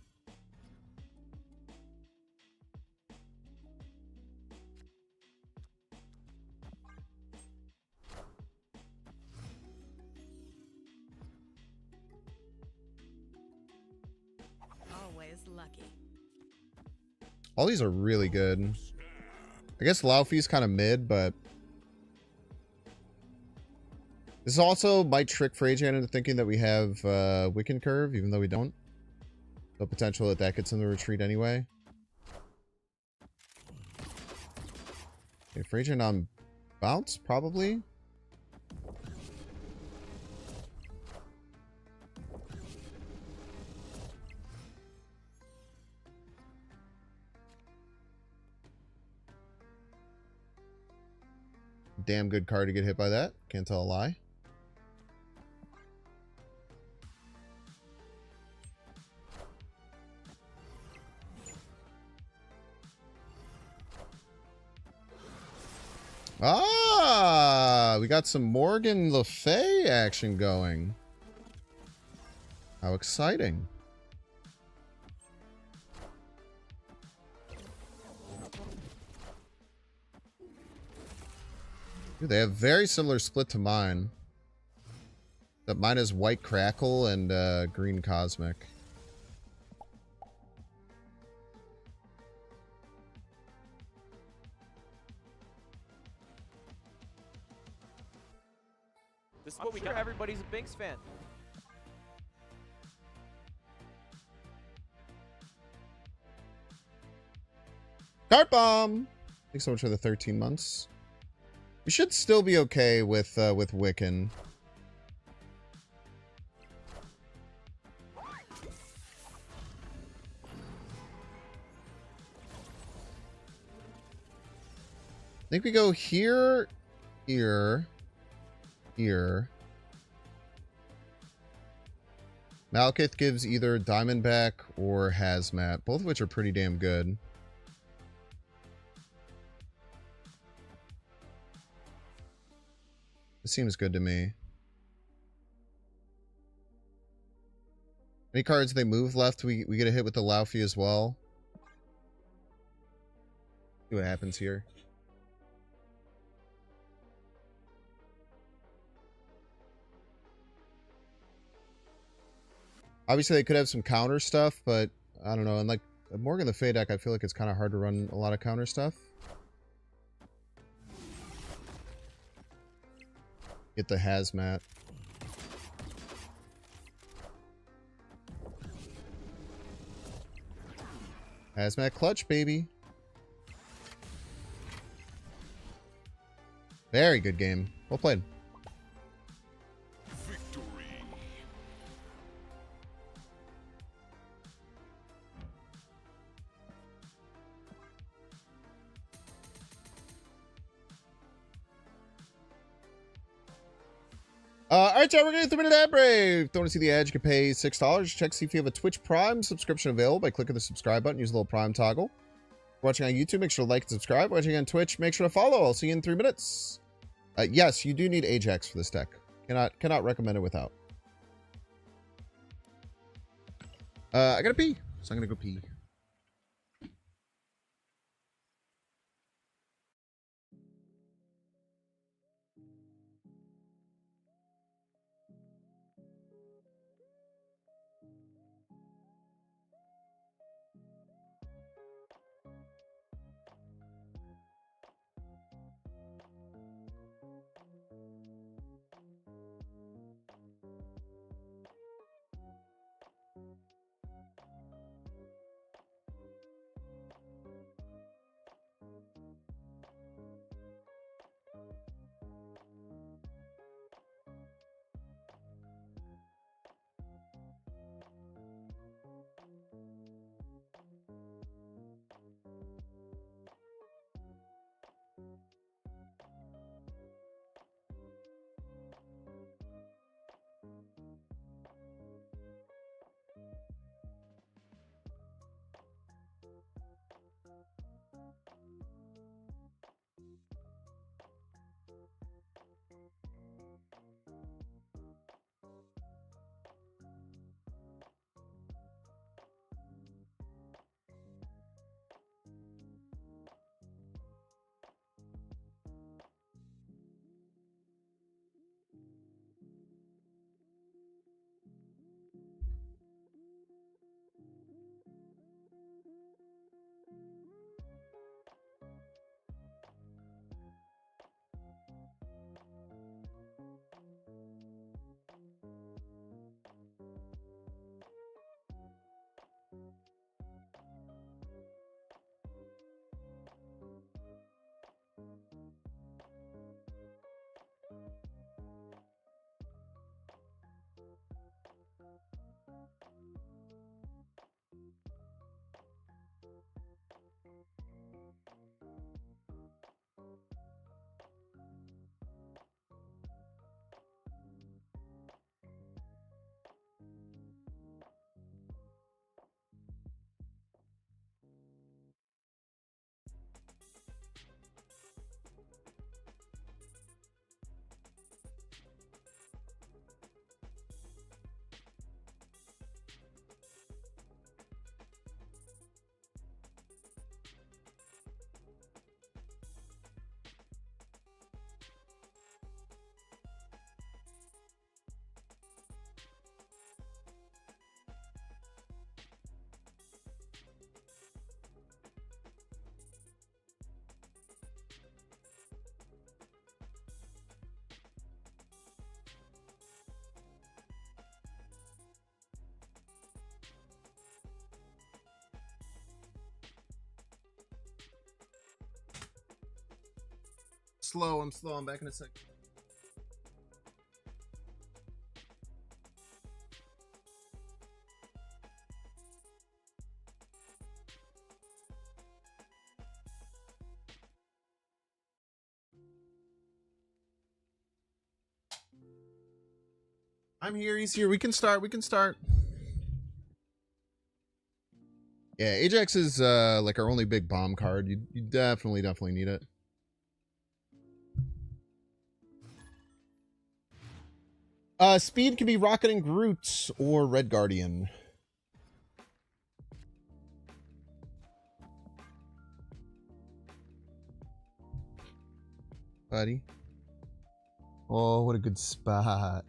Always lucky. All these are really good. I guess Laufey's kind of mid, but this also might trick Freyjan into thinking that we have Wiccan Curve, even though we don't. The potential that that gets in the retreat anyway. Okay, Freyjan on bounce, probably. Damn good card to get hit by that. Can't tell a lie. Ah, we got some Morgan Le Fay action going. How exciting. Dude, they have very similar split to mine. That mine is white crackle and green cosmic. This is what we got. Everybody's a Binks fan. Dart bomb. Thanks so much for the 13 months. We should still be okay with Wiccan. I think we go here, here, here. Malekith gives either Diamondback or Hazmat, both of which are pretty damn good. It seems good to me. Any cards they move left, we get a hit with the Laufey as well. See what happens here. Obviously, they could have some counter stuff, but I don't know. And like Morgan the Fey deck, I feel like it's kind of hard to run a lot of counter stuff. Get the Hazmat. Hazmat clutch, baby. Very good game. Well played. Victory. Alright, chat, we're going to 3-minute ad break. Don't want to see the ad? You can pay $6. Check see if you have a Twitch Prime subscription available by clicking the subscribe button. Use the little Prime toggle. Watching on YouTube, make sure to like and subscribe. Watching on Twitch, make sure to follow. I'll see you in 3 minutes. Yes, you do need Ajax for this deck. Cannot recommend it without. I gotta pee, so I'm gonna go pee. I'm slow. I'm back in a sec. I'm here. He's here. We can start. Yeah, Ajax is like our only big bomb card. You definitely need it. Speed can be Rocket and Groot or Red Guardian. Buddy. Oh, what a good spot.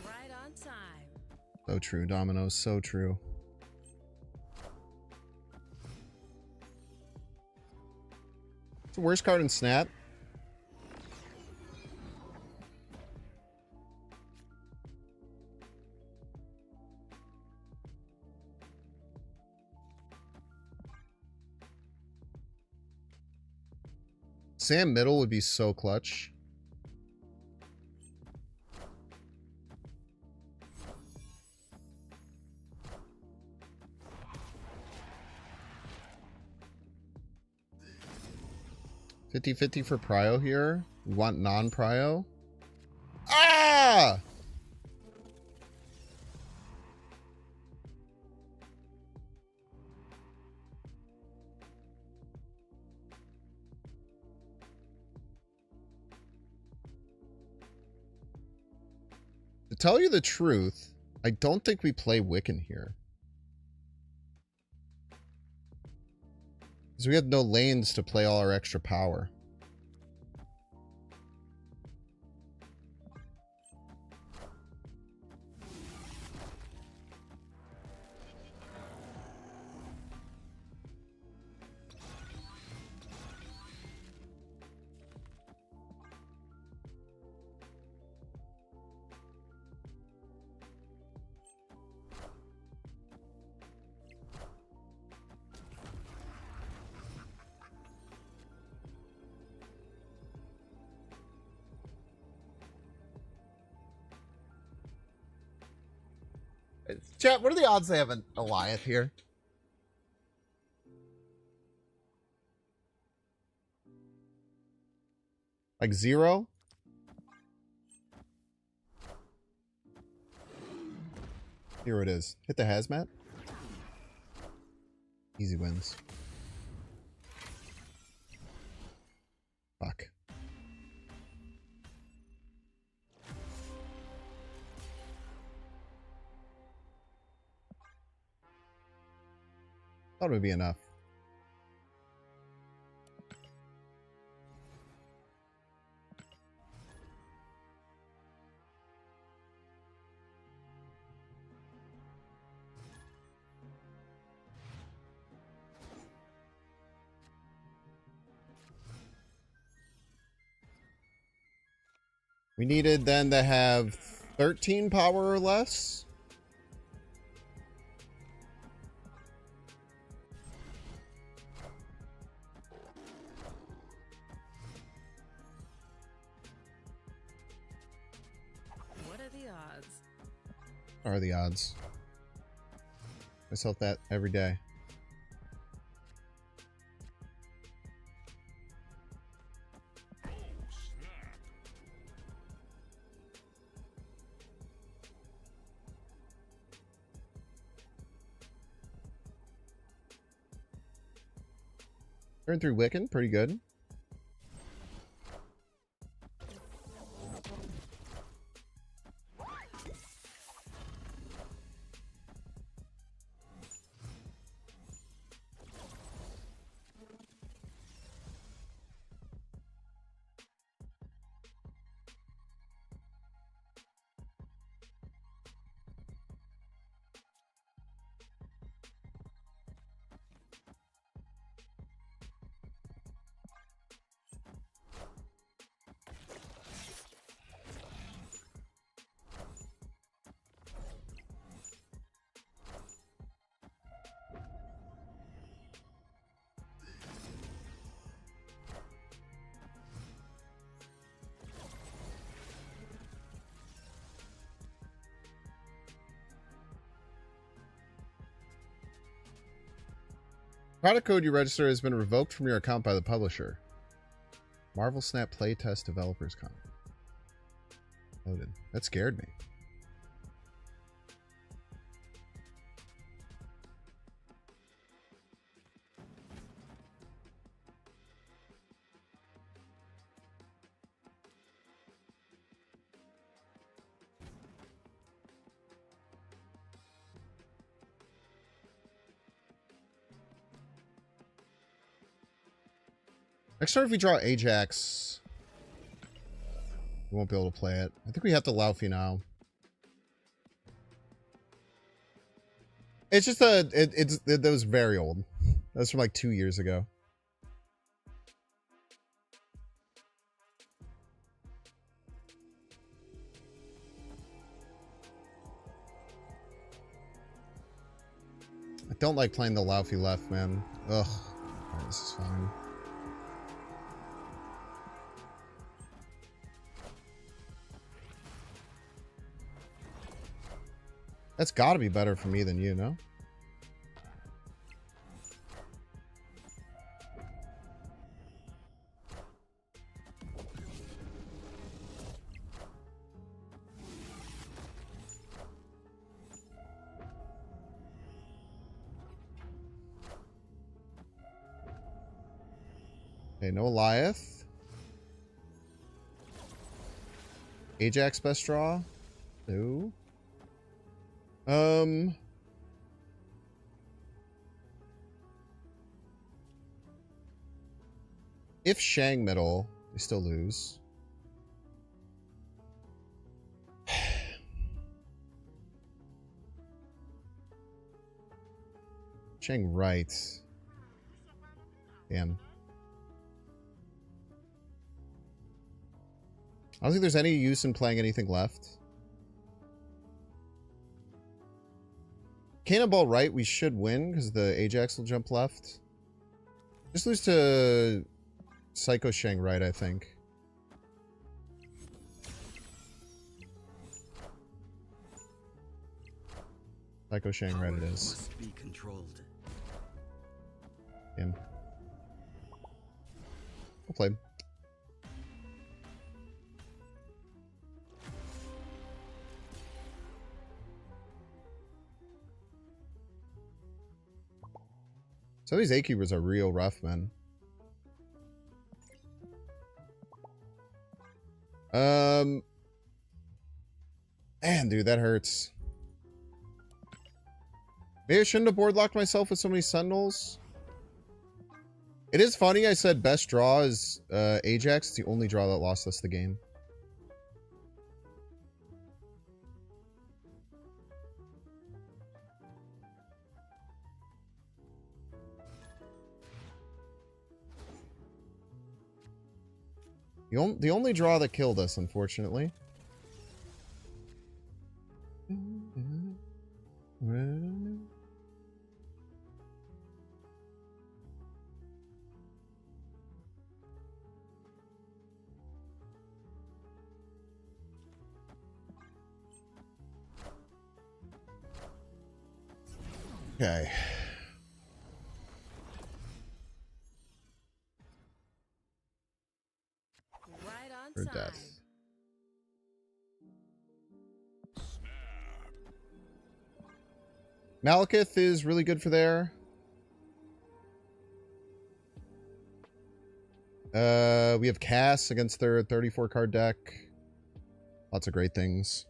Right on time. So true, Domino's. So true. It's the worst card in Snap. Sam Middle would be so clutch. $50-50 for Prio here. We want non-Prio. Ah! To tell you the truth, I don't think we play Wiccan here. Because we have no lanes to play all our extra power. Chat, what are the odds they have an Goliath here? Like 0? Here it is. Hit the hazmat. Easy wins. Fuck. Thought it would be enough. We needed then to have 13 power or less. What are the odds? What are the odds? Myself that every day. Turn through Wiccan, pretty good. Product code you register has been revoked from your account by the publisher. Marvel Snap Playtest Developers Con. Loaded. That scared me. Next turn, if we draw Ajax, we won't be able to play it. I think we have to Laufey now. It's just that was very old. That was from like 2 years ago. I don't like playing the Laufey left, man. Ugh. Alright, this is fine. That's gotta be better for me than you, no? Okay, no Goliath. Ajax best draw. No. If Shang middle, they still lose. Shang right. Damn. I don't think there's any use in playing anything left. Cannonball right, we should win because the Ajax will jump left. Just lose to Psycho Shang right, I think. Psycho Shang right it is. Must be controlled. Him. We'll play. Some of these A-Cubers are real rough, man. Man, dude, that hurts. Maybe I shouldn't have board locked myself with so many Sentinels. It is funny, I said best draw is Ajax. It's the only draw that lost us the game. The only draw that killed us, unfortunately. Okay. Right on For time. death. Malekith is really good for there. We have Cass against their 34 card deck. Lots of great things.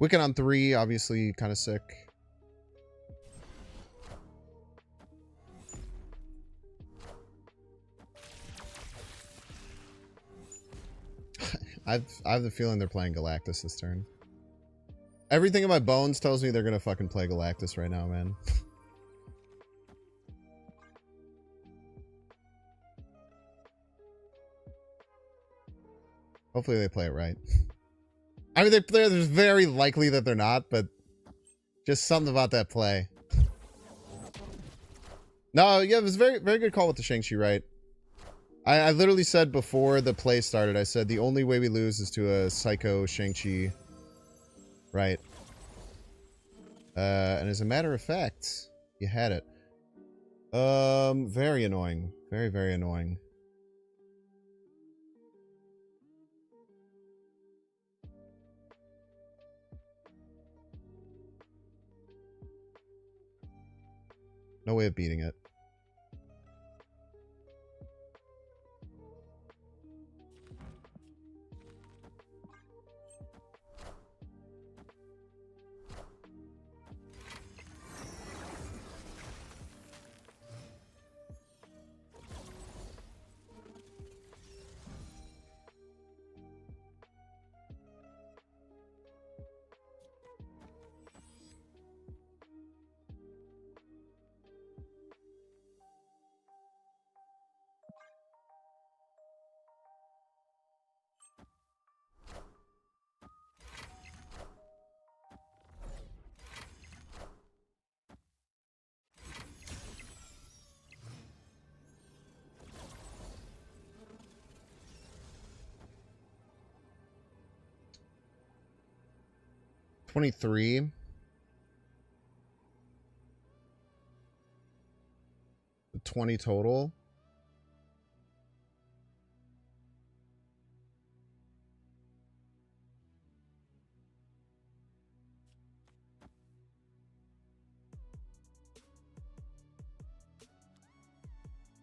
Wiccan on 3, obviously kind of sick. I have the feeling they're playing Galactus this turn. Everything in my bones tells me they're gonna fucking play Galactus right now, man. Hopefully they play it right. I mean, there's very likely that they're not, but just something about that play. No, yeah, it was very, very good call with the Shang-Chi right. I literally said before the play started, I said the only way we lose is to a Psycho Shang-Chi right. And as a matter of fact, you had it. Very annoying. Very, very annoying. No way of beating it. $23. 20 total.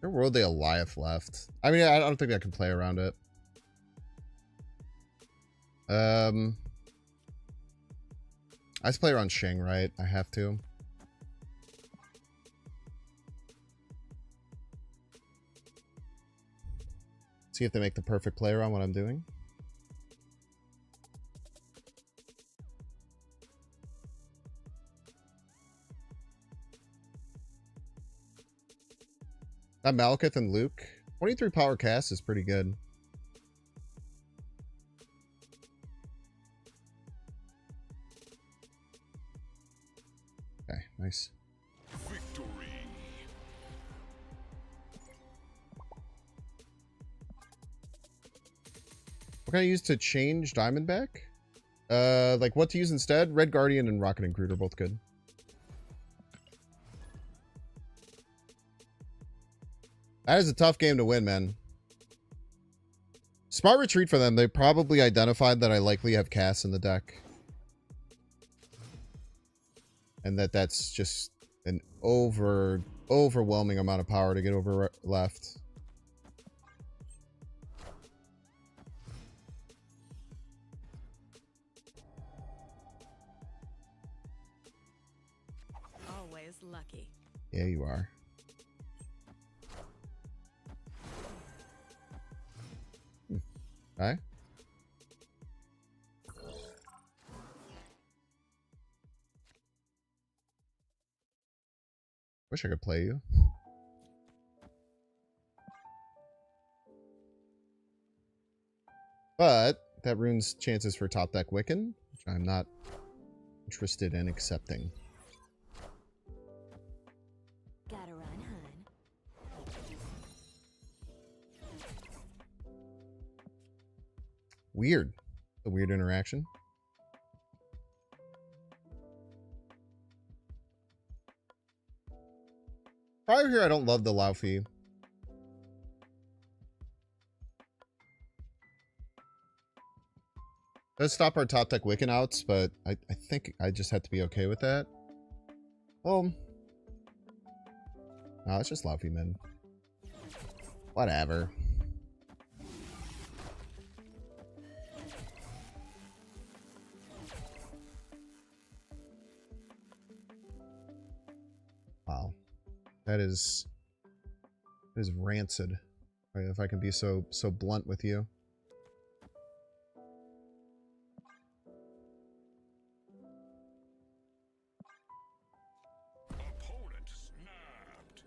There were they Goliath left. I mean, I don't think I can play around it. I just play around Shing, right? I have to. See if they make the perfect play around what I'm doing. That Malekith and Luke. 23 power cast is pretty good. Okay, nice. Victory. What can I use to change Diamondback? Like what to use instead? Red Guardian and Rocket and Groot are both good. That is a tough game to win, man. Smart retreat for them. They probably identified that I likely have Cass in the deck. And that's just an overwhelming amount of power to get over left. Always lucky. Yeah, you are. Okay. Wish I could play you. But that ruins chances for top deck Wiccan, which I'm not interested in accepting. Gotta run, hun. Weird. A weird interaction. Prior here, I don't love the Laufey. Does stop our top deck Wiccan outs, but I think I just have to be okay with that. Well, no, it's just Laufey, man. Whatever. Wow. That is rancid. Right, if I can be so blunt with you. Opponent snapped.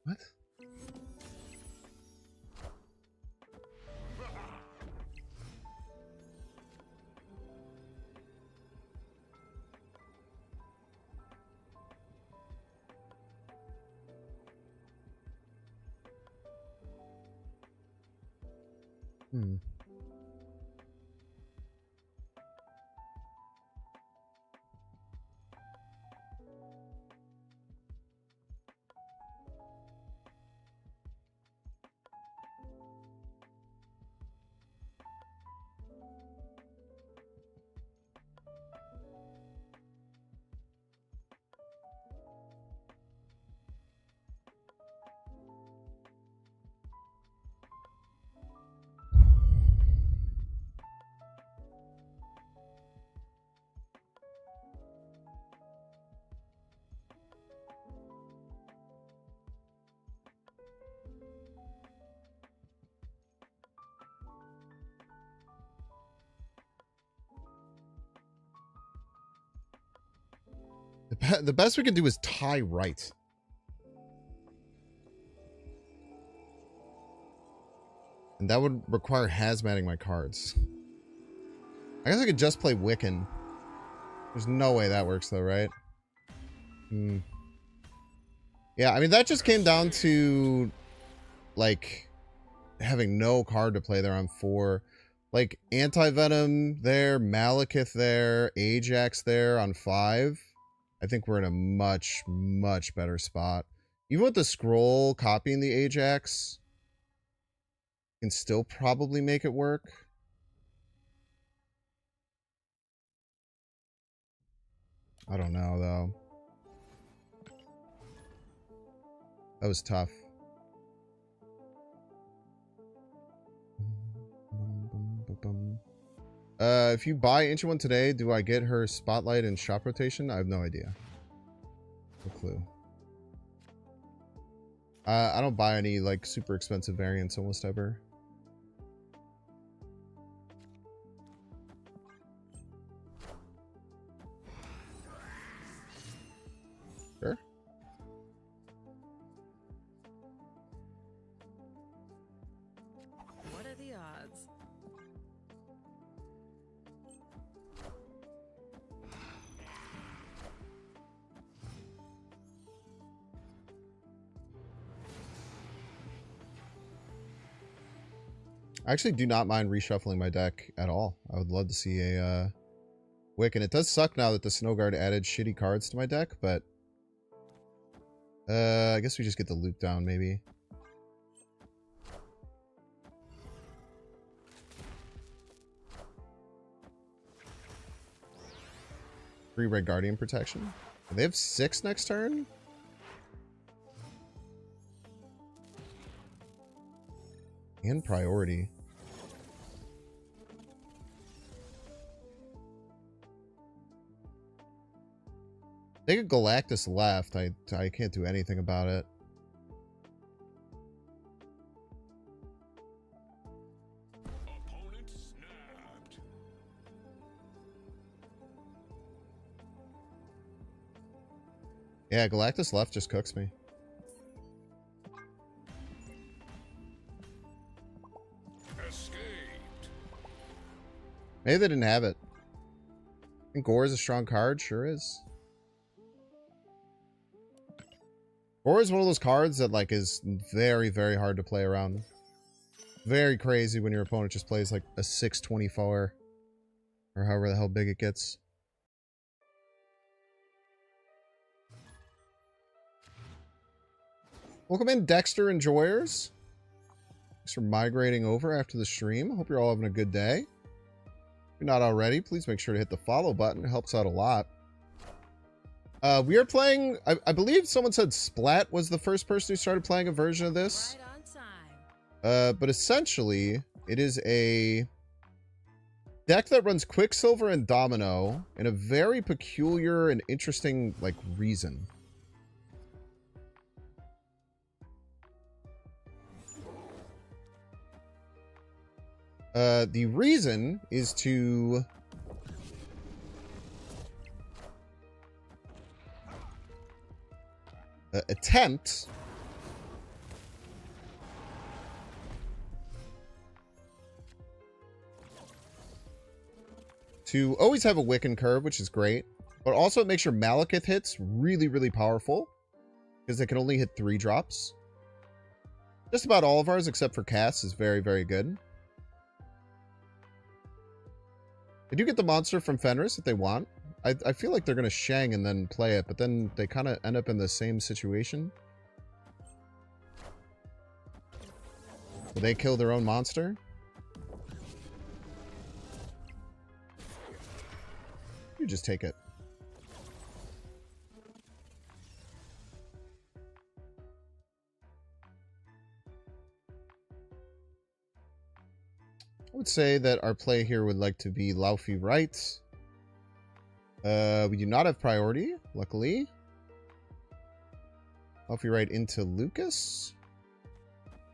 What? Hmm. The best we can do is tie right. And that would require hazmatting my cards. I guess I could just play Wiccan. There's no way that works though, right? Hmm. Yeah, I mean, that just came down to, like, having no card to play there on 4. Like, Anti-Venom there, Malekith there, Ajax there on 5. I think we're in a much, much better spot. Even with the scroll copying the Ajax, can still probably make it work. I don't know, though. That was tough. If you buy Ancient One today, do I get her Spotlight and Shop Rotation? I have no idea. No clue. I don't buy any, like, super expensive variants almost ever. Sure. What are the odds? I actually do not mind reshuffling my deck at all. I would love to see a Wiccan. It does suck now that the Snow Guard added shitty cards to my deck, but I guess we just get the loop down, maybe. Free Red Guardian protection. They have 6 next turn? And priority. They got Galactus left. I can't do anything about it. Opponent snapped. Yeah, Galactus left just cooks me. Escaped. Maybe they didn't have it. I think Gore is a strong card. Sure is. Gore is one of those cards that, like, is very, very hard to play around. Very crazy when your opponent just plays, like, a 624. Or however the hell big it gets. Welcome in, Dexter Enjoyers. Thanks for migrating over after the stream. Hope you're all having a good day. If you're not already, please make sure to hit the follow button. It helps out a lot. We are playing, I believe someone said Splat was the first person who started playing a version of this. Right on time. But essentially, it is a deck that runs Quicksilver and Domino in a very peculiar and interesting, like, reason. The reason is to attempt to always have a Wiccan curve, which is great, but also it makes your Malekith hits really, really powerful because they can only hit 3 drops. Just about all of ours, except for Cass, is very, very good. They do get the monster from Fenris if they want. I feel like they're going to Shang and then play it, but then they kind of end up in the same situation. Will they kill their own monster? You just take it. I would say that our play here would like to be Laufey right. We do not have priority, luckily. Laufey right into Lucas.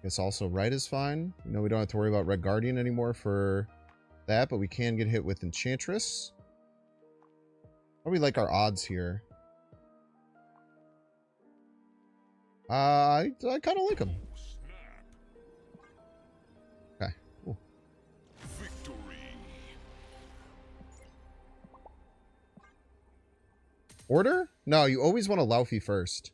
Guess also right is fine. You know, we don't have to worry about Red Guardian anymore for that, but we can get hit with Enchantress. How do we like our odds here? I kind of like them. Okay, cool. Victory. Order? No, you always want to Laufey first.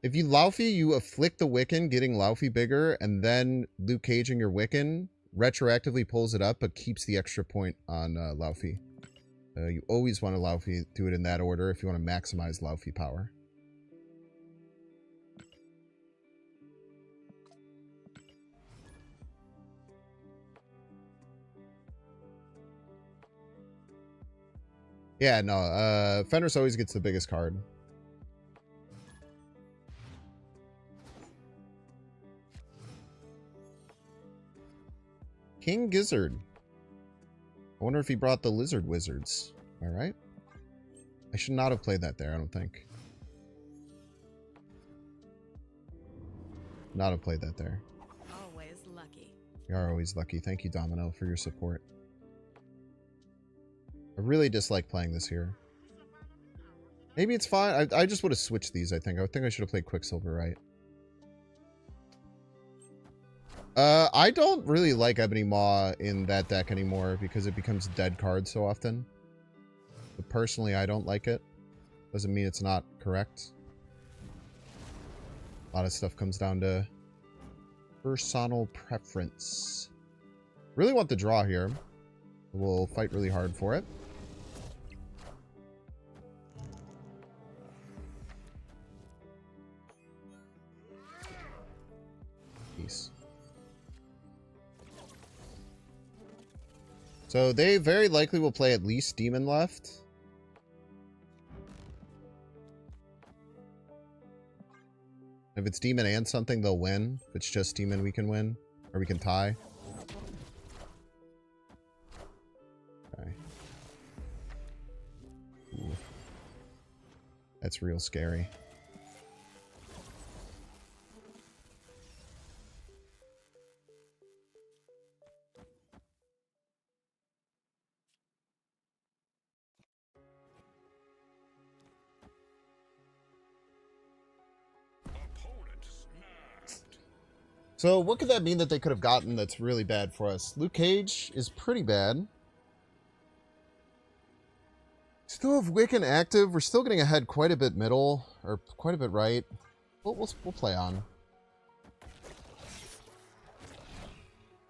If you Laufey, you afflict the Wiccan, getting Laufey bigger, and then Luke Caging your Wiccan retroactively pulls it up, but keeps the extra point on Laufey. You always want to Laufey, do it in that order if you want to maximize Laufey power. Yeah, no, Fenris always gets the biggest card. King Gizzard. I wonder if he brought the Lizard Wizards. All right. I should not have played that there, I don't think. Not have played that there. Always lucky. You are always lucky. Thank you, Domino, for your support. I really dislike playing this here. Maybe it's fine. I just would have switched these, I think. I think I should have played Quicksilver, right? I don't really like Ebony Maw in that deck anymore because it becomes dead cards so often. But personally, I don't like it. Doesn't mean it's not correct. A lot of stuff comes down to personal preference. Really want the draw here. We'll fight really hard for it. Peace. So they very likely will play at least Demon left. If it's Demon and something, they'll win. If it's just Demon, we can win. Or we can tie. Okay. Ooh. That's real scary. Opponent snapped. So what could that mean that they could have gotten that's really bad for us? Luke Cage is pretty bad. Still have Wiccan active. We're still getting ahead quite a bit middle, or quite a bit right. We'll play on.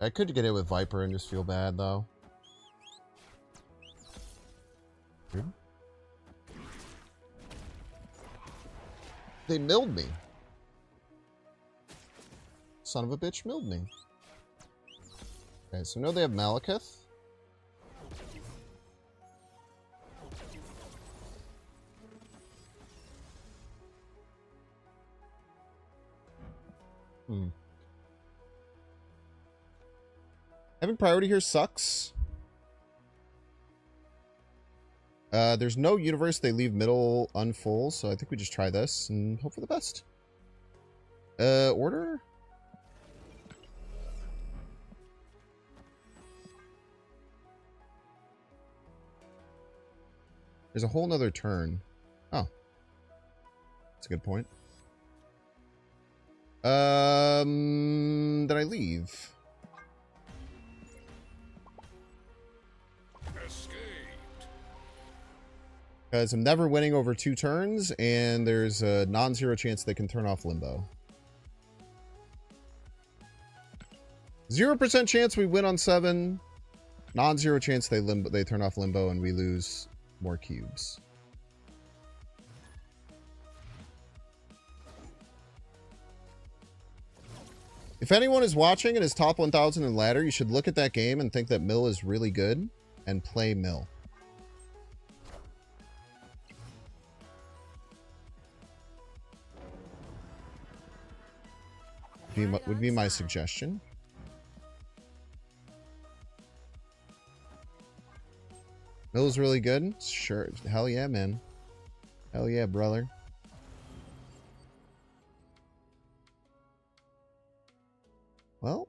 I could get it with Viper and just feel bad, though. Good. They milled me. Son of a bitch milled me. Okay, so no, they have Malekith. Having priority here sucks. There's no universe. They leave middle unfull, so I think we just try this and hope for the best. Order? There's a whole nother turn. Oh. That's a good point. Did I leave? Escaped. Because I'm never winning over 2 turns, and there's a non-zero chance they can turn off Limbo. 0% chance we win on 7. Non-zero chance they turn off Limbo and we lose more cubes. If anyone is watching and is top 1000 in ladder, you should look at that game and think that Mill is really good and play Mill. Would be my suggestion. Mill's really good? Sure. Hell yeah, man. Hell yeah, brother. Well.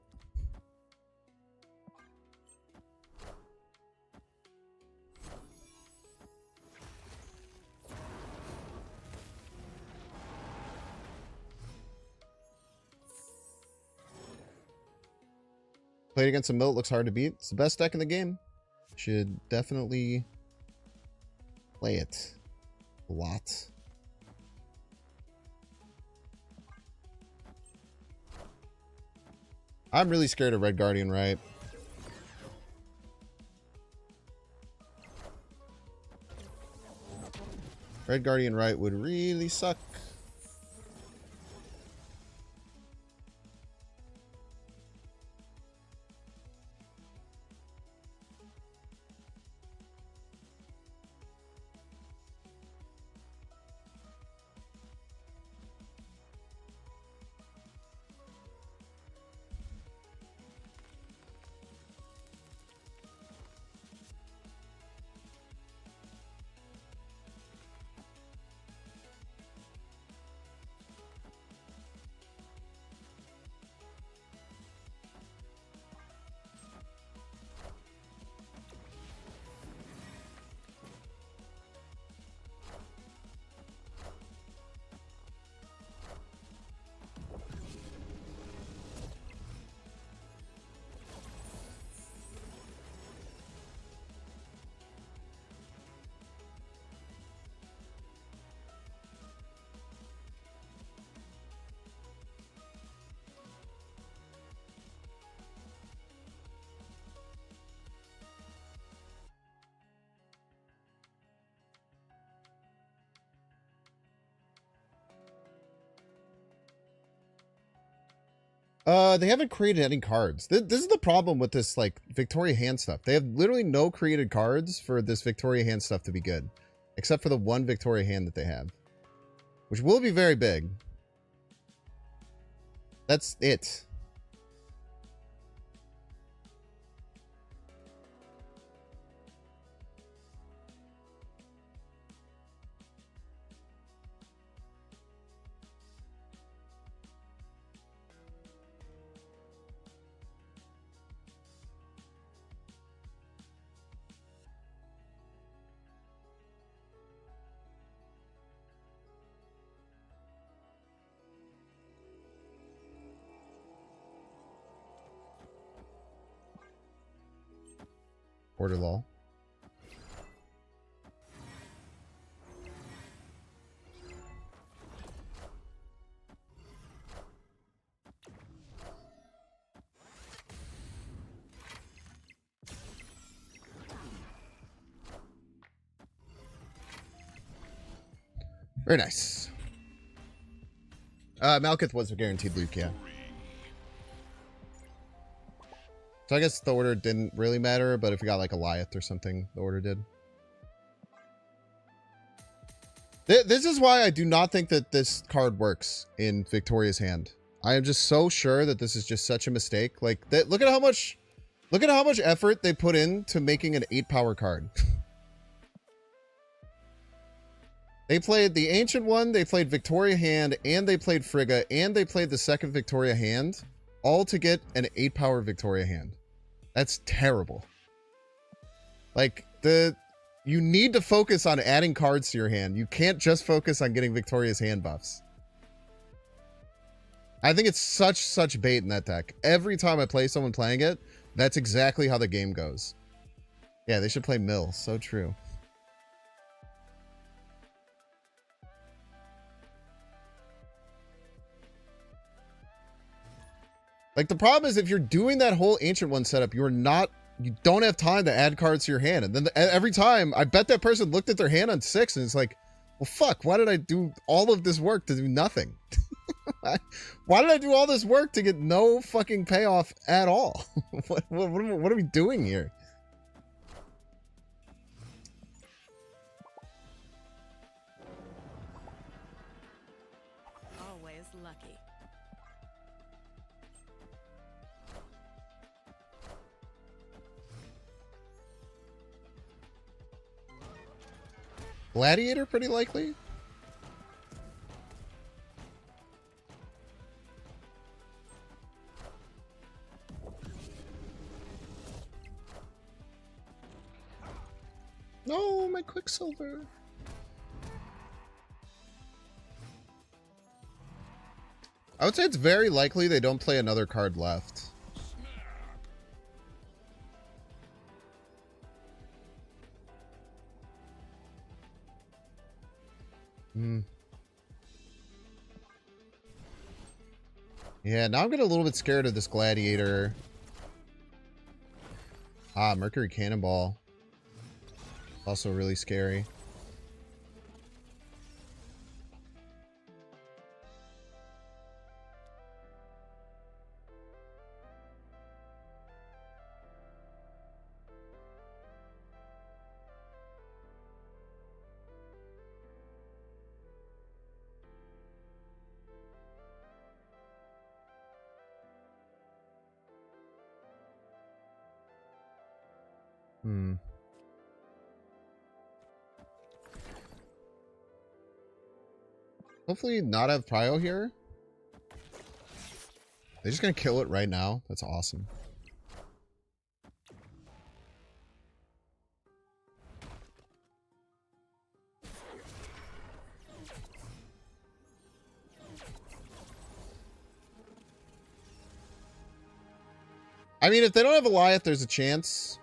Played against a Mill, it looks hard to beat. It's the best deck in the game. Should definitely play it a lot. I'm really scared of Red Guardian, right? Red Guardian right would really suck. They haven't created any cards. This is the problem with this, like, Victoria Hand stuff. They have literally no created cards for this Victoria Hand stuff to be good. Except for the one Victoria Hand that they have. Which will be very big. That's it. Order law. Very nice. Malekith was a guaranteed Luke, yeah. So I guess the order didn't really matter, but if we got like Goliath or something, the order did. This is why I do not think that this card works in Victoria's Hand. I am just so sure that this is just such a mistake. Like, look at how much effort they put into making an 8-power card. They played the Ancient one, they played Victoria Hand, and they played Frigga, and they played the second Victoria Hand, all to get an 8-power Victoria Hand. That's terrible. Like, you need to focus on adding cards to your hand. You can't just focus on getting Victoria's Hand buffs. I think it's such bait in that deck. Every time I play someone playing it, that's exactly how the game goes. Yeah, they should play Mill. So true. Like, the problem is if you're doing that whole Ancient One setup, you don't have time to add cards to your hand. And then every time, I bet that person looked at their hand on 6 and it's like, well, fuck, why did I do all of this work to do nothing? Why did I do all this work to get no fucking payoff at all? What are we doing here? Always lucky. Gladiator, pretty likely. No, my Quicksilver. I would say it's very likely they don't play another card left. Yeah, now I'm getting a little bit scared of this Gladiator. Ah, Mercury Cannonball. Also really scary. Hopefully not have Prio here. They're just gonna kill it right now. That's awesome. I mean, if they don't have Goliath, there's a chance.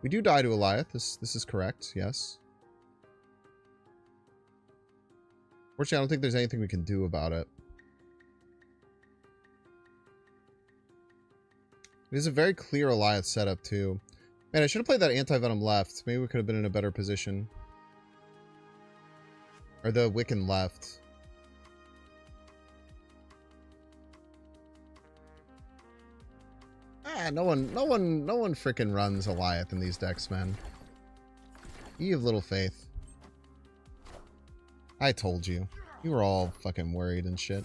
We do die to Goliath. This is correct, yes. Fortunately, I don't think there's anything we can do about it. It is a very clear Goliath setup, too. Man, I should have played that Anti-Venom left. Maybe we could have been in a better position. Or the Wiccan left. No one freaking runs Goliath in these decks, man. You have little faith. I told you. You were all fucking worried and shit.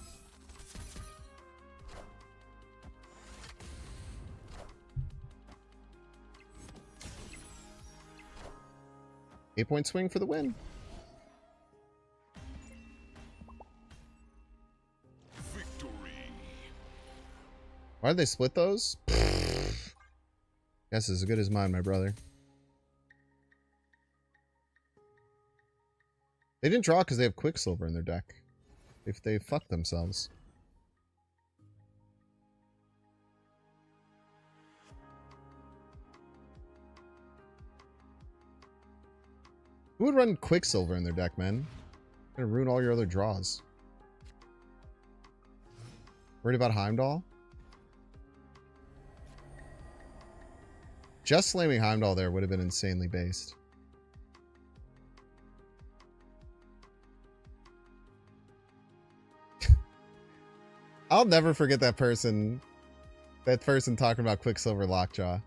Eight-point swing for the win. Victory. Why did they split those? Guess as good as mine, my brother. They didn't draw because they have Quicksilver in their deck. If they fucked themselves. Who would run Quicksilver in their deck, man? Gonna ruin all your other draws. Worried about Heimdall? Just slamming Heimdall there would have been insanely based. I'll never forget that person. That person talking about Quicksilver Lockjaw.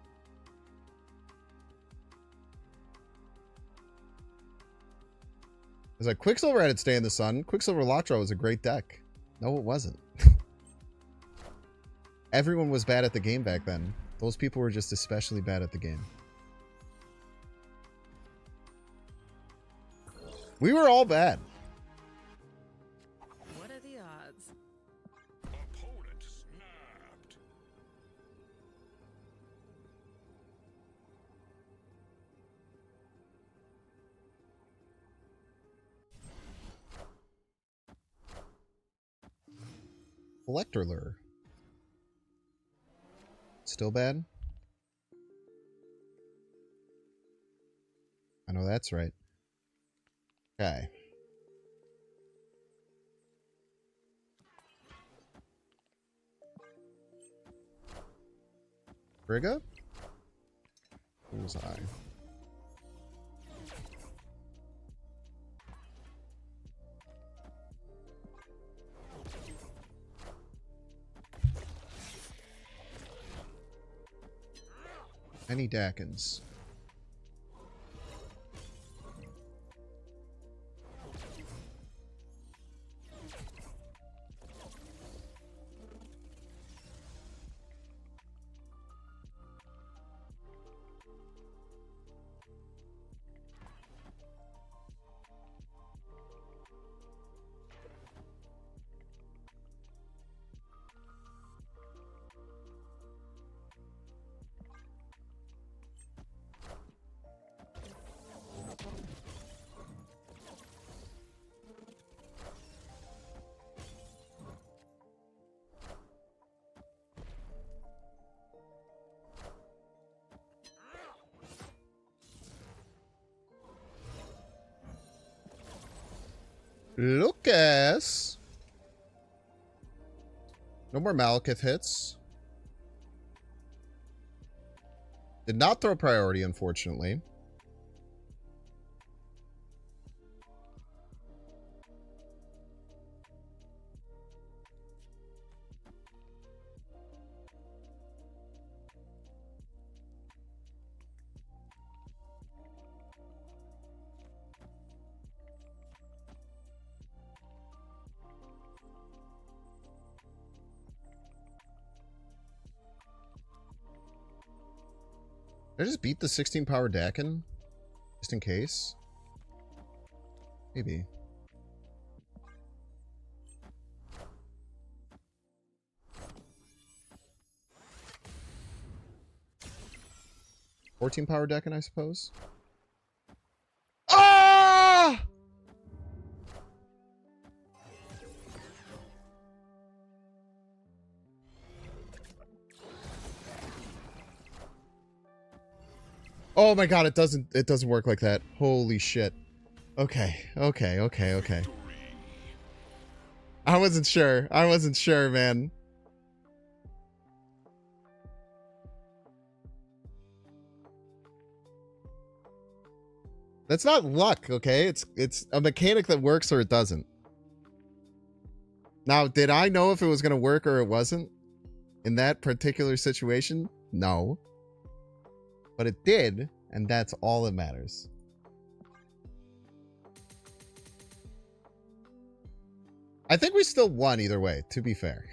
It's like, Quicksilver had its day in the sun. Quicksilver Lockjaw was a great deck. No, it wasn't. Everyone was bad at the game back then. Those people were just especially bad at the game. We were all bad. What are the odds? Opponent snapped. Collector Lure. Still bad? I know that's right. Okay. Frigga? Bullseye. Any Dakins. Lucas. No more Malekith hits. Did not throw priority, unfortunately. Did I just beat the 16 power Dakin? Just in case? Maybe. $14 power Dakin, I suppose? Ah! Oh my god, it doesn't work like that. Holy shit. Okay. I wasn't sure, man. That's not luck, okay? It's a mechanic that works or it doesn't. Now, did I know if it was going to work or it wasn't in that particular situation? No. But it did, and that's all that matters. I think we still won either way, to be fair.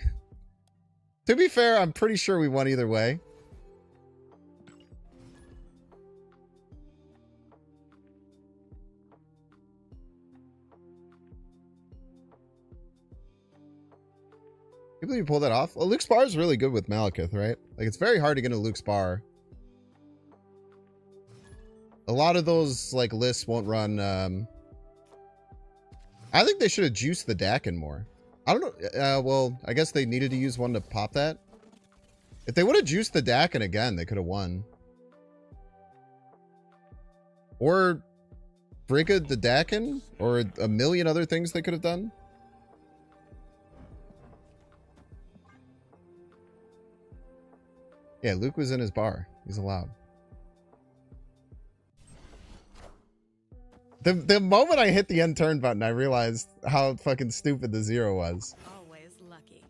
To be fair, I'm pretty sure we won either way. Can you believe you pulled that off? Well, Luke's Bar is really good with Malekith, right? Like, it's very hard to get into Luke's Bar. A lot of those, like, lists won't run, I think they should have juiced the Dakin more. I don't know. Well, I guess they needed to use one to pop that. If they would have juiced the Dakin again, they could have won. Or Brigad the Dakin, or a million other things they could have done. Yeah, Luke was in his bar. He's allowed. The moment I hit the end turn button, I realized how fucking stupid the 0 was. Always lucky.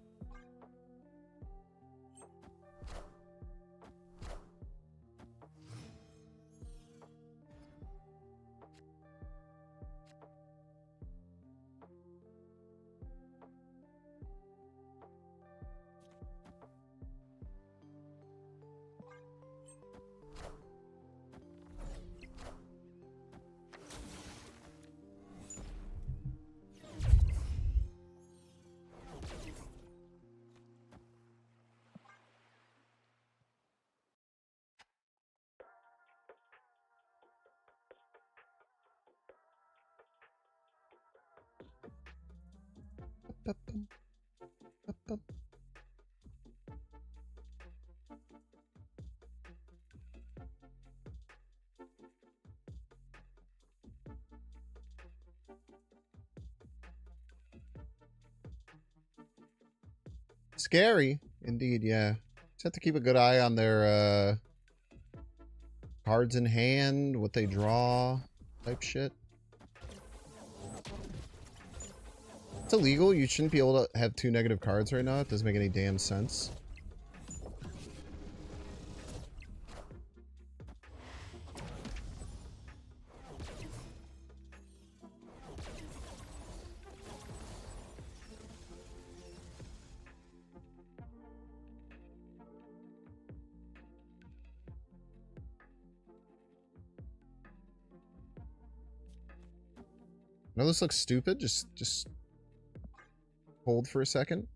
Scary, indeed, yeah. Just have to keep a good eye on their cards in hand, what they draw, type shit. It's illegal. You shouldn't be able to have 2 negative cards right now. It doesn't make any damn sense. I know this looks stupid. Just hold for a second.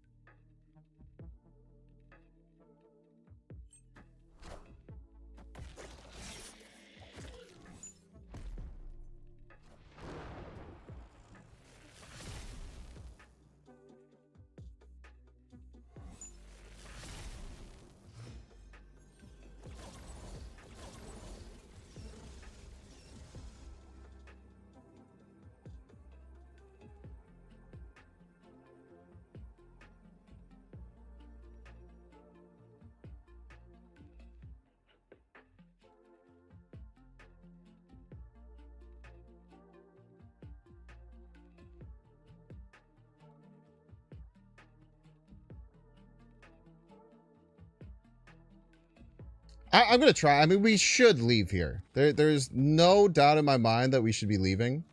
I'm gonna try. I mean, we should leave here. There's no doubt in my mind that we should be leaving.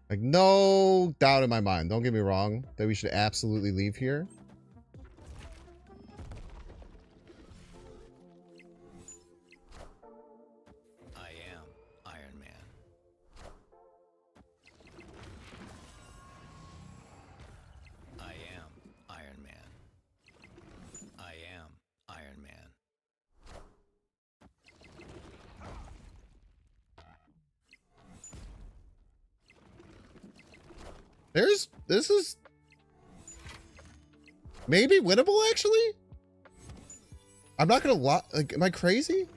Like, no doubt in my mind. Don't get me wrong that we should absolutely leave here. I am Iron Man. I am Iron Man. I am Iron Man. This is maybe winnable, actually. I'm not gonna lie. Like, am I crazy?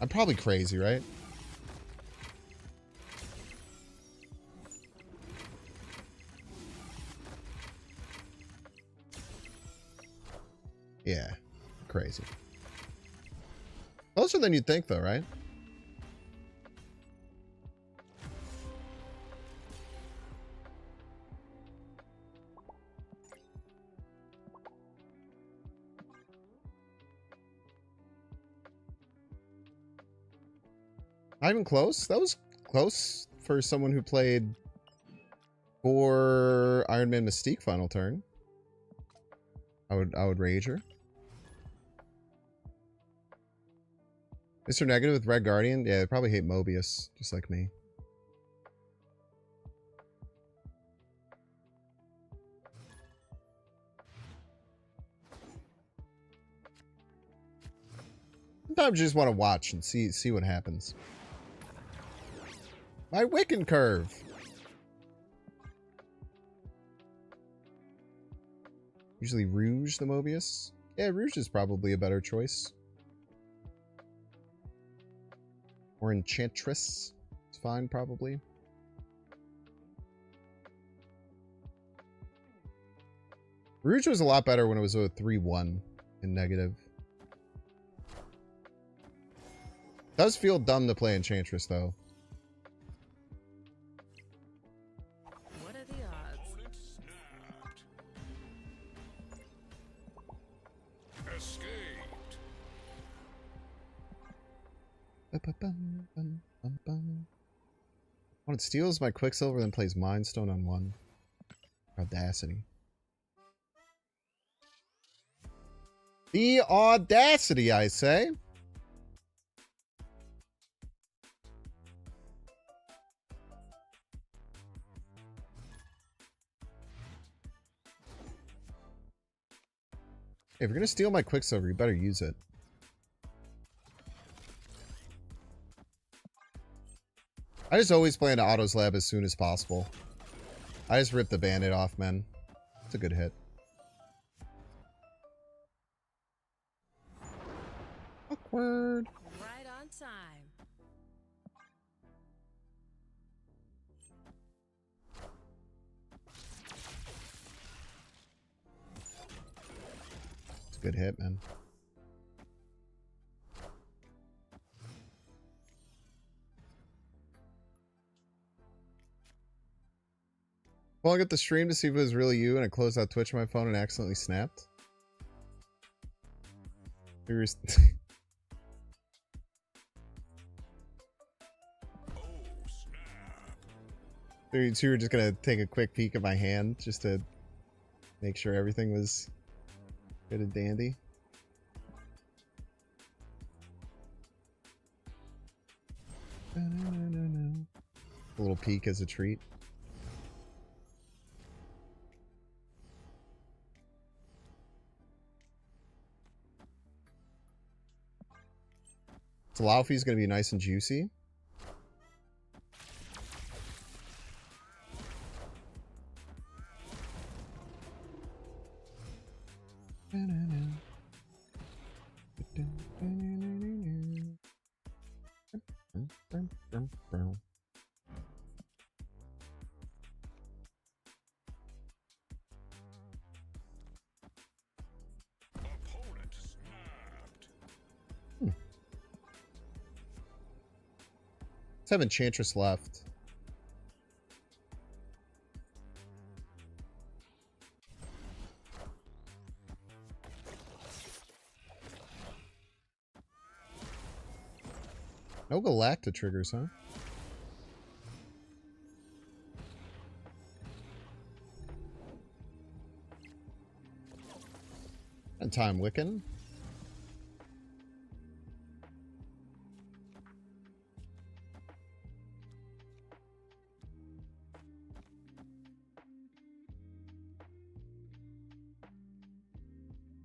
I'm probably crazy, right? Yeah. Crazy. Closer than you'd think, though, right? Not even close? That was close for someone who played for Iron Man Mystique final turn. I would wager. Mr. Negative with Red Guardian? Yeah, they probably hate Mobius, just like me. Sometimes you just want to watch and see what happens. My Wiccan Curve! Usually Rouge the Mobius. Yeah, Rouge is probably a better choice. Or Enchantress. It's fine, probably. Rouge was a lot better when it was a 3-1 in negative. Does feel dumb to play Enchantress, though. What are the odds? Opponent snapped. Escaped. When it steals my Quicksilver, then plays Mind Stone on 1. Audacity. The audacity, I say. If you're gonna steal my Quicksilver, you better use it. I just always plan to auto slab as soon as possible. I just rip the bandit off, man. It's a good hit. Awkward. Right on time. It's a good hit, man. Pulling up the stream to see if it was really you, and I closed out Twitch on my phone and accidentally snapped. Oh, snap. You two were just gonna take a quick peek at my hand just to make sure everything was good and dandy. A little peek as a treat. So Laufey's gonna be nice and juicy. Opponent snapped. Let's have Enchantress left. No Galacta triggers, huh? And time Wiccan.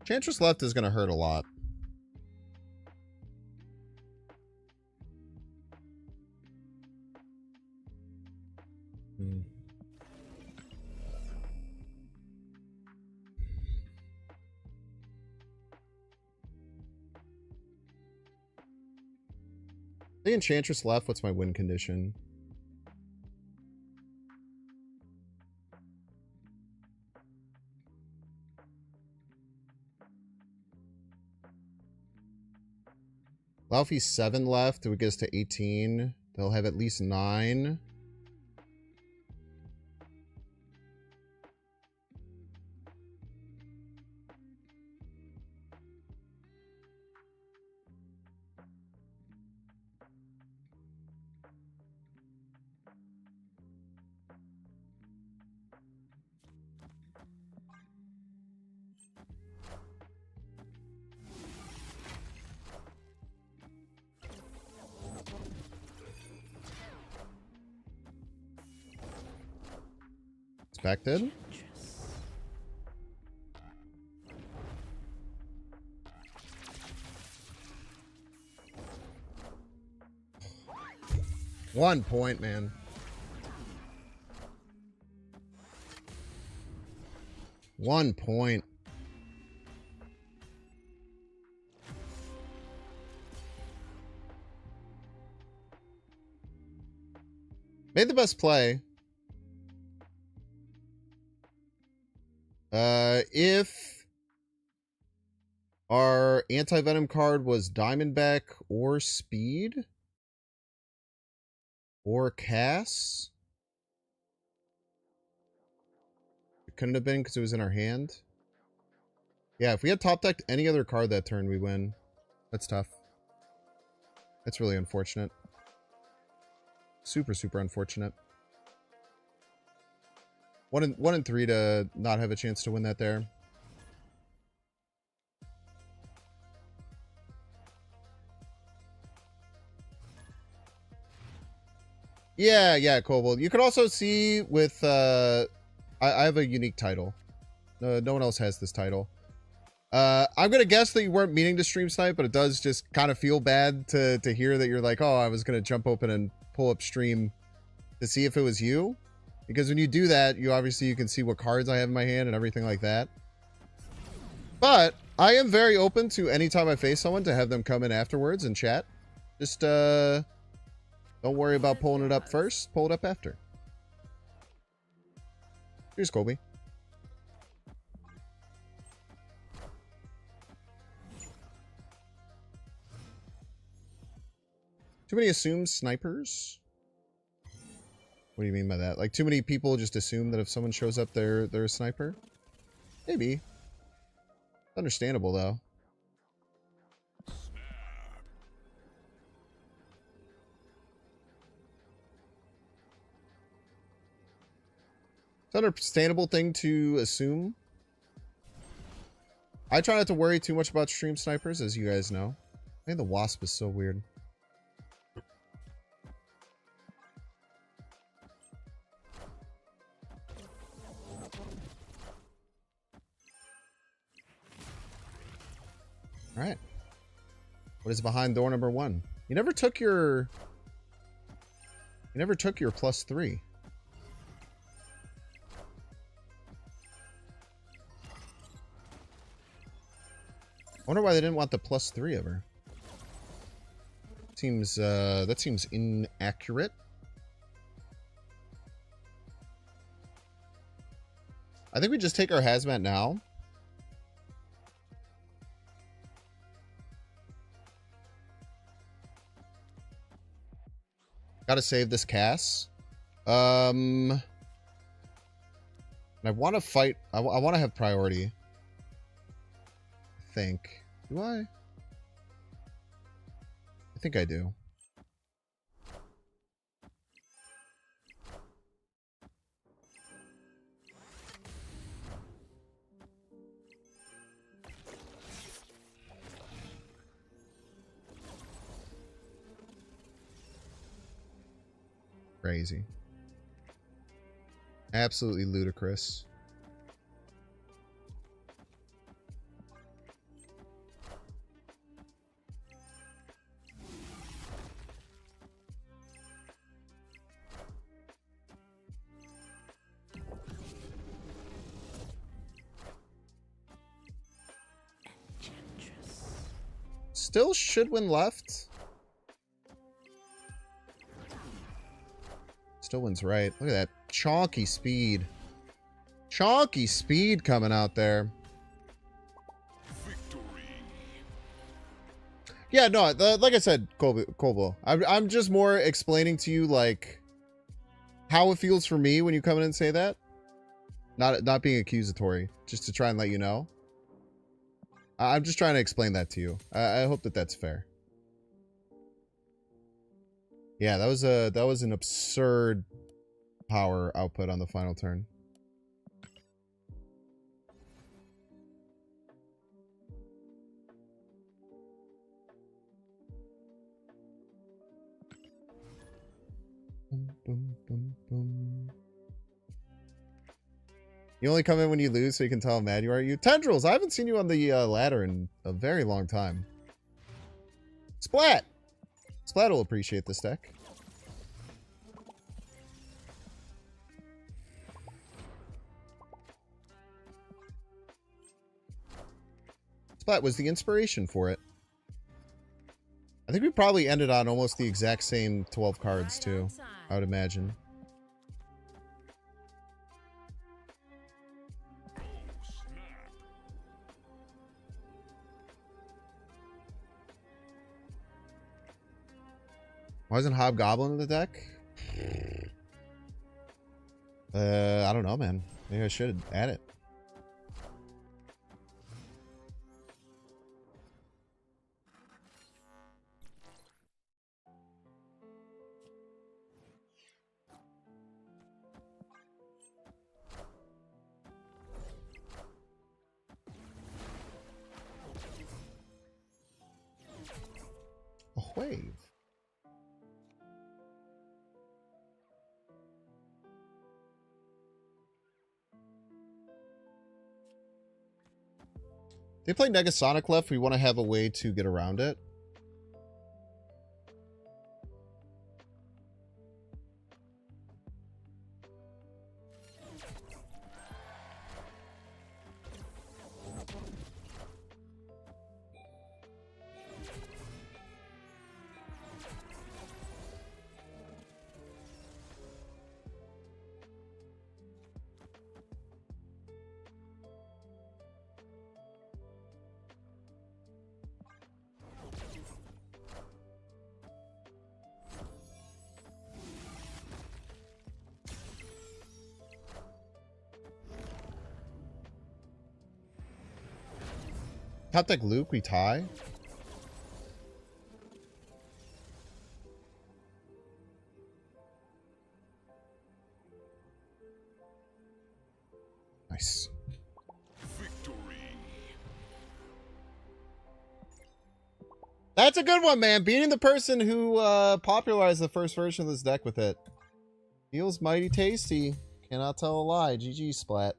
Enchantress left is going to hurt a lot. The Enchantress left, what's my win condition? Laufey's 7 left. It would get us to 18. They'll have at least 9. Expected. One point, man. One point. Made the best play. If our anti-venom card was Diamondback or Speed or Cass, it couldn't have been because it was in our hand. Yeah, if we had top decked any other card that turn, we win. That's tough. That's really unfortunate. Super, super unfortunate. 1 and 3 to not have a chance to win that there. Yeah, Kobold. You could also see with I have a unique title. No one else has this title. I'm gonna guess that you weren't meaning to stream snipe, but it does just kind of feel bad to hear that you're like, oh, I was gonna jump open and pull up stream to see if it was you. Because when you do that, you can see what cards I have in my hand and everything like that. But I am very open to anytime I face someone to have them come in afterwards and chat. Just don't worry about pulling it up first. Pull it up after. Here's Colby. Too many assumed snipers? What do you mean by that? Like, too many people just assume that if someone shows up, they're a sniper? Maybe. Understandable, though. It's an understandable thing to assume. I try not to worry too much about stream snipers, as you guys know. I think the Wasp is so weird. All right. What is behind door number 1? You never took your +3. I wonder why they didn't want the +3 ever. Seems that seems inaccurate. I think we just take our hazmat now. Gotta save this Cass. And I want to fight. I want to have priority. I think. Do I? I think I do. Crazy. Absolutely ludicrous. Still should win left. Still wins right. Look at that. Chonky speed. Chonky speed coming out there. Victory. Yeah, no, like I said, Colville, I'm just more explaining to you, like, how it feels for me when you come in and say that. Not being accusatory, just to try and let you know. I'm just trying to explain that to you. I hope that that's fair. Yeah, that was an absurd power output on the final turn. Boom, boom, boom, boom. You only come in when you lose, so you can tell how mad you are. You Tendrils, I haven't seen you on the ladder in a very long time. Splat! Splat will appreciate this deck. Splat was the inspiration for it. I think we probably ended on almost the exact same 12 cards, too. I would imagine. Why isn't Hobgoblin in the deck? I don't know, man. Maybe I should add it. A wave. They play Negasonic left. We want to have a way to get around it. Top deck Luke, we tie. Nice. Victory. That's a good one, man. Beating the person who popularized the first version of this deck with it. Feels mighty tasty. Cannot tell a lie. GG, Splat.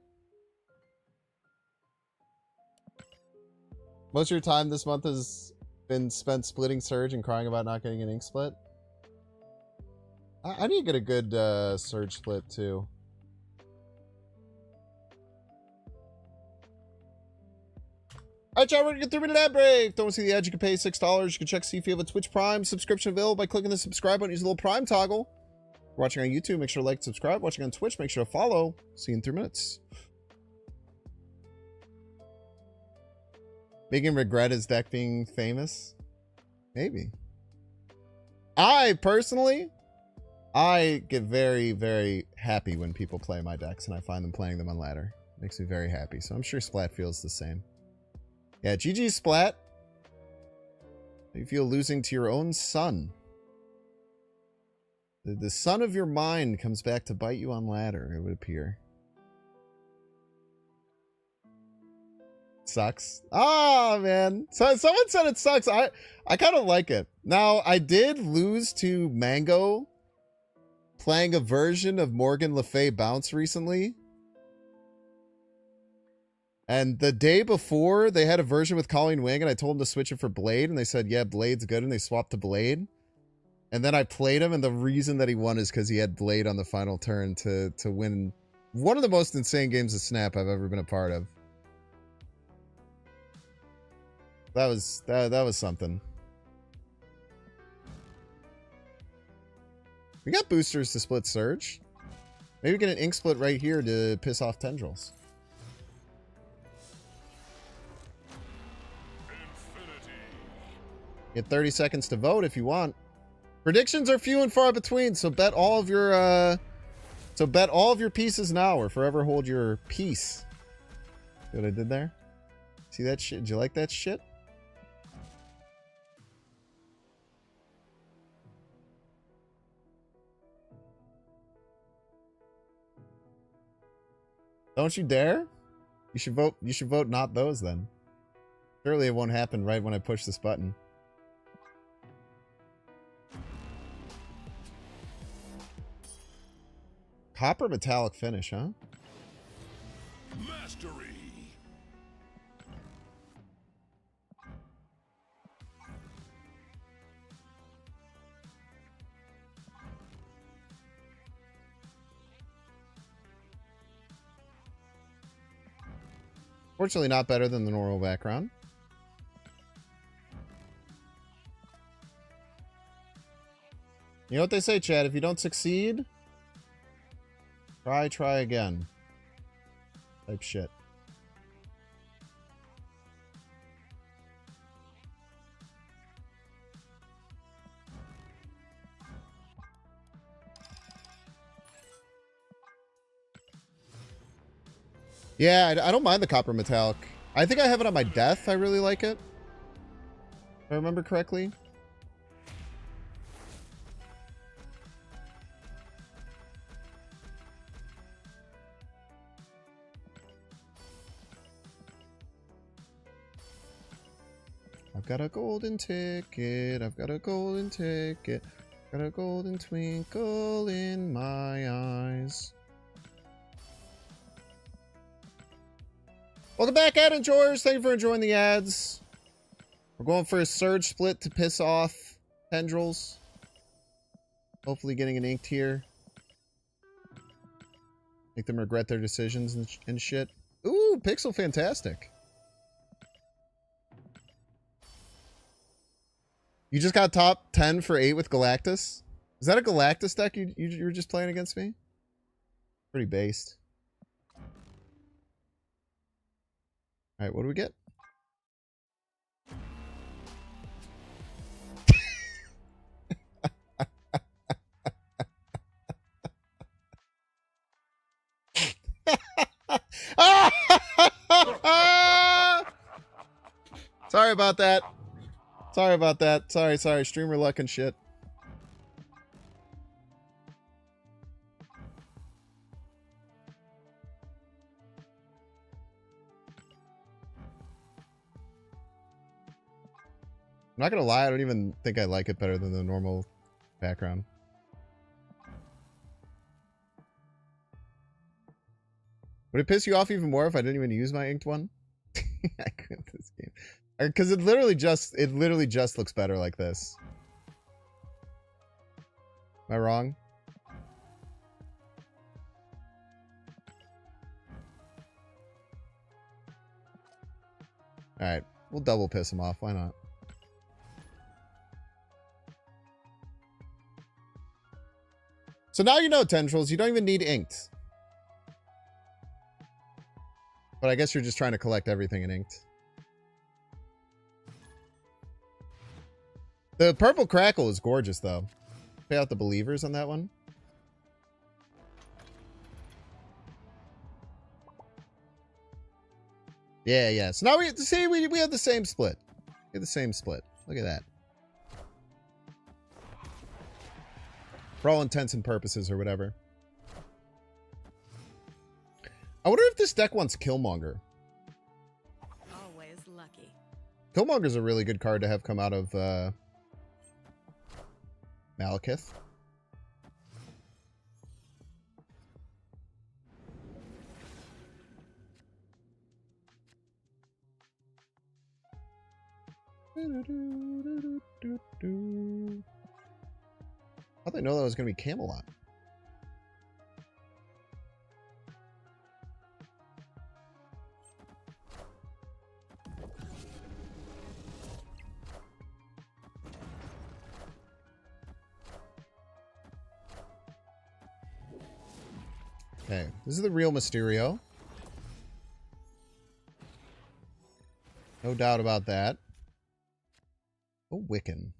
Most of your time this month has been spent splitting Surge and crying about not getting an ink split. I need to get a good Surge split too. Alright, chat, we're gonna get 3 minute ad break. Don't see the ad, you can pay $6. You can check see if you have a Twitch Prime subscription available by clicking the subscribe button. Use the little Prime toggle. If you're watching on YouTube, make sure to like and subscribe. Watching on Twitch, make sure to follow. See you in 3 minutes. Making regret his deck being famous? Maybe. I get very, very happy when people play my decks and I find them playing them on ladder. Makes me very happy. So I'm sure Splat feels the same. Yeah, GG Splat. You feel losing to your own son. The son of your mind comes back to bite you on ladder, it would appear. Sucks. Ah, man. So someone said it sucks. I kind of like it. Now, I did lose to Mango playing a version of Morgan Le Fay Bounce recently. And the day before, they had a version with Colleen Wing, and I told them to switch it for Blade, and they said, yeah, Blade's good, and they swapped to Blade. And then I played him, and the reason that he won is because he had Blade on the final turn to win one of the most insane games of Snap I've ever been a part of. That was something. We got boosters to split Surge. Maybe we get an ink split right here to piss off Tendrils. Get 30 seconds to vote if you want. Predictions are few and far between, so bet all of your pieces now or forever hold your peace. See what I did there? See that shit? Did you like that shit? Don't you dare? You should vote not those then. Surely it won't happen right when I push this button. Copper metallic finish, huh? Mastery. Fortunately not better than the normal background. You know what they say, Chad? If you don't succeed, try again. Type shit. Yeah, I don't mind the copper metallic. I think I have it on my death. I really like it. If I remember correctly. I've got a golden ticket. I've got a golden ticket. Got a golden twinkle in my eyes. Welcome back, ad enjoyers. Thank you for enjoying the ads. We're going for a surge split to piss off tendrils. Hopefully getting an inked here. Make them regret their decisions and shit. Ooh, Pixel Fantastic. You just got top 10 for 8 with Galactus? Is that a Galactus deck you were just playing against me? Pretty based. Alright, what do we get? Sorry about that. Sorry about that. Sorry. Streamer luck and shit. I'm not gonna lie, I don't even think I like it better than the normal background. Would it piss you off even more if I didn't even use my inked one? I quit this game. Because it literally just looks better like this. Am I wrong? Alright, we'll double piss him off, why not? So now you know, Tendrils, you don't even need inked. But I guess you're just trying to collect everything in inked. The purple crackle is gorgeous, though. Pay out the believers on that one. Yeah. So now we have the same split. We have the same split. Look at that. For all intents and purposes or whatever. I wonder if this deck wants Killmonger. Always lucky. Killmonger's a really good card to have come out of Malekith. How'd they know that was going to be Camelot? Okay, this is the real Mysterio. No doubt about that. Oh, Wiccan.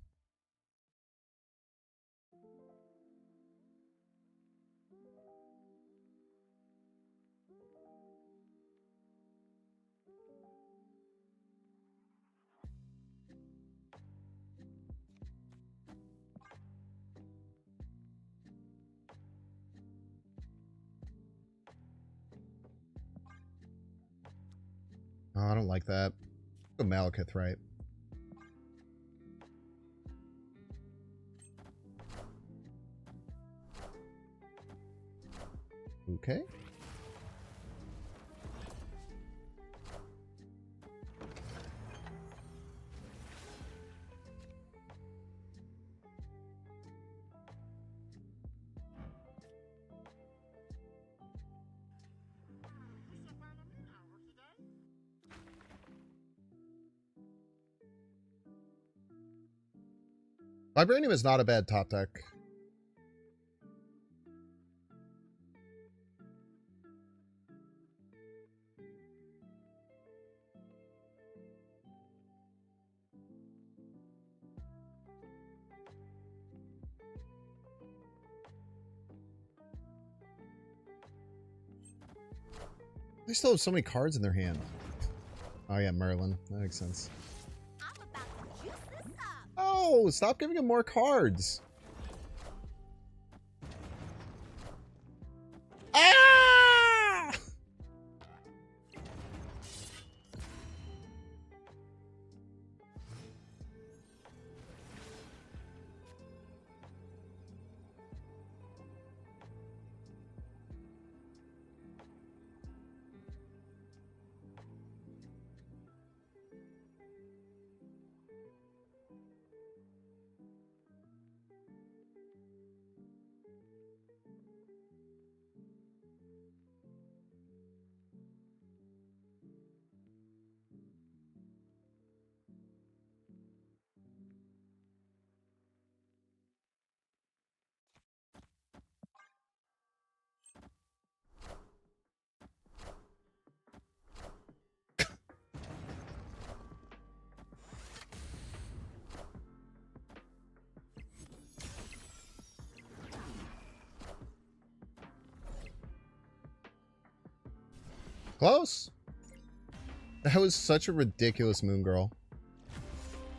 Oh, I don't like that. Go Malekith, right? Okay. Vibranium is not a bad top deck. They still have so many cards in their hand. Oh yeah, Merlin. That makes sense. I'm about to juice this up. Oh, stop giving him more cards. Ah! Close. That was such a ridiculous Moon Girl.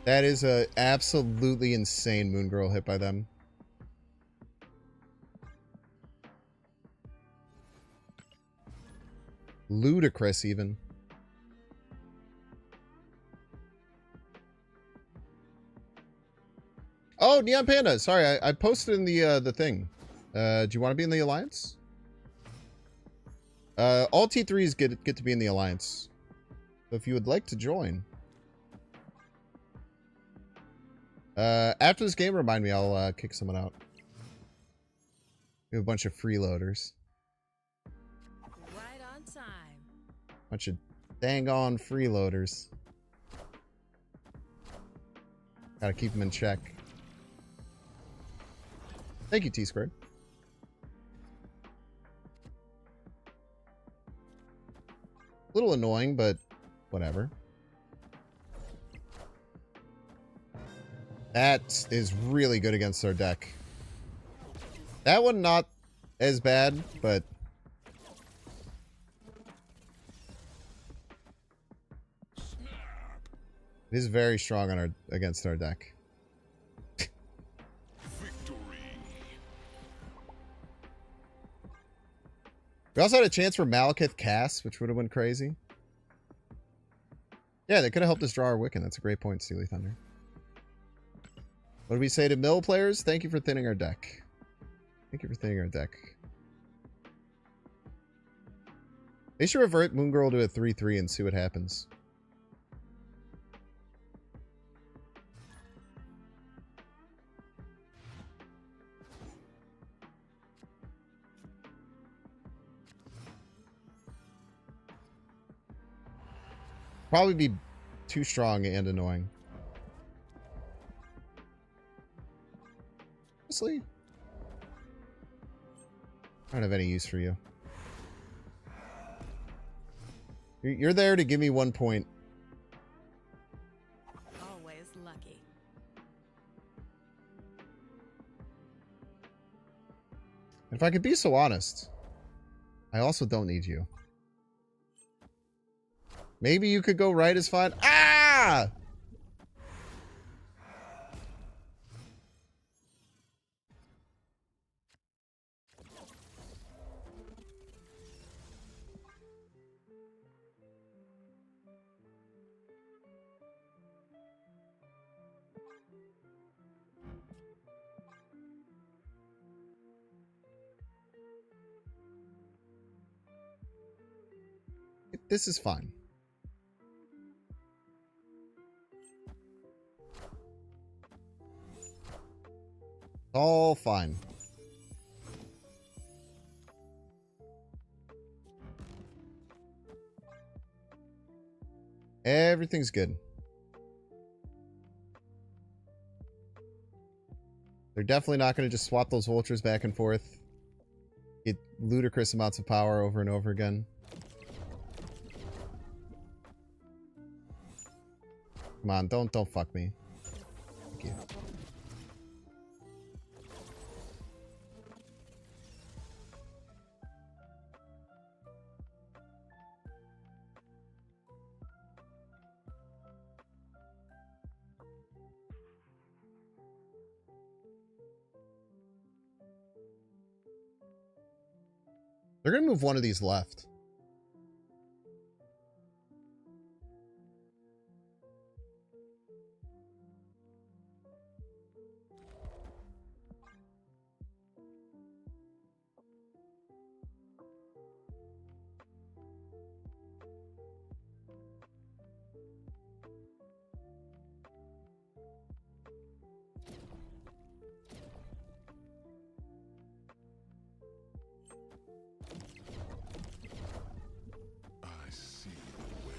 That is a absolutely insane Moon Girl hit by them. Ludicrous, even. Oh, Neon Panda. Sorry, I posted in the thing. Do you want to be in the Alliance? All T3s get to be in the Alliance. So if you would like to join. After this game, remind me, I'll kick someone out. We have a bunch of freeloaders. Right on time. Bunch of dang on freeloaders. Gotta keep them in check. Thank you, T-Squared. A little annoying, but whatever. That is really good against our deck. That one not as bad, but it is very strong on our against our deck. Victory. We also had a chance for Malekith Cass, which would have been crazy. Yeah, they could have helped us draw our Wiccan. That's a great point, Steely Thunder. What do we say to mill players? Thank you for thinning our deck. Thank you for thinning our deck. They should revert Moon Girl to a 3/3 and see what happens. Probably be too strong and annoying. Honestly, I don't have any use for you. You're there to give me 1 point. Always lucky. If I could be so honest, I also don't need you. Maybe you could go right is fine. Ah! This is fine. All fine. Everything's good. They're definitely not going to just swap those vultures back and forth. Get ludicrous amounts of power over and over again. Come on, don't fuck me. Thank you. They're gonna move one of these left. I see the way.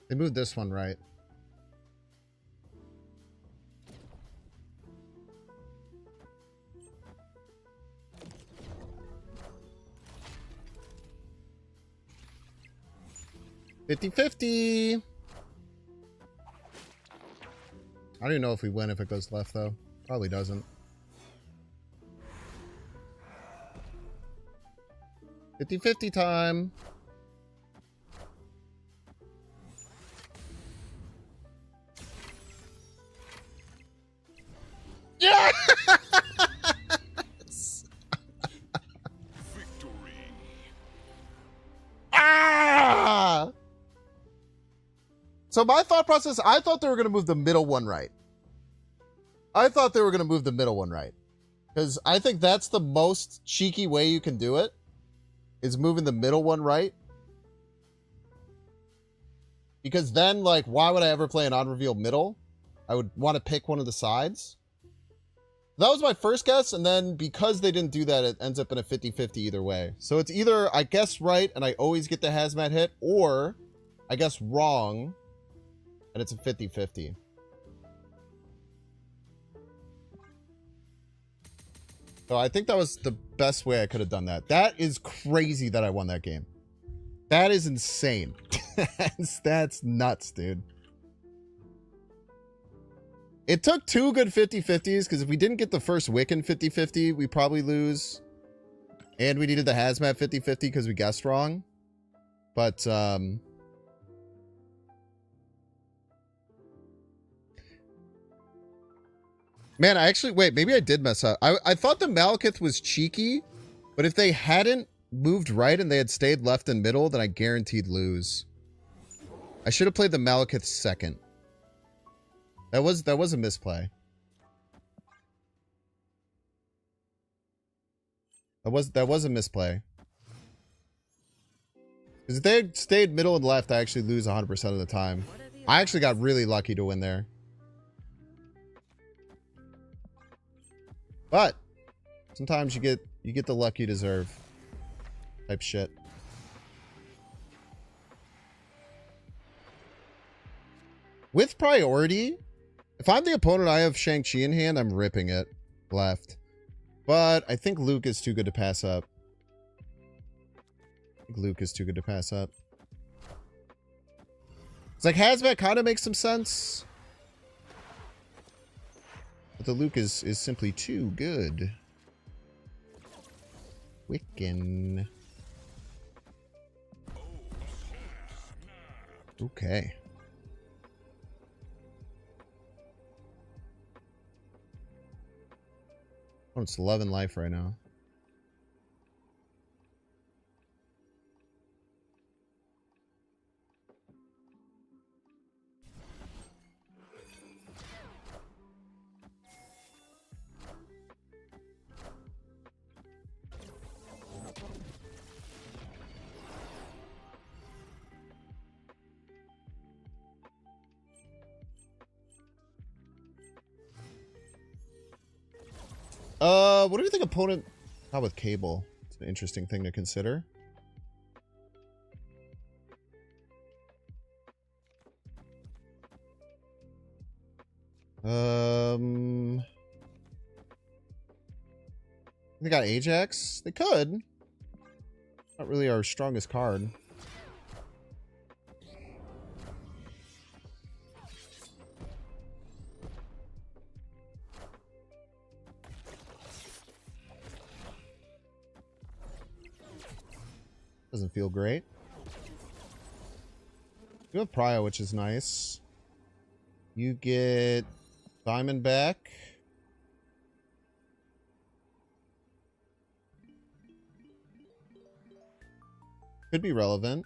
They moved this one right. $50-50. I don't even know if we win if it goes left, though. Probably doesn't. 50-50 time. Yes! Victory. Ah! So my thought process, I thought they were going to move the middle one right. Because I think that's the most cheeky way you can do it, is moving the middle one right. Because then, like, why would I ever play an on-reveal middle? I would want to pick one of the sides. That was my first guess, and then because they didn't do that, it ends up in a 50-50 either way. So it's either I guess right and I always get the hazmat hit, or I guess wrong and it's a 50-50. So I think that was the best way I could have done that. That is crazy that I won that game. That is insane. That's nuts, dude. It took two good 50-50s, because if we didn't get the first Wiccan 50-50, we probably lose. And we needed the hazmat 50-50 because we guessed wrong. But, man, I actually... Wait, maybe I did mess up. I thought the Malekith was cheeky, but if they hadn't moved right and they had stayed left and middle, then I guaranteed lose. I should have played the Malekith second. That was a misplay. That was a misplay. Because if they had stayed middle and left, I actually lose 100% of the time. I actually got really lucky to win there. But sometimes you get the luck you deserve type shit. With priority, if I'm the opponent, I have Shang-Chi in hand, I'm ripping it left. But I think Luke is too good to pass up. Luke is too good to pass up. It's like hazmat kind of makes some sense. But the Luke is simply too good. Wiccan. Okay. Oh, it's 11 life right now. What do you think opponent... Not with Cable. It's an interesting thing to consider. They got Ajax? They could. Not really our strongest card. Doesn't feel great. You have Prio, which is nice. You get Diamond back. Could be relevant.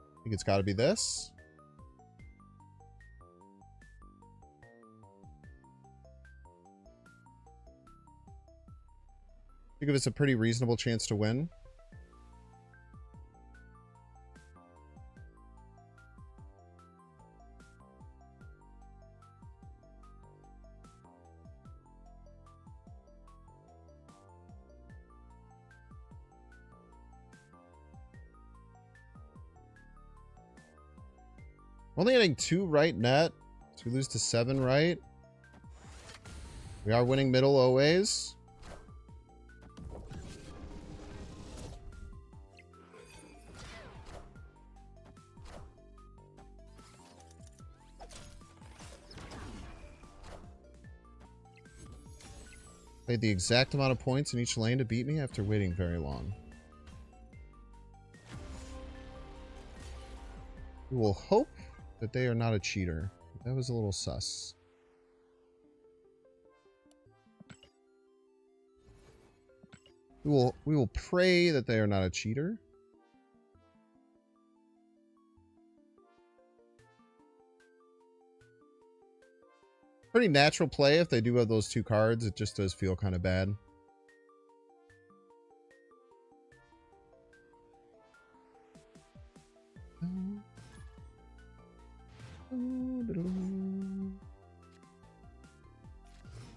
I think it's got to be this. I think it's a pretty reasonable chance to win. Only getting 2 right net. So we lose to 7 right. We are winning middle always. Played the exact amount of points in each lane to beat me after waiting very long. We will hope that they are not a cheater. That was a little sus. We will pray that they are not a cheater. Pretty natural play if they do have those 2 cards. It just does feel kind of bad.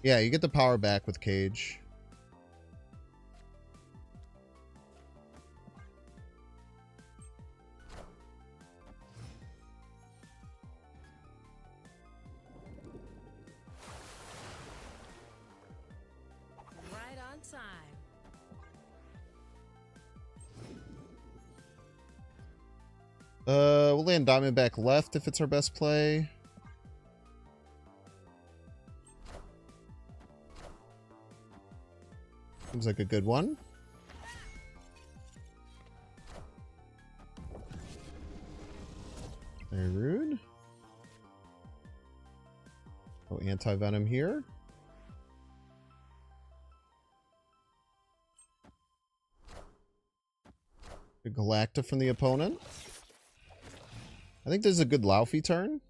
Yeah, you get the power back with Cage. Right on time. We'll land Diamondback left if it's our best play. Seems like a good one. Very rude. Oh, anti-venom here. Good Galacta from the opponent. I think this is a good Laufey turn.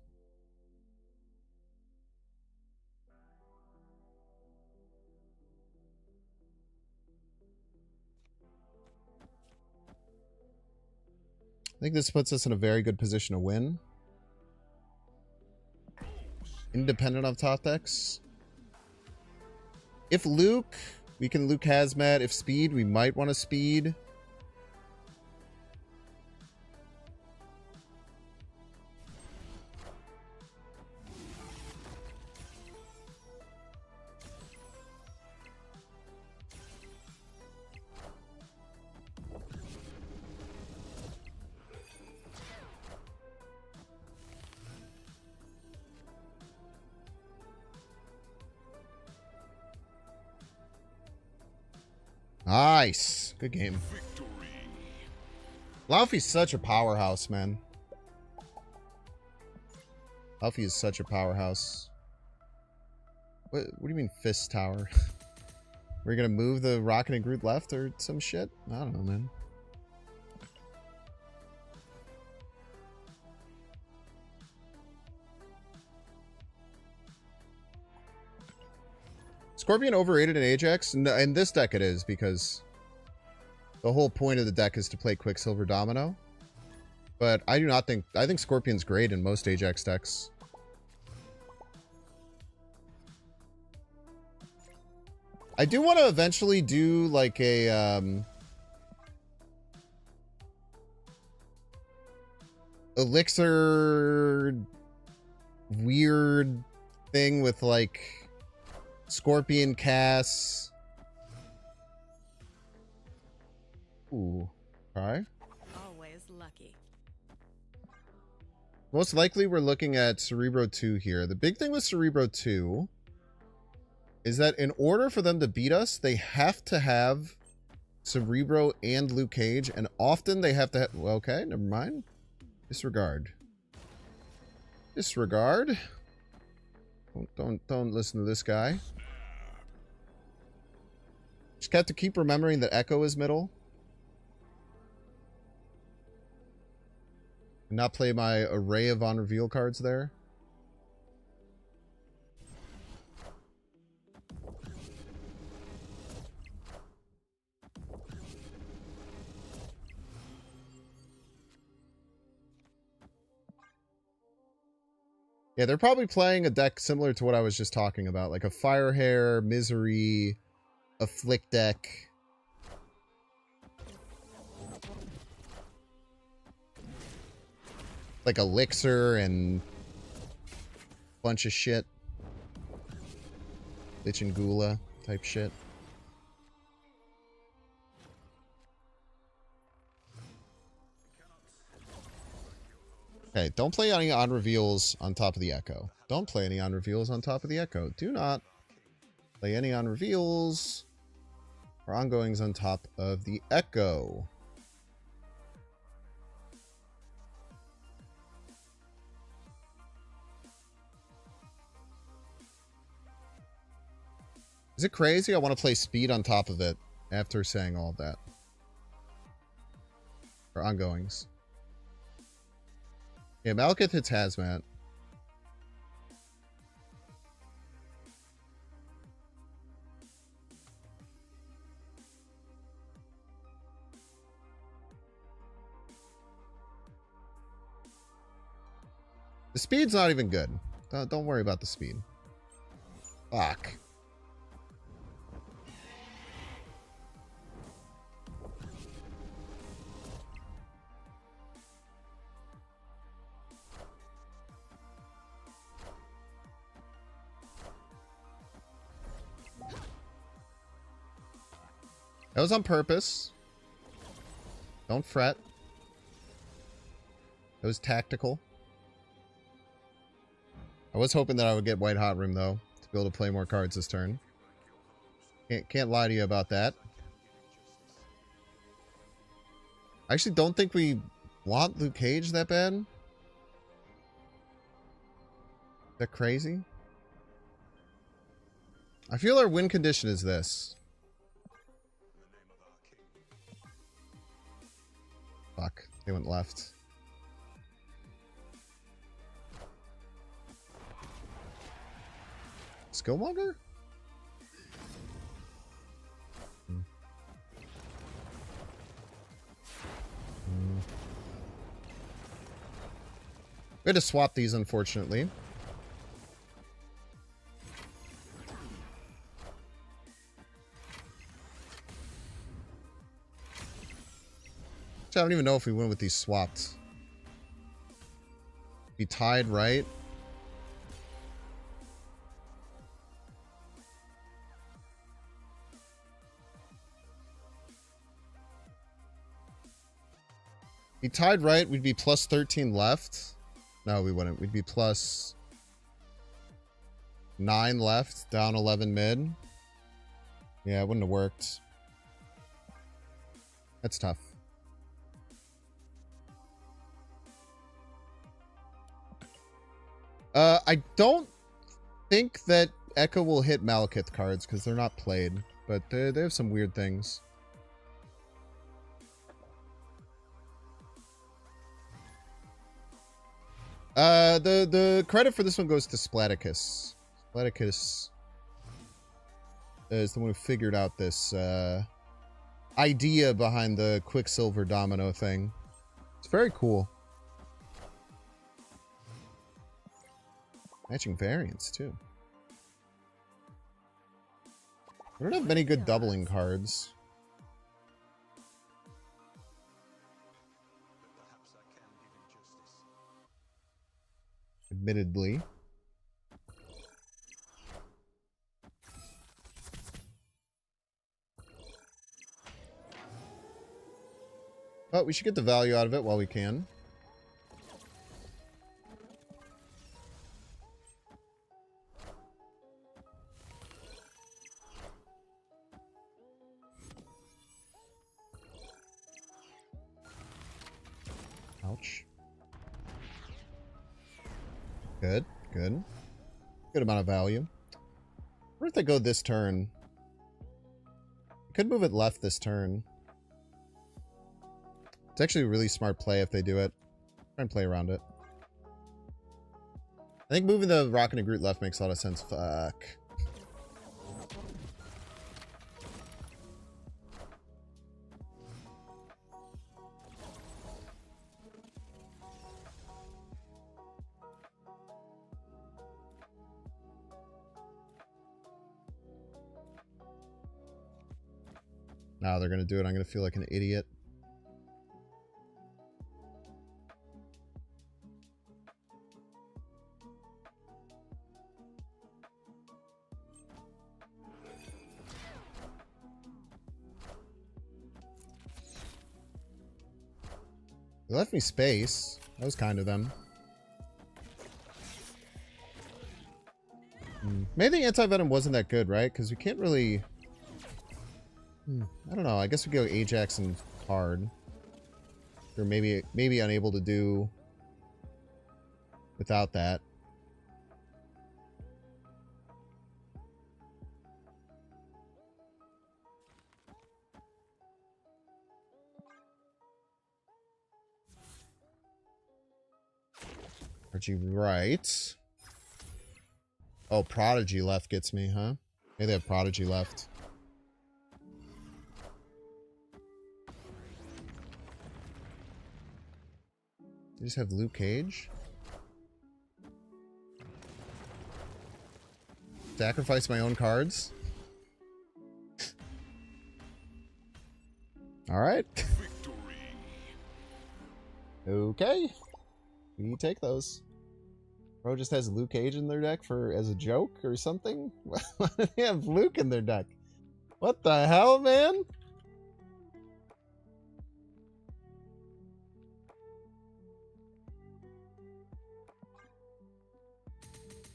I think this puts us in a very good position to win. Independent of top decks. If Luke, we can Luke Hazmat. If speed, we might want to speed. Nice. Good game. Laufey's such a powerhouse, man. Laufey is such a powerhouse. What do you mean Fist Tower? We're gonna move the Rocket and Groot left or some shit? I don't know, man. Scorpion overrated in Ajax? In this deck it is, because the whole point of the deck is to play Quicksilver Domino. But I do not think... I think Scorpion's great in most Ajax decks. I do want to eventually do like a... Elixir... weird thing with like... Scorpion Cass. Ooh. Alright. Always lucky. Most likely we're looking at Cerebro 2 here. The big thing with Cerebro 2 is that in order for them to beat us, they have to have Cerebro and Luke Cage, and often they have to have... Well, okay, never mind. Disregard. Disregard. Don't listen to this guy. Just have to keep remembering that Echo is middle. And not play my array of on reveal cards there. Yeah, they're probably playing a deck similar to what I was just talking about, like a Firehair, Misery, Afflict deck. Like Elixir and bunch of shit. Lich and Gula type shit. Okay, don't play any on reveals on top of the Echo. Don't play any on reveals on top of the Echo. Do not play any on reveals or ongoings on top of the Echo. Is it crazy? I want to play speed on top of it after saying all of that. Or ongoings. Yeah, Malekith hits Hazmat. The speed's not even good. Don't worry about the speed. Fuck. That was on purpose. Don't fret. It was tactical. I was hoping that I would get White Hot Room, though, to be able to play more cards this turn. Can't lie to you about that. I actually don't think we want Luke Cage that bad. Is that crazy? I feel our win condition is this. Fuck, they went left. Skillmonger? We had to swap these, unfortunately. I don't even know if we win with these swapped. Be tied, right? Be tied, right? We'd be plus 13 left. No, we wouldn't. We'd be plus 9 left, down 11 mid. Yeah, it wouldn't have worked. That's tough. I don't think that Echo will hit Malekith cards because they're not played, but they have some weird things. The credit for this one goes to Splaticus. Splaticus is the one who figured out this idea behind the Quicksilver Domino thing. It's very cool. Matching variants, too. We don't have many good doubling cards. Admittedly. But we should get the value out of it while we can. Ouch. Good, good. Good amount of value. Where if they go this turn? Could move it left this turn. It's actually a really smart play if they do it. Try and play around it. I think moving the Rocket and Groot left makes a lot of sense. Fuck. Now they're going to do it. I'm going to feel like an idiot. They left me space. That was kind of them. Maybe the anti-venom wasn't that good, right? Because we can't really... I don't know. I guess we go Ajax and Card. Or maybe unable to do without that. Prodigy right. Oh, Prodigy left gets me, huh? Maybe they have Prodigy left. They just have Luke Cage. Sacrifice my own cards. Alright. Okay. We take those. Bro just has Luke Cage in their deck for as a joke or something? Why do they have Luke in their deck? What the hell, man?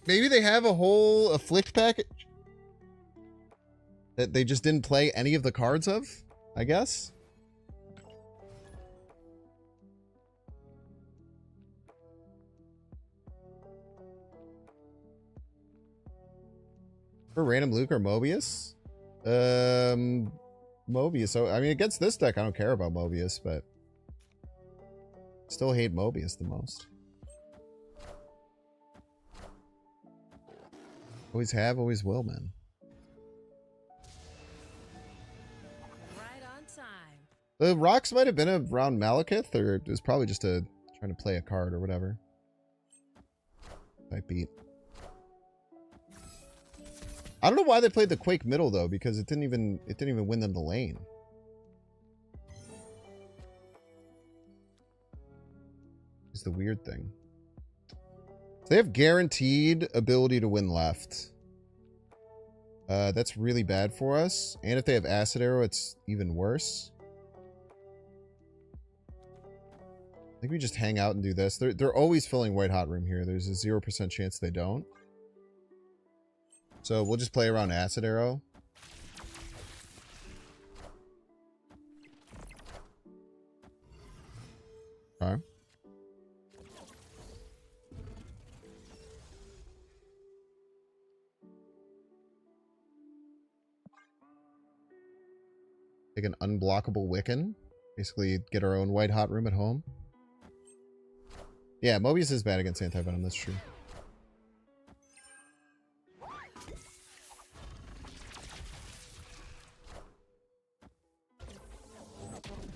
Maybe they have a whole afflict package that they just didn't play any of the cards of, I guess. For random Luke or Mobius? Mobius. So, I mean, against this deck, I don't care about Mobius, but still hate Mobius the most. Always have, always will, man. Right on time. The rocks might have been around Malekith, or it was probably just trying to play a card or whatever. I beat. I don't know why they played the Quake middle though, because it didn't even win them the lane. It's the weird thing. So they have guaranteed ability to win left. That's really bad for us. And if they have Acid Arrow, it's even worse. I think we just hang out and do this. They're always filling White Hot Room here. There's a 0% chance they don't. So we'll just play around Acid Arrow. Okay. Take an unblockable Wiccan. Basically get our own White Hot Room at home. Yeah, Mobius is bad against Anti-Venom, that's true.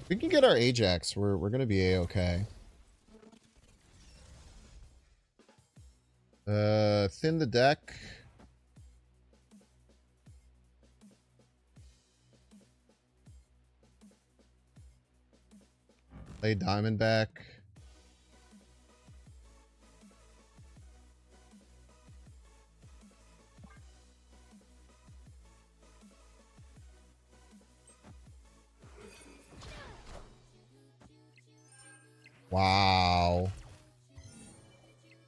We can get our Ajax. We're gonna be A-okay. Thin the deck. Play Diamondback. Wow.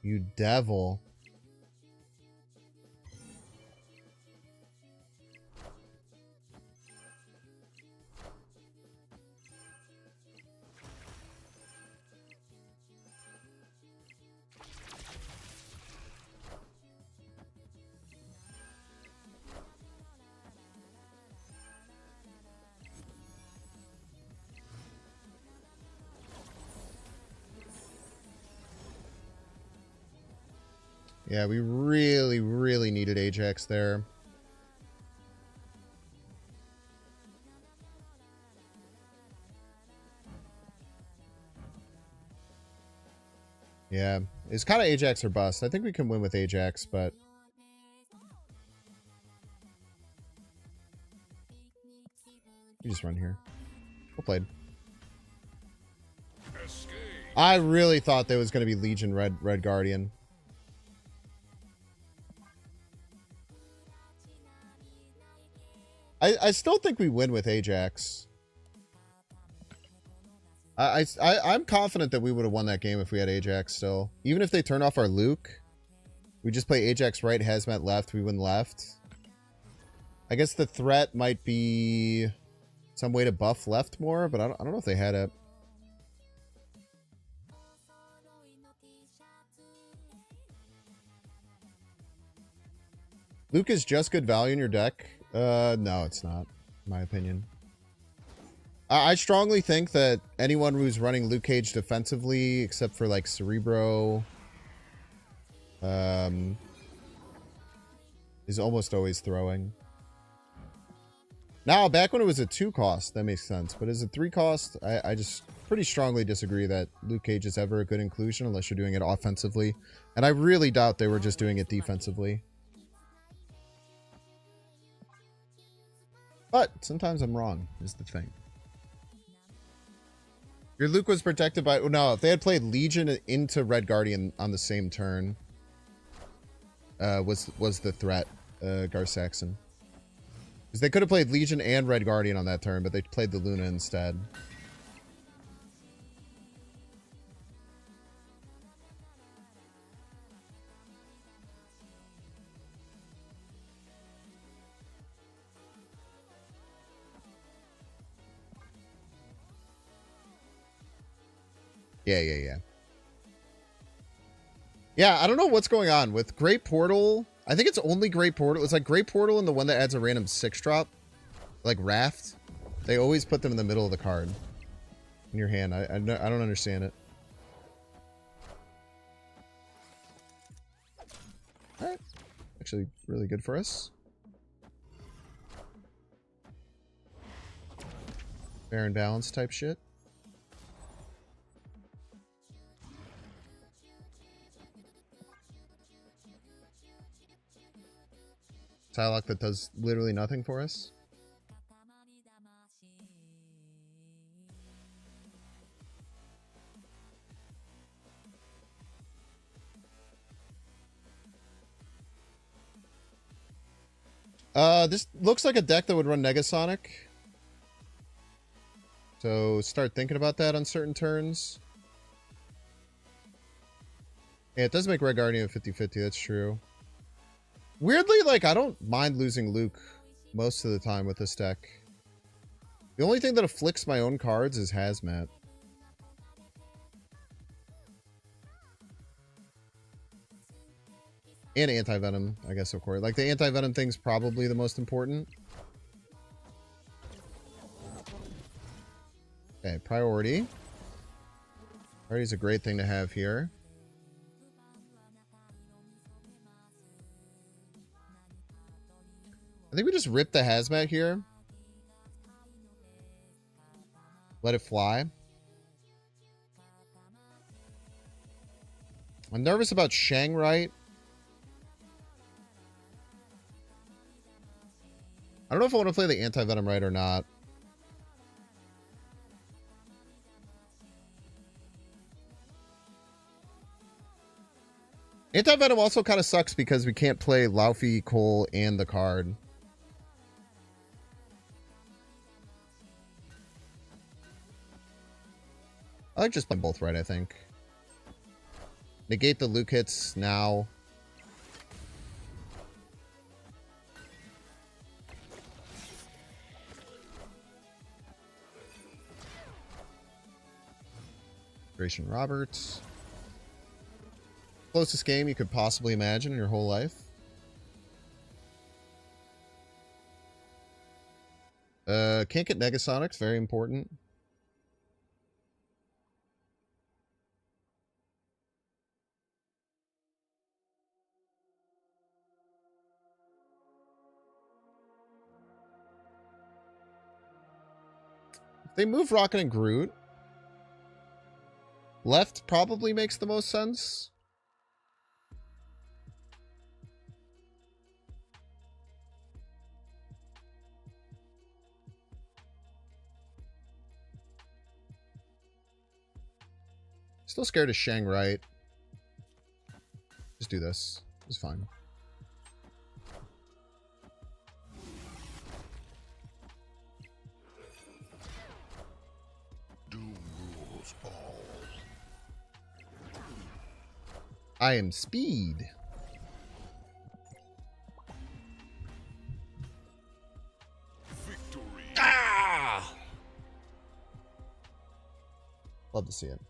You devil. Yeah, we really, really needed Ajax there. Yeah, it's kind of Ajax or bust. I think we can win with Ajax, but... we just run here. Well played. I really thought there was going to be Legion Red Guardian. I still think we win with Ajax. I'm confident that we would have won that game if we had Ajax still. Even if they turn off our Luke, we just play Ajax right, Hazmat left, we win left. I guess the threat might be some way to buff left more, but I don't know if they had it. Luke is just good value in your deck. No, it's not, in my opinion. I strongly think that anyone who's running Luke Cage defensively, except for like Cerebro, is almost always throwing. Now, back when it was a 2 cost, that makes sense. But as a 3 cost, I just pretty strongly disagree that Luke Cage is ever a good inclusion unless you're doing it offensively. And I really doubt they were just doing it defensively. But sometimes I'm wrong, is the thing. Your Luke was protected by... no, if they had played Legion into Red Guardian on the same turn, was the threat, Gar Saxon. Because they could have played Legion and Red Guardian on that turn, but they played the Luna instead. Yeah. Yeah, I don't know what's going on with Great Portal. I think it's only Great Portal. It's like Great Portal and the one that adds a random 6-drop. Like Raft. They always put them in the middle of the card. In your hand. I don't understand it. Alright. Actually, really good for us. Fair and balanced type shit. Psylocke that does literally nothing for us. This looks like a deck that would run Negasonic. So start thinking about that on certain turns. Yeah, it does make Red Guardian 50-50, that's true. Weirdly, like, I don't mind losing Luke most of the time with this deck. The only thing that afflicts my own cards is Hazmat. And Anti-Venom, I guess, of course. Like, the Anti-Venom thing's probably the most important. Okay, Priority. Priority is a great thing to have here. I think we just rip the Hazmat here. Let it fly. I'm nervous about Shangrite. I don't know if I want to play the Anti-Venom right or not. Anti-Venom also kind of sucks because we can't play Laufey, Cole, and the card. I like just playing both right, I think. Negate the Luke hits now. Grayson Roberts. Closest game you could possibly imagine in your whole life. Can't get Negasonics, very important. If they move Rocket and Groot, left probably makes the most sense. Still scared of Shangrite. Just do this. It's fine. Doom rules all. I am Speed. Victory. Ah! Love to see it.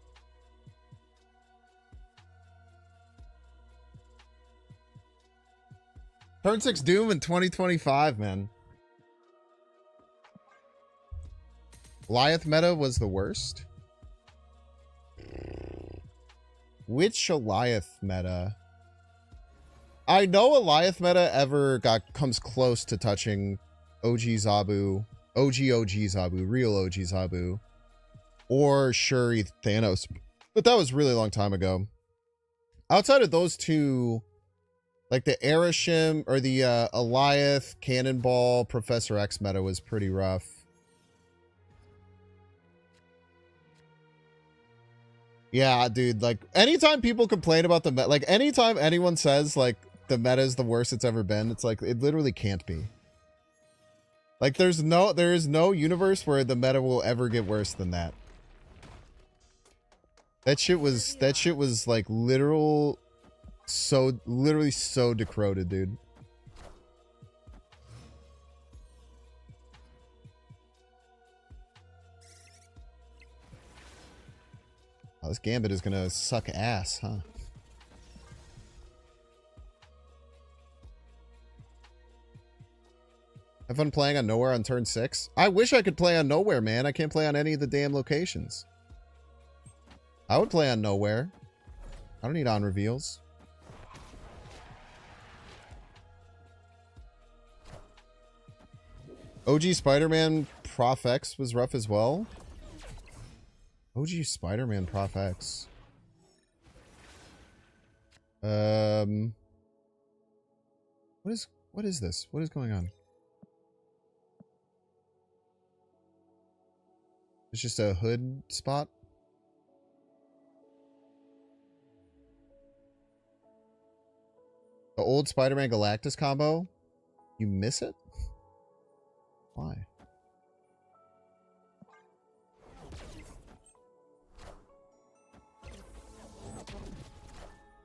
Turn 6 Doom in 2025, man. Goliath meta was the worst. Which Goliath meta? I know Goliath meta ever comes close to touching OG Zabu, OG Zabu, real OG Zabu, or Shuri Thanos, but that was a really long time ago. Outside of those two, like the Arashim or the Goliath, Cannonball, Professor X meta was pretty rough. Yeah, dude, like anytime people complain about the meta, like anytime anyone says like the meta is the worst it's ever been, it's like it literally can't be. Like there is no universe where the meta will ever get worse than that. That shit was like literally so decroded, dude. Oh, this Gambit is gonna suck ass, huh? Have fun playing on Nowhere on turn 6? I wish I could play on Nowhere, man. I can't play on any of the damn locations. I would play on Nowhere. I don't need on reveals. OG Spider-Man Prof X was rough as well. OG Spider-Man Prof X. What is this? What is going on? It's just a hood spot. The old Spider-Man Galactus combo? You miss it? Why?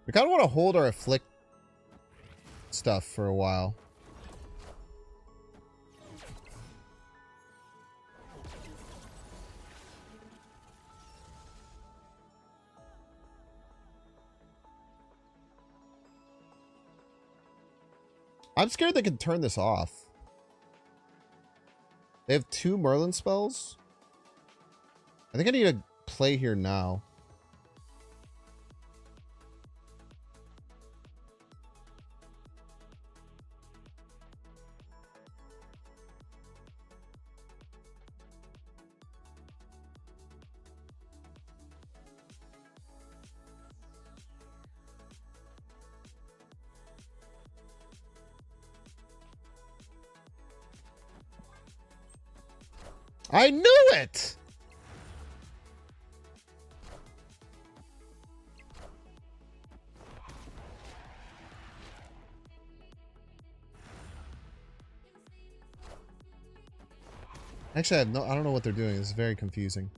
We kind of want to hold our afflict stuff for a while. I'm scared they can turn this off. They have 2 Merlin spells. I think I need to play here now. I knew it! Actually, I don't know what they're doing. It's very confusing.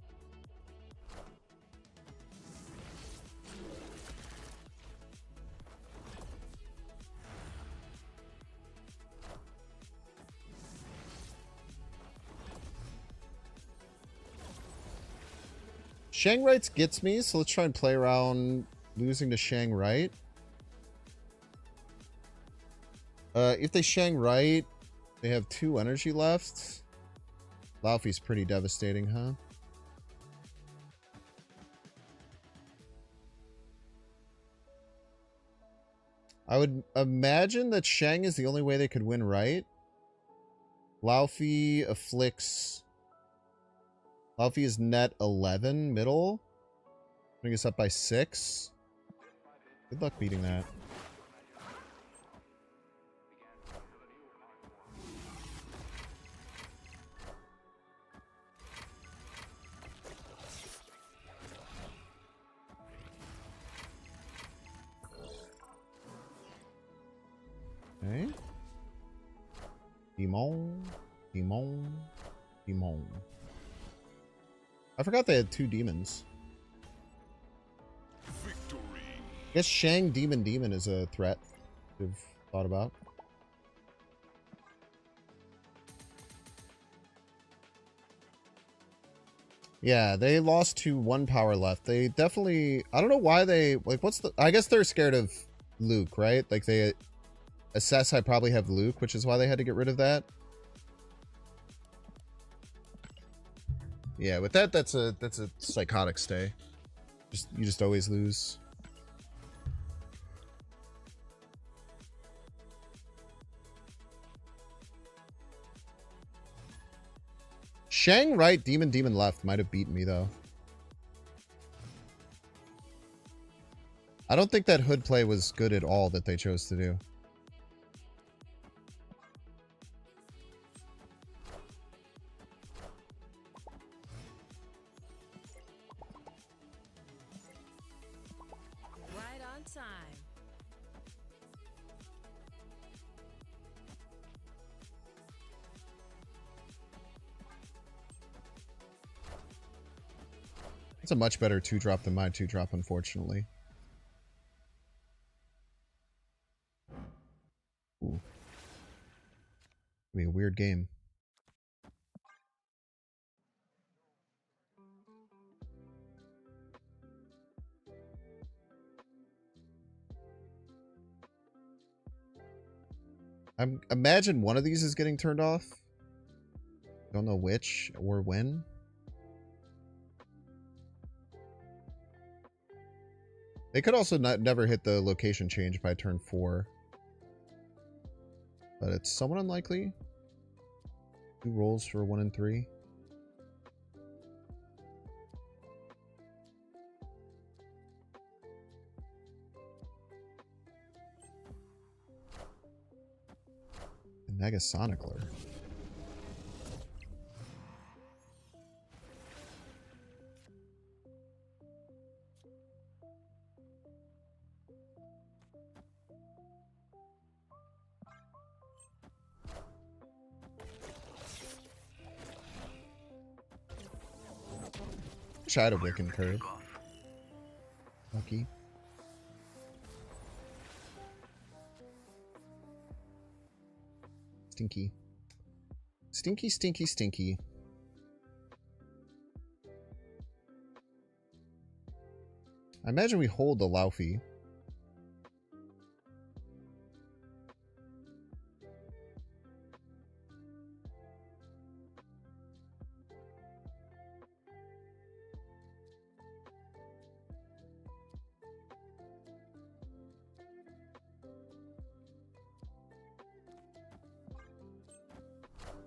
Shang Rights gets me, so let's try and play around losing to Shang Right. If they Shang Right, they have 2 energy left. Laufey's pretty devastating, huh? I would imagine that Shang is the only way they could win right. Laufey afflicts... Laufey is net 11 middle. Bring us up by 6. Good luck beating that. Okay. Demon. Demon. Demon. I forgot they had 2 demons. Victory. I guess Shang Demon is a threat we've thought about. Yeah, they lost to 1 power left. They definitely... I don't know why they... Like, what's the... I guess they're scared of Luke, right? Like, they assess I probably have Luke, which is why they had to get rid of that. Yeah, with that, that's a psychotic stay. You just always lose. Shang right, Demon left might have beaten me though. I don't think that hood play was good at all that they chose to do. Right on time. It's a much better 2-drop than my 2-drop, unfortunately. Ooh. It'll be a weird game. I'm imagine one of these is getting turned off. Don't know which or when. They could also never hit the location change by turn 4. But it's somewhat unlikely. 2 rolls for 1 and 3. Negasonicler. Shadow Wicken curve. Lucky. Stinky. Stinky, stinky, stinky. I imagine we hold the Laufey.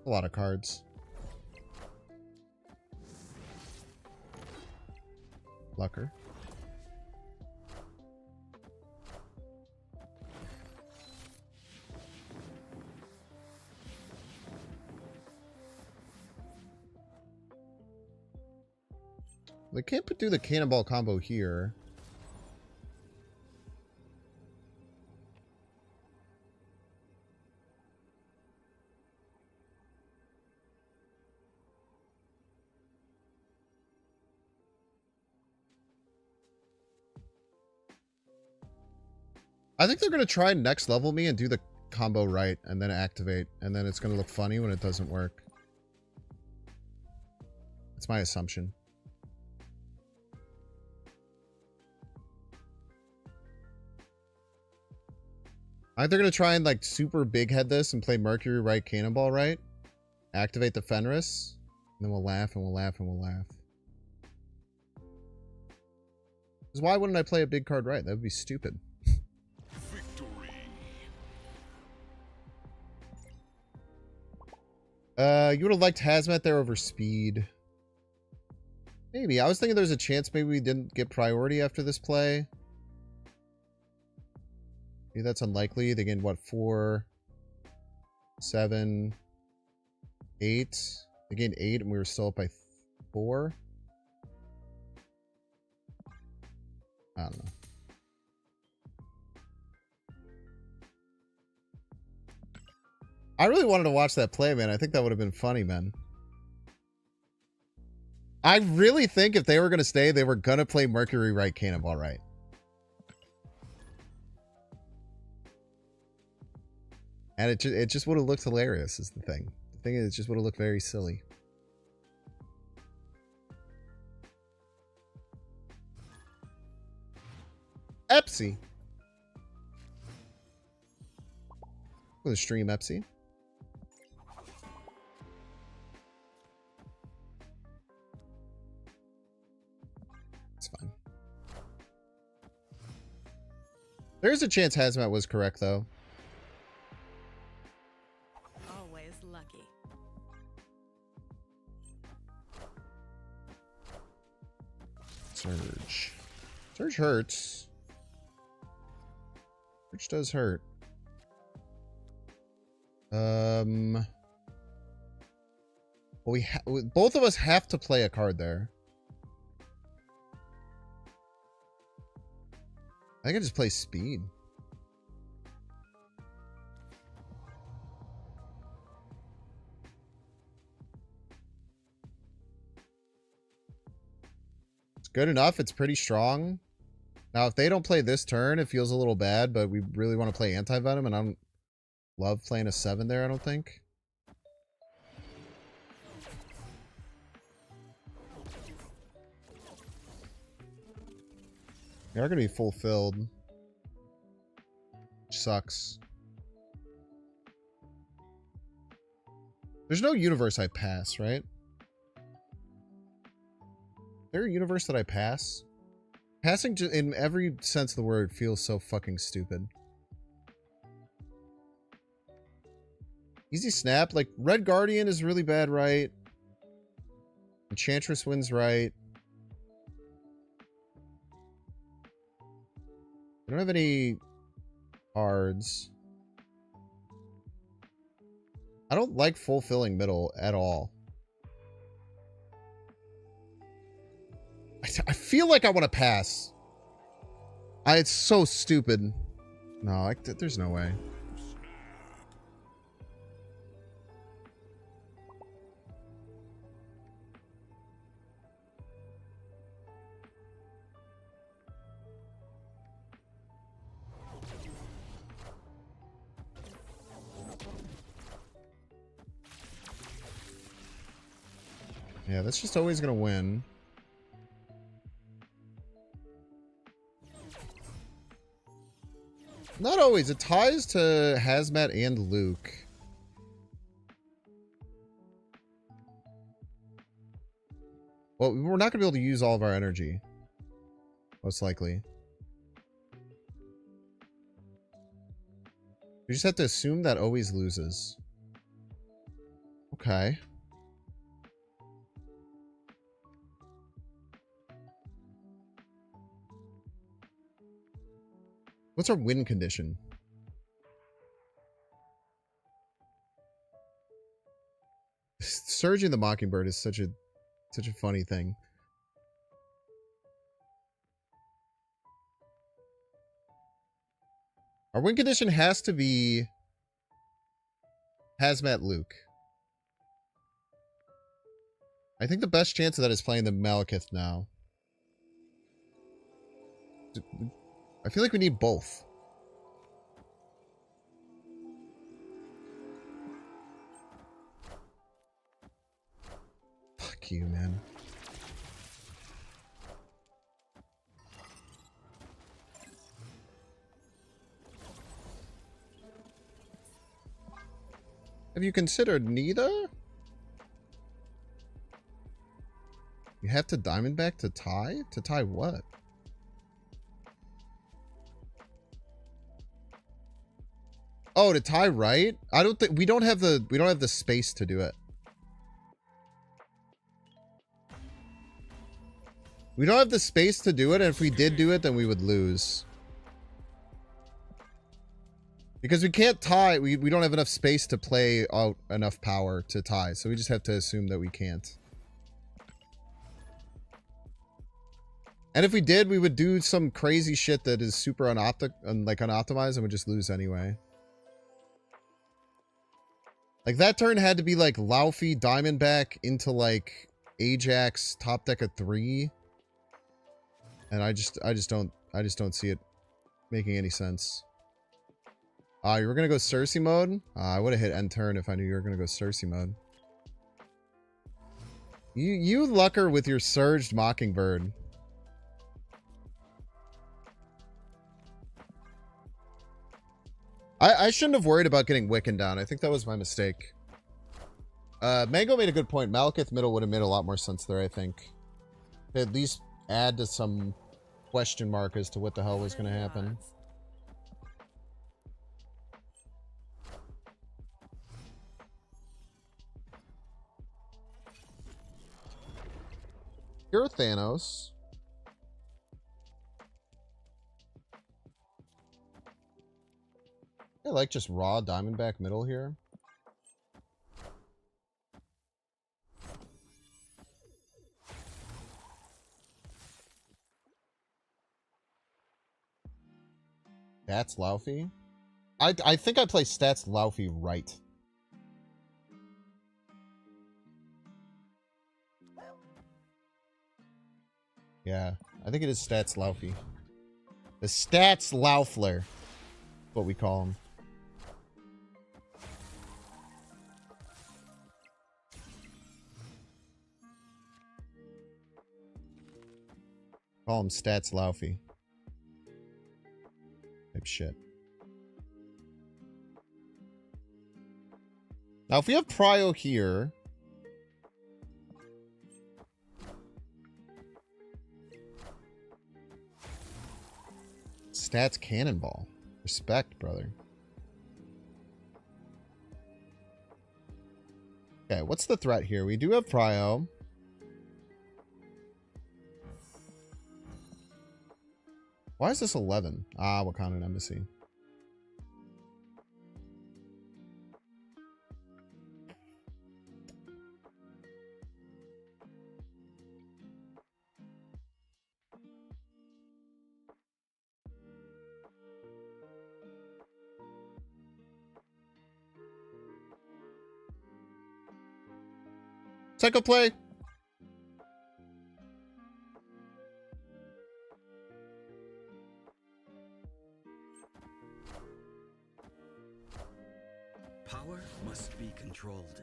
A lot of cards. Lucker. They can't do the cannonball combo here. I think they're going to try and next level me and do the combo right and then activate. And then it's going to look funny when it doesn't work. It's my assumption. I think they're going to try and like super big head this and play Mercury right, Cannonball right. Activate the Fenris. And then we'll laugh and we'll laugh and we'll laugh. Because why wouldn't I play a big card right? That would be stupid. You would have liked Hazmat there over Speed. Maybe. I was thinking there's a chance maybe we didn't get priority after this play. Maybe that's unlikely. They gained, what, 4, 7, 8. They gained 8 and we were still up by 4. I don't know. I really wanted to watch that play, man. I think that would have been funny, man. I really think if they were going to stay, they were going to play Mercury right, Cannonball right. And it just would have looked hilarious is the thing. The thing is, it just would have looked very silly. Epsy. With a stream Epsy. It's fine. There's a chance Hazmat was correct, though. Always lucky. Surge. Surge hurts. Surge does hurt. Well, both of us have to play a card there. I think I just play Speed. It's good enough. It's pretty strong. Now, if they don't play this turn, it feels a little bad, but we really want to play Anti-Venom, and I don't love playing a 7 there, I don't think. They are going to be fulfilled. Which sucks. There's no universe I pass, right? Is there a universe that I pass? Passing in every sense of the word feels so fucking stupid. Easy snap. Like, Red Guardian is really bad, right? Enchantress wins, right? I don't have any cards. I don't like fulfilling middle at all. I feel like I want to pass. It's so stupid. No, there's no way. Yeah, that's just always gonna win. Not always. It ties to Hazmat and Luke. Well, we're not gonna be able to use all of our energy. Most likely. We just have to assume that always loses. Okay. What's our win condition? Surging the Mockingbird is such a funny thing. Our win condition has to be Hazmat Luke. I think the best chance of that is playing the Malekith now. I feel like we need both. Fuck you, man. Have you considered neither? You have to Diamondback to tie? To tie what? Oh, to tie right? I don't think we don't have the space to do it. We don't have the space to do it, and if we did do it, then we would lose. Because we can't tie, we don't have enough space to play out enough power to tie, so we just have to assume that we can't. And if we did, we would do some crazy shit that is super unoptimized and would just lose anyway. Like, that turn had to be, like, Laufey, Diamondback into, like, Ajax, top deck of 3. And I just don't see it making any sense. You were gonna go Cersei mode? I would have hit end turn if I knew you were gonna go Cersei mode. You lucker with your surged Mockingbird. I shouldn't have worried about getting Wiccan down. I think that was my mistake. Mango made a good point. Malekith middle would have made a lot more sense there, I think. At least add to some question mark as to what the hell was going to happen. You're Thanos. I like just raw Diamondback middle here. Stats Laufey? I think I play Stats Laufey right. Yeah, I think it is Stats Laufey. The Stats Laufler. What we call him. Call him Stats Laufey. Type shit. Now, if we have Prio here... Stats Cannonball. Respect, brother. Okay, what's the threat here? We do have Prio. Why is this 11? Ah, Wakandan Embassy. Psycho play. Power must be controlled.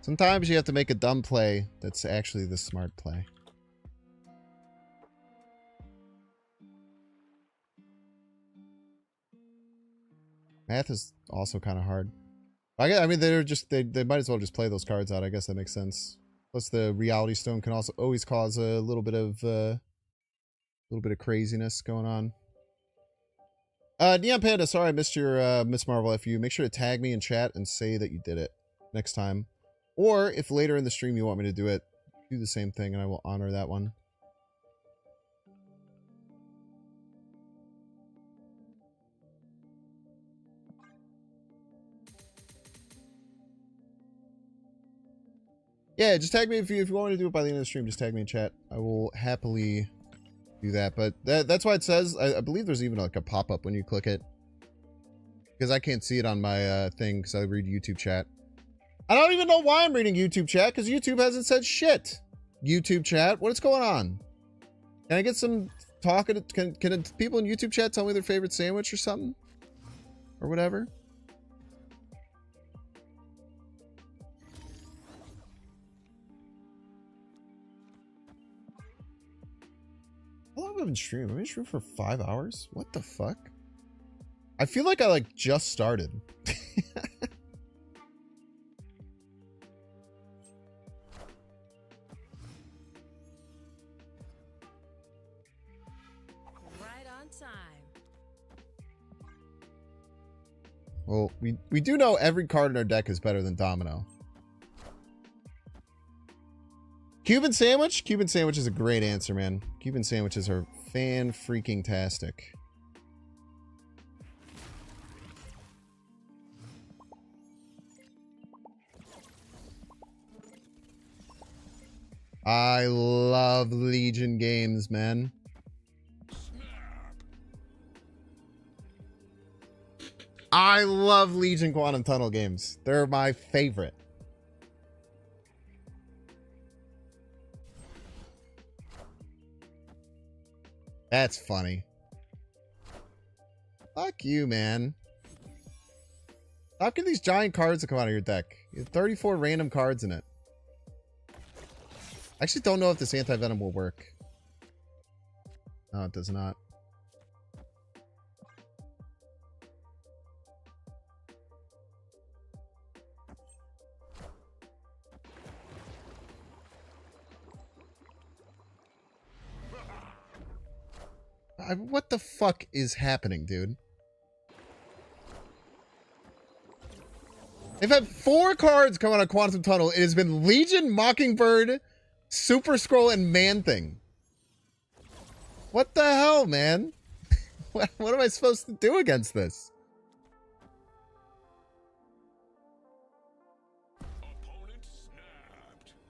Sometimes you have to make a dumb play that's actually the smart play. Math is also kind of hard. I mean, they're just they might as well just play those cards out. I guess that makes sense. Plus, the Reality Stone can also always cause a little bit of craziness going on. Neon Panda, sorry I missed your Miss Marvel FU. Make sure to tag me in chat and say that you did it next time. Or if later in the stream you want me to do it, do the same thing and I will honor that one. Yeah, just tag me if you want me to do it by the end of the stream. Just tag me in chat. I will happily do that. But that's why it says, I believe there's even like a pop-up when you click it. Because I can't see it on my thing because I read YouTube chat. I don't even know why I'm reading YouTube chat because YouTube hasn't said shit. YouTube chat, what is going on? Can I get some talking? Can people in YouTube chat tell me their favorite sandwich or something? Or whatever? How long have I been streaming? I've been streaming for 5 hours? What the fuck? I feel like I like just started. Well, we do know every card in our deck is better than Domino. Cuban sandwich? Cuban sandwich is a great answer, man. Cuban sandwiches are fan-freaking-tastic. I love Legion games, man. I love Legion Quantum Tunnel games. They're my favorite. That's funny. Fuck you, man. How can these giant cards that come out of your deck? You have 34 random cards in it. I actually don't know if this anti-venom will work. No, it does not. What the fuck is happening, dude? They've had 4 cards come out of Quantum Tunnel. It has been Legion, Mockingbird, Super Scroll, and Man-Thing. What the hell, man? What am I supposed to do against this?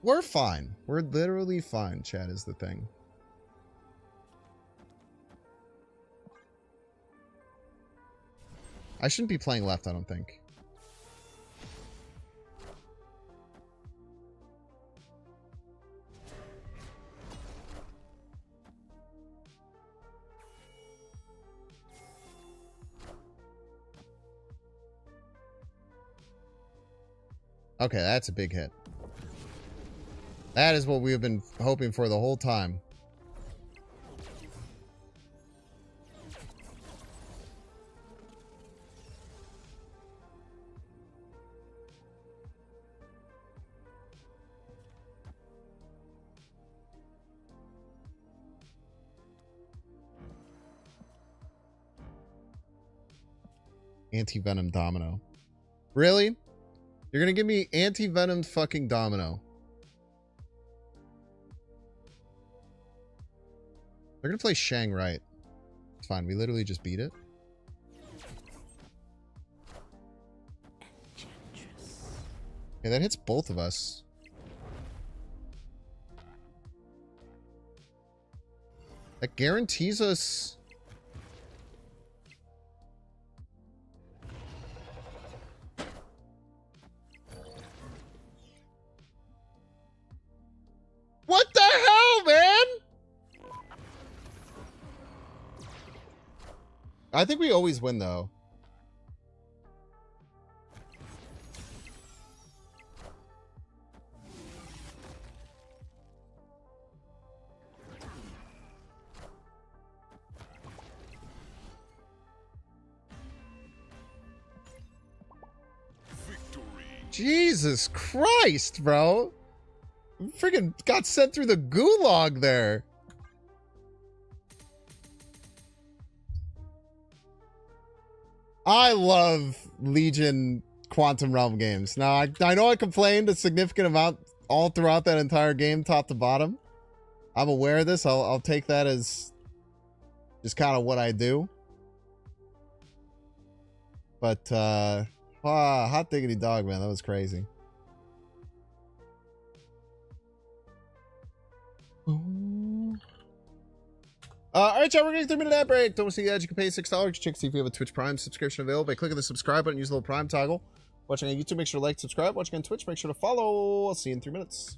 We're fine. We're literally fine, chat is the thing. I shouldn't be playing left, I don't think. Okay, that's a big hit. That is what we have been hoping for the whole time. Anti-venom Domino. Really? You're gonna give me anti-venom fucking Domino? They're gonna play Shang right. It's fine. We literally just beat it. Okay, that hits both of us. That guarantees us... What the hell, man? I think we always win, though. Jesus Christ, bro. Freaking got sent through the gulag there. I love Legion Quantum Realm games. Now, I know I complained a significant amount all throughout that entire game, top to bottom. I'm aware of this. I'll take that as just kind of what I do. But, hot diggity dog, man. That was crazy. Alright, y'all, we're getting 3-minute ad break. Don't see the edge. You can pay $6. Check see if you have a Twitch Prime subscription available by clicking the subscribe button. Use the little Prime toggle. Watching on YouTube, make sure to like, subscribe. Watching on Twitch, make sure to follow. I'll see you in 3 minutes.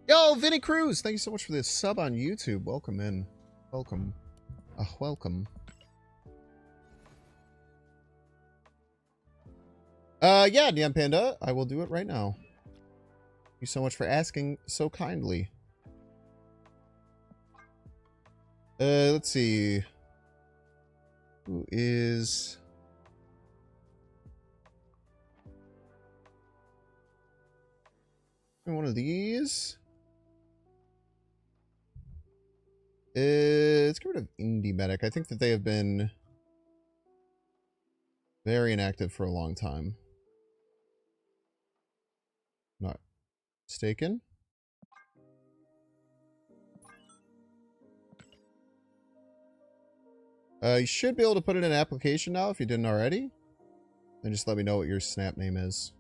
Yo, Vinny Cruz, thank you so much for this sub on YouTube. Welcome in. Welcome. Welcome. Yeah, Neon Panda, I will do it right now. Thank you so much for asking so kindly. Let's see. Who is... One of these. Let's get rid of Indie Medic. I think that they have been very inactive for a long time. Not mistaken. You should be able to put it in an application now if you didn't already. Then just let me know what your snap name is.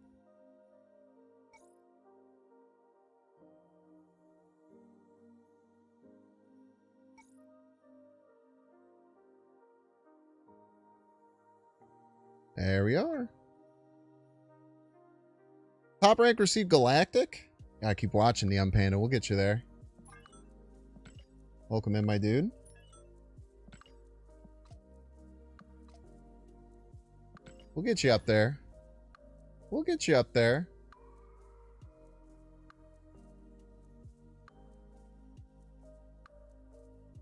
There we are. Top rank received Galactic. Gotta keep watching the Panda. We'll get you there. Welcome in, my dude. We'll get you up there. We'll get you up there.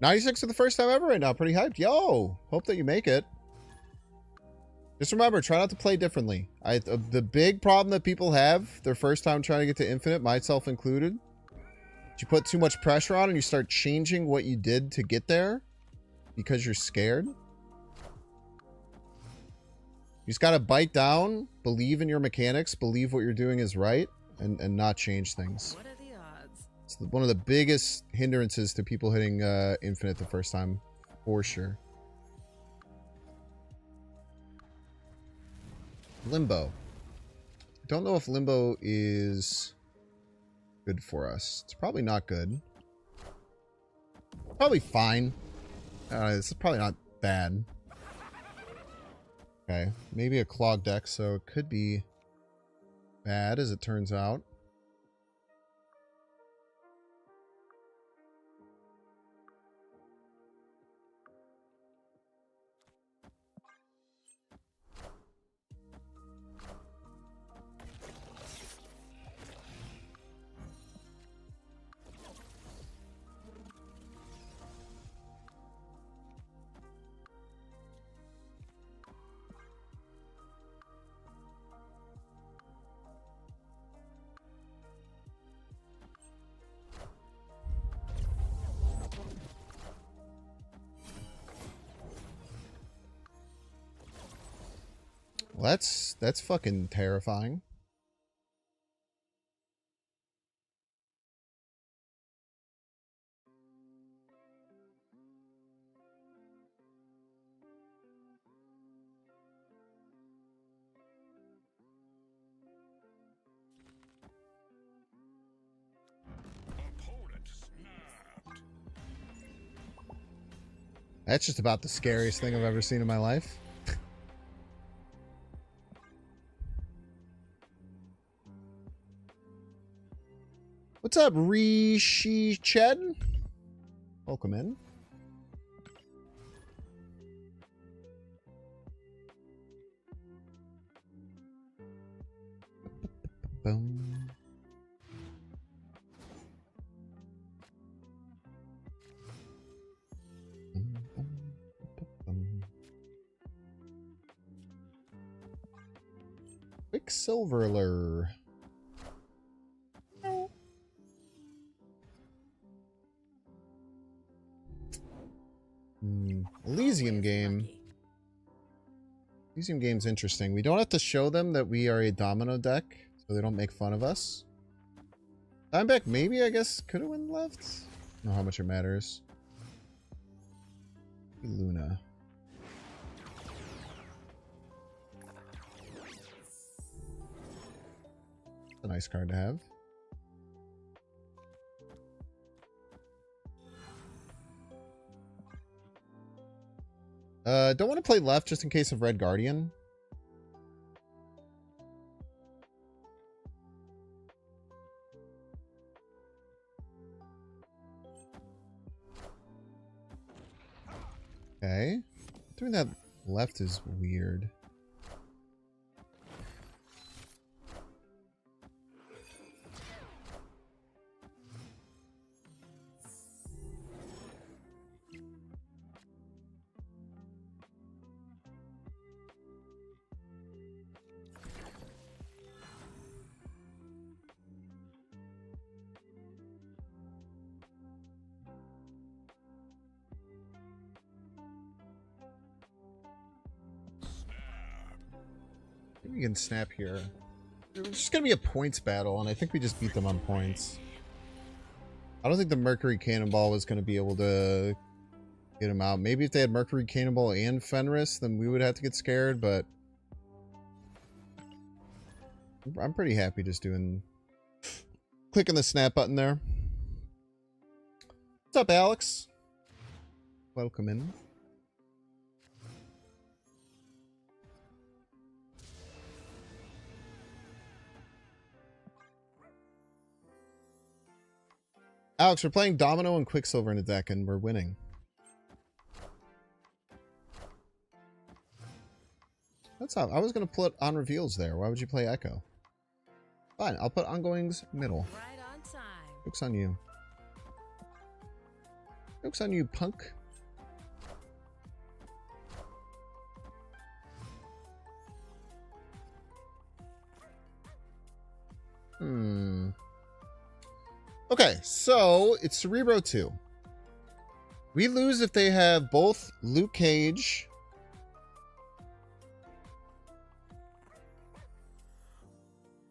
$96 for the first time ever right now. Pretty hyped. Yo, hope that you make it. Just remember, try not to play differently. The big problem that people have their first time trying to get to Infinite, myself included, you put too much pressure on and you start changing what you did to get there because you're scared. You just got to bite down, believe in your mechanics, believe what you're doing is right, and not change things. What are the odds? It's one of the biggest hindrances to people hitting Infinite the first time, for sure. Limbo. Don't know if Limbo is good for us. It's probably not good. Probably fine. It's probably not bad. Okay, maybe a clog deck, so it could be bad as it turns out. Well, that's fucking terrifying. That's just about the scariest thing I've ever seen in my life. What's up, Rishi Ched? Welcome in. Boom. Quicksilverler. Elysium game. Elysium game's interesting. We don't have to show them that we are a domino deck, so they don't make fun of us. Dimeback maybe, I guess, could have went left. I don't know how much it matters. Luna. It's a nice card to have. Don't want to play left just in case of Red Guardian. Okay. Doing that left is weird. Maybe we can snap here. It's just gonna be a points battle, and I think we just beat them on points. I don't think the Mercury Cannonball was gonna be able to get him out. Maybe if they had Mercury Cannonball and Fenris, then we would have to get scared, but I'm pretty happy just clicking the snap button there. What's up, Alex? Welcome in. Alex, we're playing Domino and Quicksilver in a deck, and we're winning. That's how I was going to put on reveals there. Why would you play Echo? Fine, I'll put ongoings middle. Right on time. Joke's on you. Joke's on you, punk. Okay, so it's Cerebro 2. We lose if they have both Luke Cage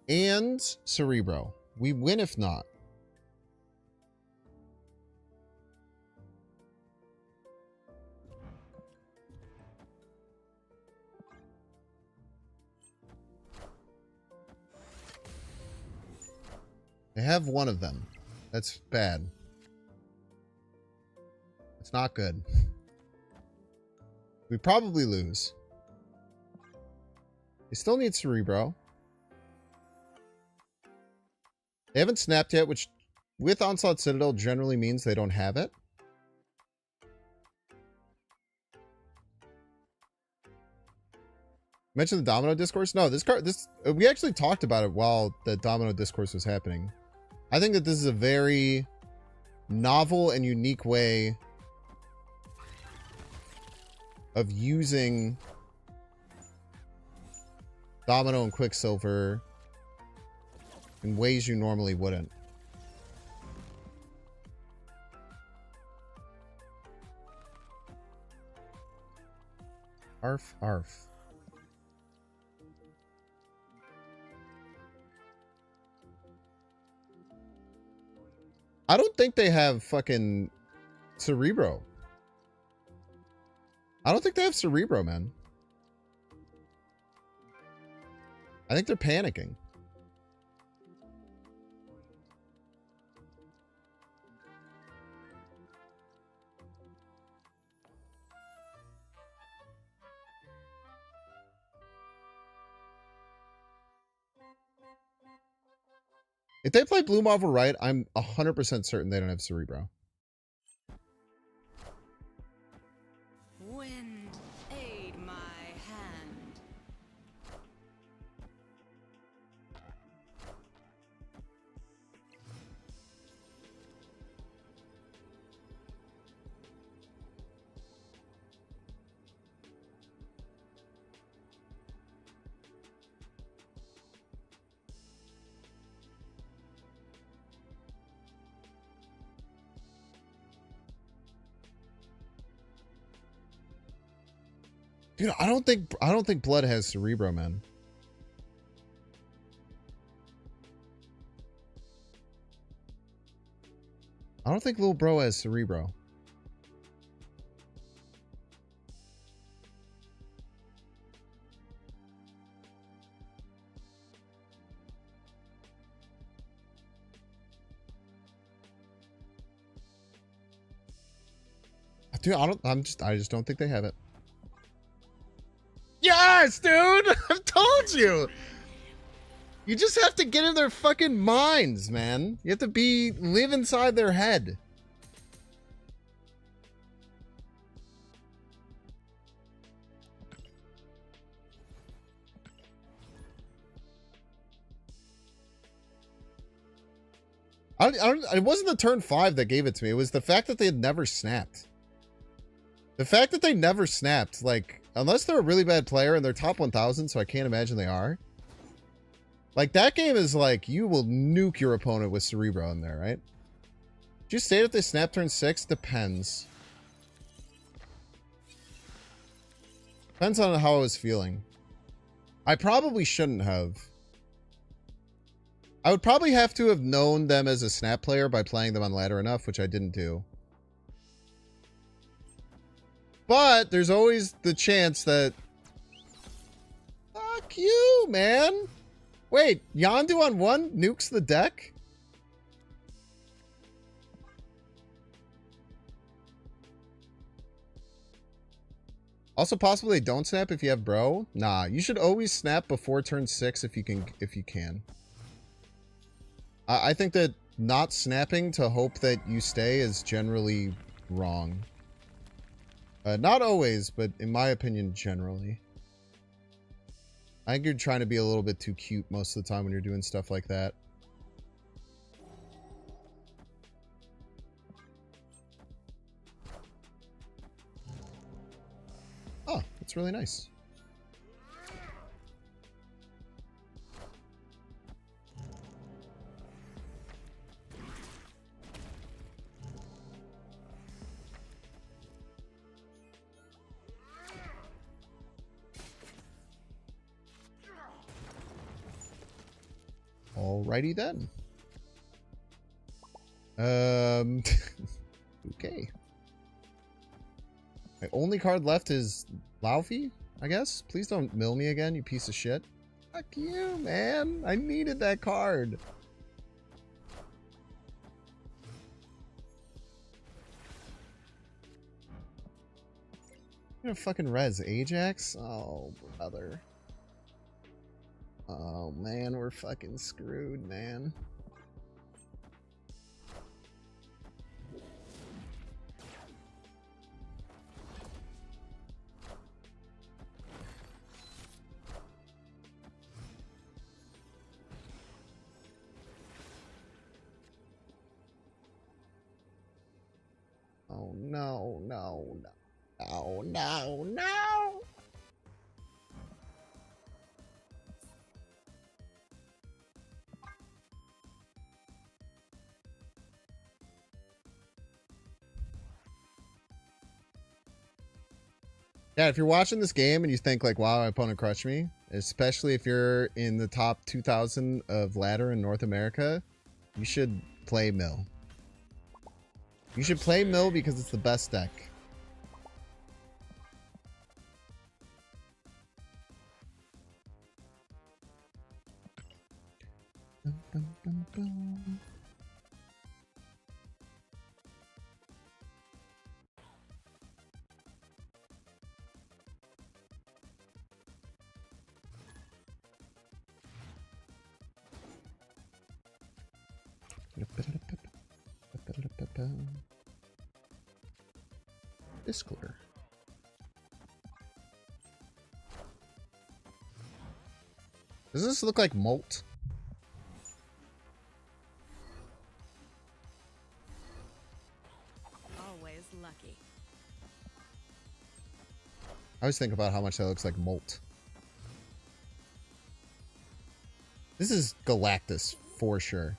and Cerebro. We win if not. They have one of them. That's bad. It's not good. We probably lose. They still need Cerebro. They haven't snapped yet, which with Onslaught Citadel generally means they don't have it. Mention the Domino Discourse? No, we actually talked about it while the Domino Discourse was happening. I think that this is a very novel and unique way of using Domino and Quicksilver in ways you normally wouldn't. Arf, arf. I don't think they have fucking Cerebro. I don't think they have Cerebro, man. I think they're panicking. If they play Blue Marvel right, I'm 100% certain they don't have Cerebro. Wind, aid my hand. Dude, I don't think Blood has Cerebro, man. I don't think Lil Bro has Cerebro. Dude, I just don't think they have it. Yes, dude! I've told you! You just have to get in their fucking minds, man. You have to live inside their head. It wasn't the turn 5 that gave it to me. It was the fact that they had never snapped. The fact that they never snapped, like, unless they're a really bad player and they're top 1000, so I can't imagine they are. Like, that game is like, you will nuke your opponent with Cerebro in there, right? Did you say that they snap turn 6? Depends. Depends on how I was feeling. I probably shouldn't have. I would probably have to have known them as a snap player by playing them on ladder enough, which I didn't do. But there's always the chance that... Fuck you, man! Wait, Yondu on 1 nukes the deck? Also possible they don't snap if you have bro. Nah, you should always snap before turn 6 if you can. I think that not snapping to hope that you stay is generally wrong. Not always, but in my opinion, generally. I think you're trying to be a little bit too cute most of the time when you're doing stuff like that. Oh, that's really nice. Alrighty then. Okay. My only card left is Laufey, I guess. Please don't mill me again, you piece of shit. Fuck you, man. I needed that card. I'm gonna fucking res Ajax? Oh, brother. Oh, man, we're fucking screwed, man. Oh, no, no, no. No, no, no! Yeah, if you're watching this game and you think like, wow, my opponent crushed me, especially if you're in the top 2,000 of ladder in North America, you should play Mill. You should play Mill because it's the best deck. Dum, dum, dum, dum. Disclaimer. Does this look like Molt? Always lucky. I always think about how much that looks like Molt. This is Galactus for sure.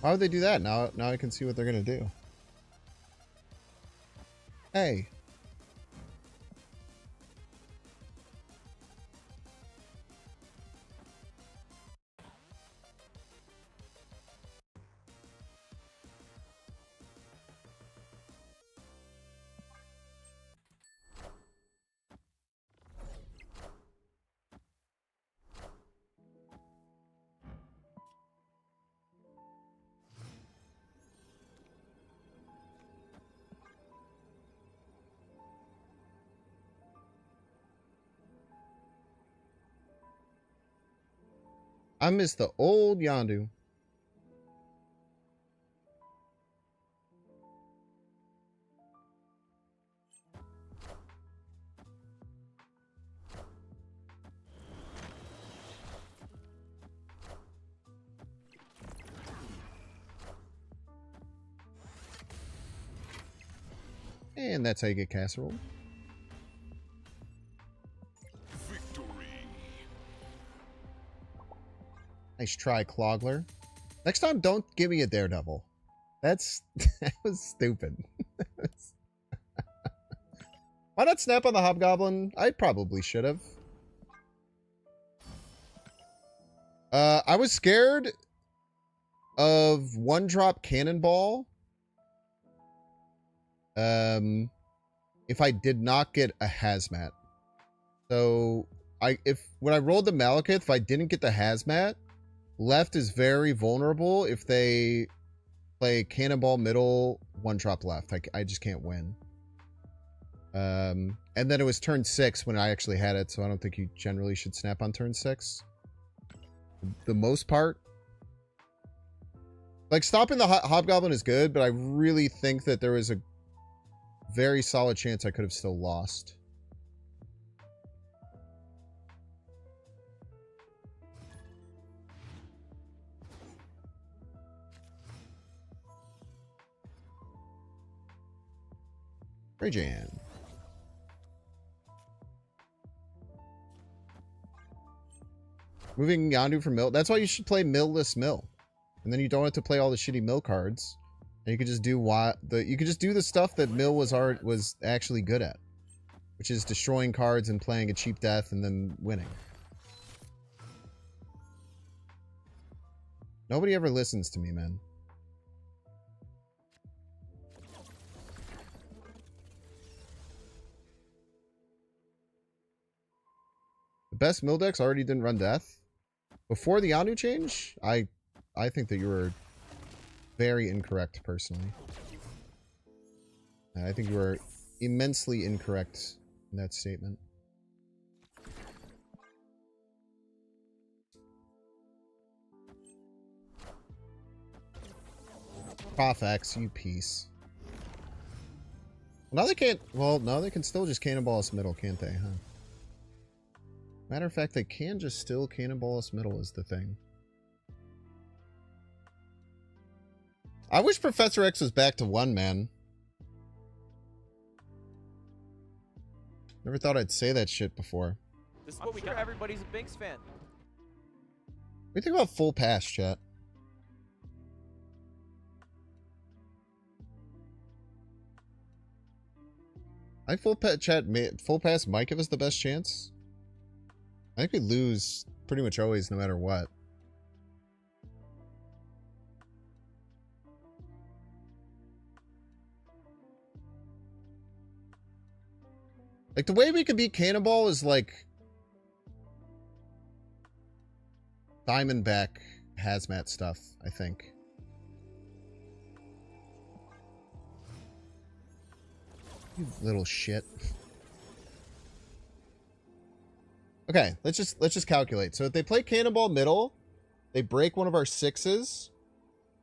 Why would they do that? Now I can see what they're gonna do. Hey. I miss the old Yondu. And that's how you get casserole. Nice try, Clogler. Next time, don't give me a Daredevil. That was stupid. Why not snap on the Hobgoblin? I probably should have. I was scared of one-drop Cannonball. If I did not get a Hazmat. So, when I rolled the Malekith, if I didn't get the Hazmat, left is very vulnerable if they play Cannonball middle, one-drop left. I just can't win. And then it was turn 6 when I actually had it, so I don't think you generally should snap on turn 6. The most part. Like, stopping the Hobgoblin is good, but I really think that there was a very solid chance I could have still lost. Rajan. Moving Yondu from mill. That's why you should play millless mill. And then you don't have to play all the shitty mill cards. And you could just do the stuff that mill was actually good at. Which is destroying cards and playing a cheap death and then winning. Nobody ever listens to me, man. The best mill decks already didn't run death. Before the Yondu change, I think that you were very incorrect, personally. I think you were immensely incorrect in that statement. Profx, you piece. Well, now they can't... Well, no, they can still just Cannonball us middle, can't they, huh? Matter of fact, they can just still Cannonball us middle is the thing. I wish Professor X was back to 1, man. Never thought I'd say that shit before. This is what we got. Everybody's a Binks fan. What do you think about full pass, chat? I full pass might give us the best chance. I think we lose pretty much always, no matter what. Like, the way we could beat Cannonball is, like, Diamondback hazmat stuff, I think. You little shit. Okay, let's just calculate. So if they play Cannonball middle, they break one of our 6s.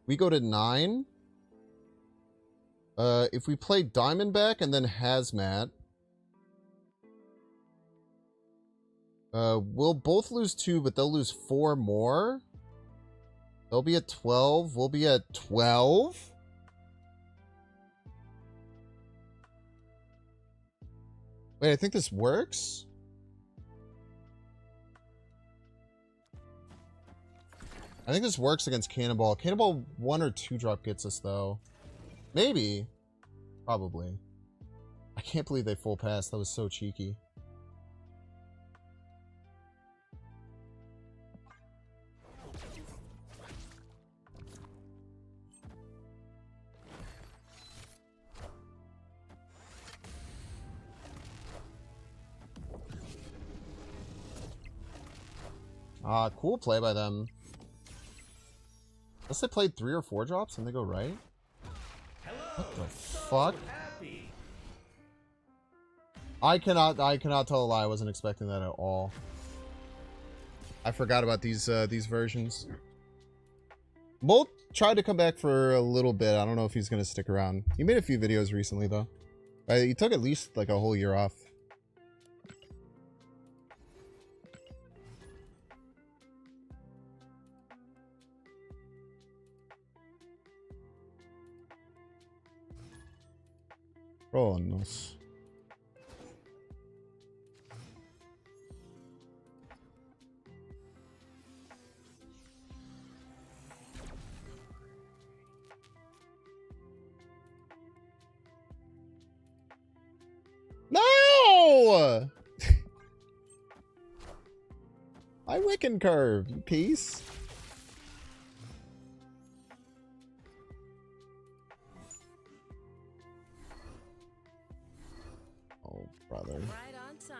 We go to 9. If we play Diamondback and then Hazmat, we'll both lose 2, but they'll lose 4 more. They'll be at 12. We'll be at 12. Wait, I think this works. I think this works against Cannonball. Cannonball 1 or 2 drop gets us, though. Maybe. Probably. I can't believe they full passed. That was so cheeky. Cool play by them. Unless they played 3 or 4 drops and they go right? What the fuck? I cannot tell a lie. I wasn't expecting that at all. I forgot about these versions. Molt tried to come back for a little bit. I don't know if he's gonna stick around. He made a few videos recently though. He took at least like a whole year off. Tronos. No! My Wiccan curve, you piece. Oh, brother. Right on time.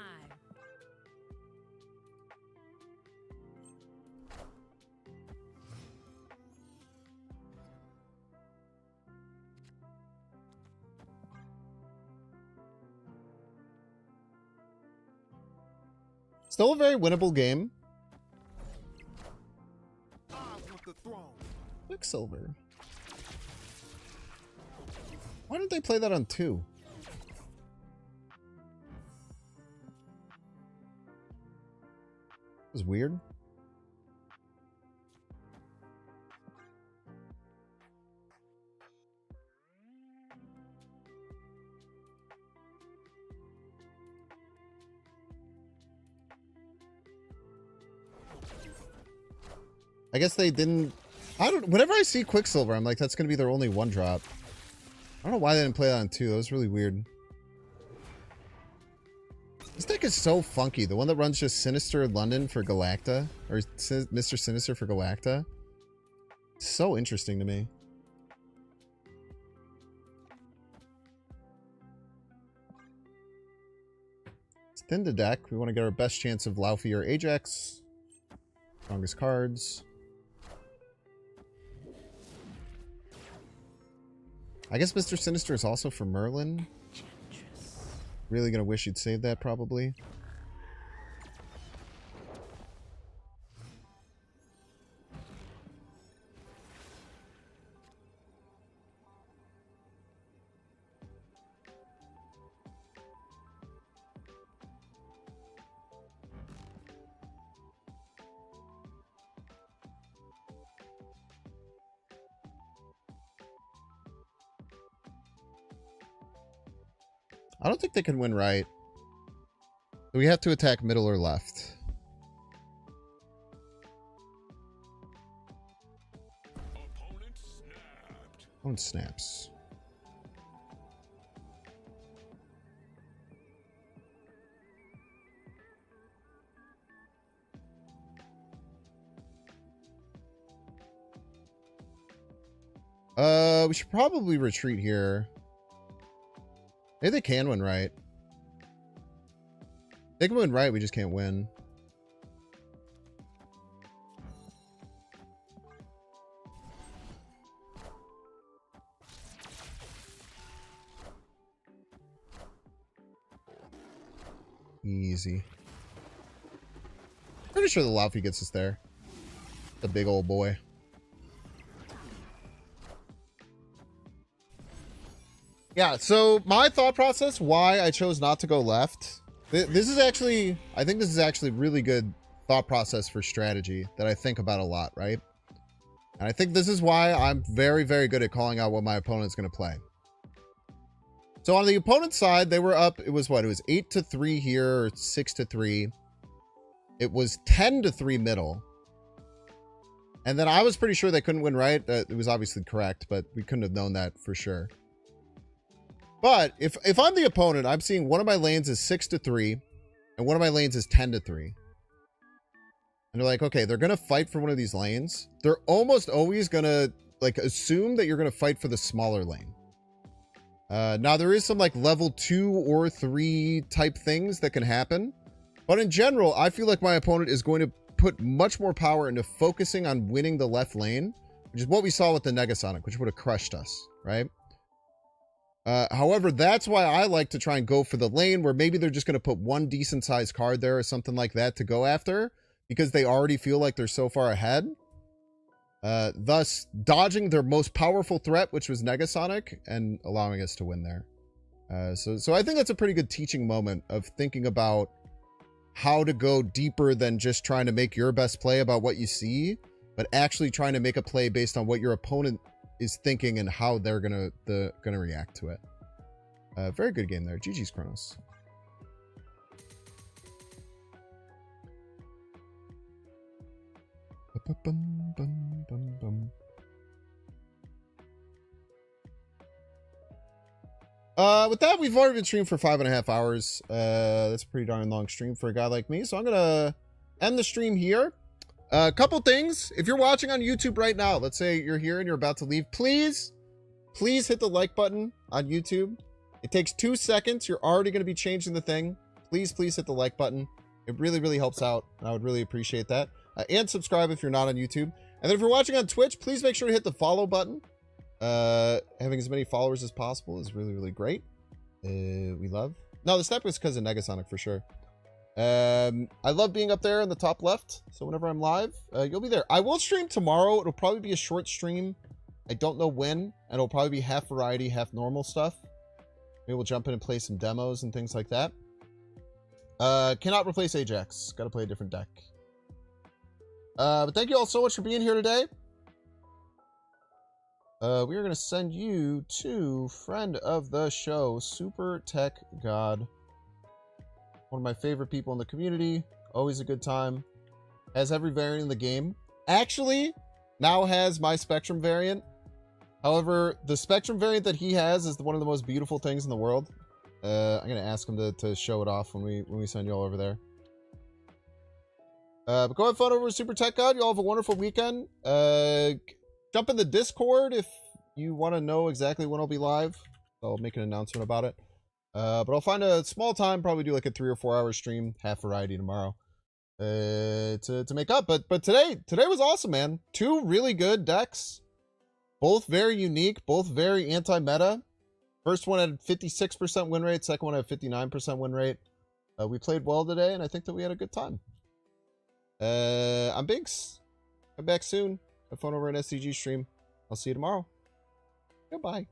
Still a very winnable game. Quicksilver. Why didn't they play that on 2? It was weird. I guess they didn't. Whenever I see Quicksilver, I'm like, that's going to be their only 1-drop. I don't know why they didn't play that on 2. That was really weird. This deck is so funky. The one that runs just Sinister London for Galacta. Or Mr. Sinister for Galacta. It's so interesting to me. It's thin to deck. We want to get our best chance of Laufey or Ajax. Strongest cards. I guess Mr. Sinister is also for Merlin. Really gonna wish you'd save that, probably. I don't think they can win right. So we have to attack middle or left. Opponent snaps. We should probably retreat here. Maybe they can win right. They can win right, we just can't win. Easy. Pretty sure the Laufey gets us there. The big old boy. Yeah, so my thought process, why I chose not to go left. This is actually, I think this is actually really good thought process for strategy that I think about a lot, right? And I think this is why I'm very, very good at calling out what my opponent's going to play. So on the opponent's side, they were up, it was what? It was 8-3 here, or 6-3. It was 10-3 middle. And then I was pretty sure they couldn't win right. It was obviously correct, but we couldn't have known that for sure. But if I'm the opponent, I'm seeing one of my lanes is 6-3, and one of my lanes is 10-3. And they're like, okay, they're gonna fight for one of these lanes. They're almost always gonna like assume that you're gonna fight for the smaller lane. Now there is some like level 2 or 3 type things that can happen, but in general, I feel like my opponent is going to put much more power into focusing on winning the left lane, which is what we saw with the Negasonic, which would have crushed us, right? However, that's why I like to try and go for the lane where maybe they're just going to put one decent sized card there or something like that to go after because they already feel like they're so far ahead. Thus dodging their most powerful threat, which was Negasonic, and allowing us to win there. So I think that's a pretty good teaching moment of thinking about how to go deeper than just trying to make your best play about what you see, but actually trying to make a play based on what your opponent is thinking and how they're gonna react to it. Very good game there. GG's Kronos. With that, we've already been streaming for 5.5 hours. That's a pretty darn long stream for a guy like me. So I'm gonna end the stream here. A couple things. If you're watching on YouTube right now, let's say you're here and you're about to leave, please hit the like button on YouTube. It takes 2 seconds. You're already going to be changing the thing. Please hit the like button. It really helps out, and I would really appreciate that. And subscribe if you're not on YouTube. And then if you're watching on Twitch, please make sure to hit the follow button. Having as many followers as possible is really great. We love. No, the step was because of Negasonic for sure. I love being up there in the top left. So whenever I'm live, you'll be there. I will stream tomorrow. It'll probably be a short stream. I don't know when, and it'll probably be half variety, half normal stuff. Maybe we'll jump in and play some demos and things like that. Cannot replace Ajax. Got to play a different deck. But thank you all so much for being here today. We are going to send you to friend of the show, Super Tech God. One of my favorite people in the community. Always a good time. Has every variant in the game. Actually, now has my Spectrum variant. However, the Spectrum variant that he has is one of the most beautiful things in the world. I'm going to ask him to show it off when we send you all over there. But go have fun over at Super Tech God. You all have a wonderful weekend. Jump in the Discord if you want to know exactly when I'll be live. I'll make an announcement about it. But I'll find a small time, probably do like a 3 or 4 hour stream, half variety tomorrow, to make up. But today was awesome, man. 2 really good decks, both very unique, both very anti-meta. First one had 56% win rate, second one had 59% win rate. We played well today, and I think that we had a good time. I'm Binks. I'm back soon. Have fun over an SCG stream. I'll see you tomorrow. Goodbye.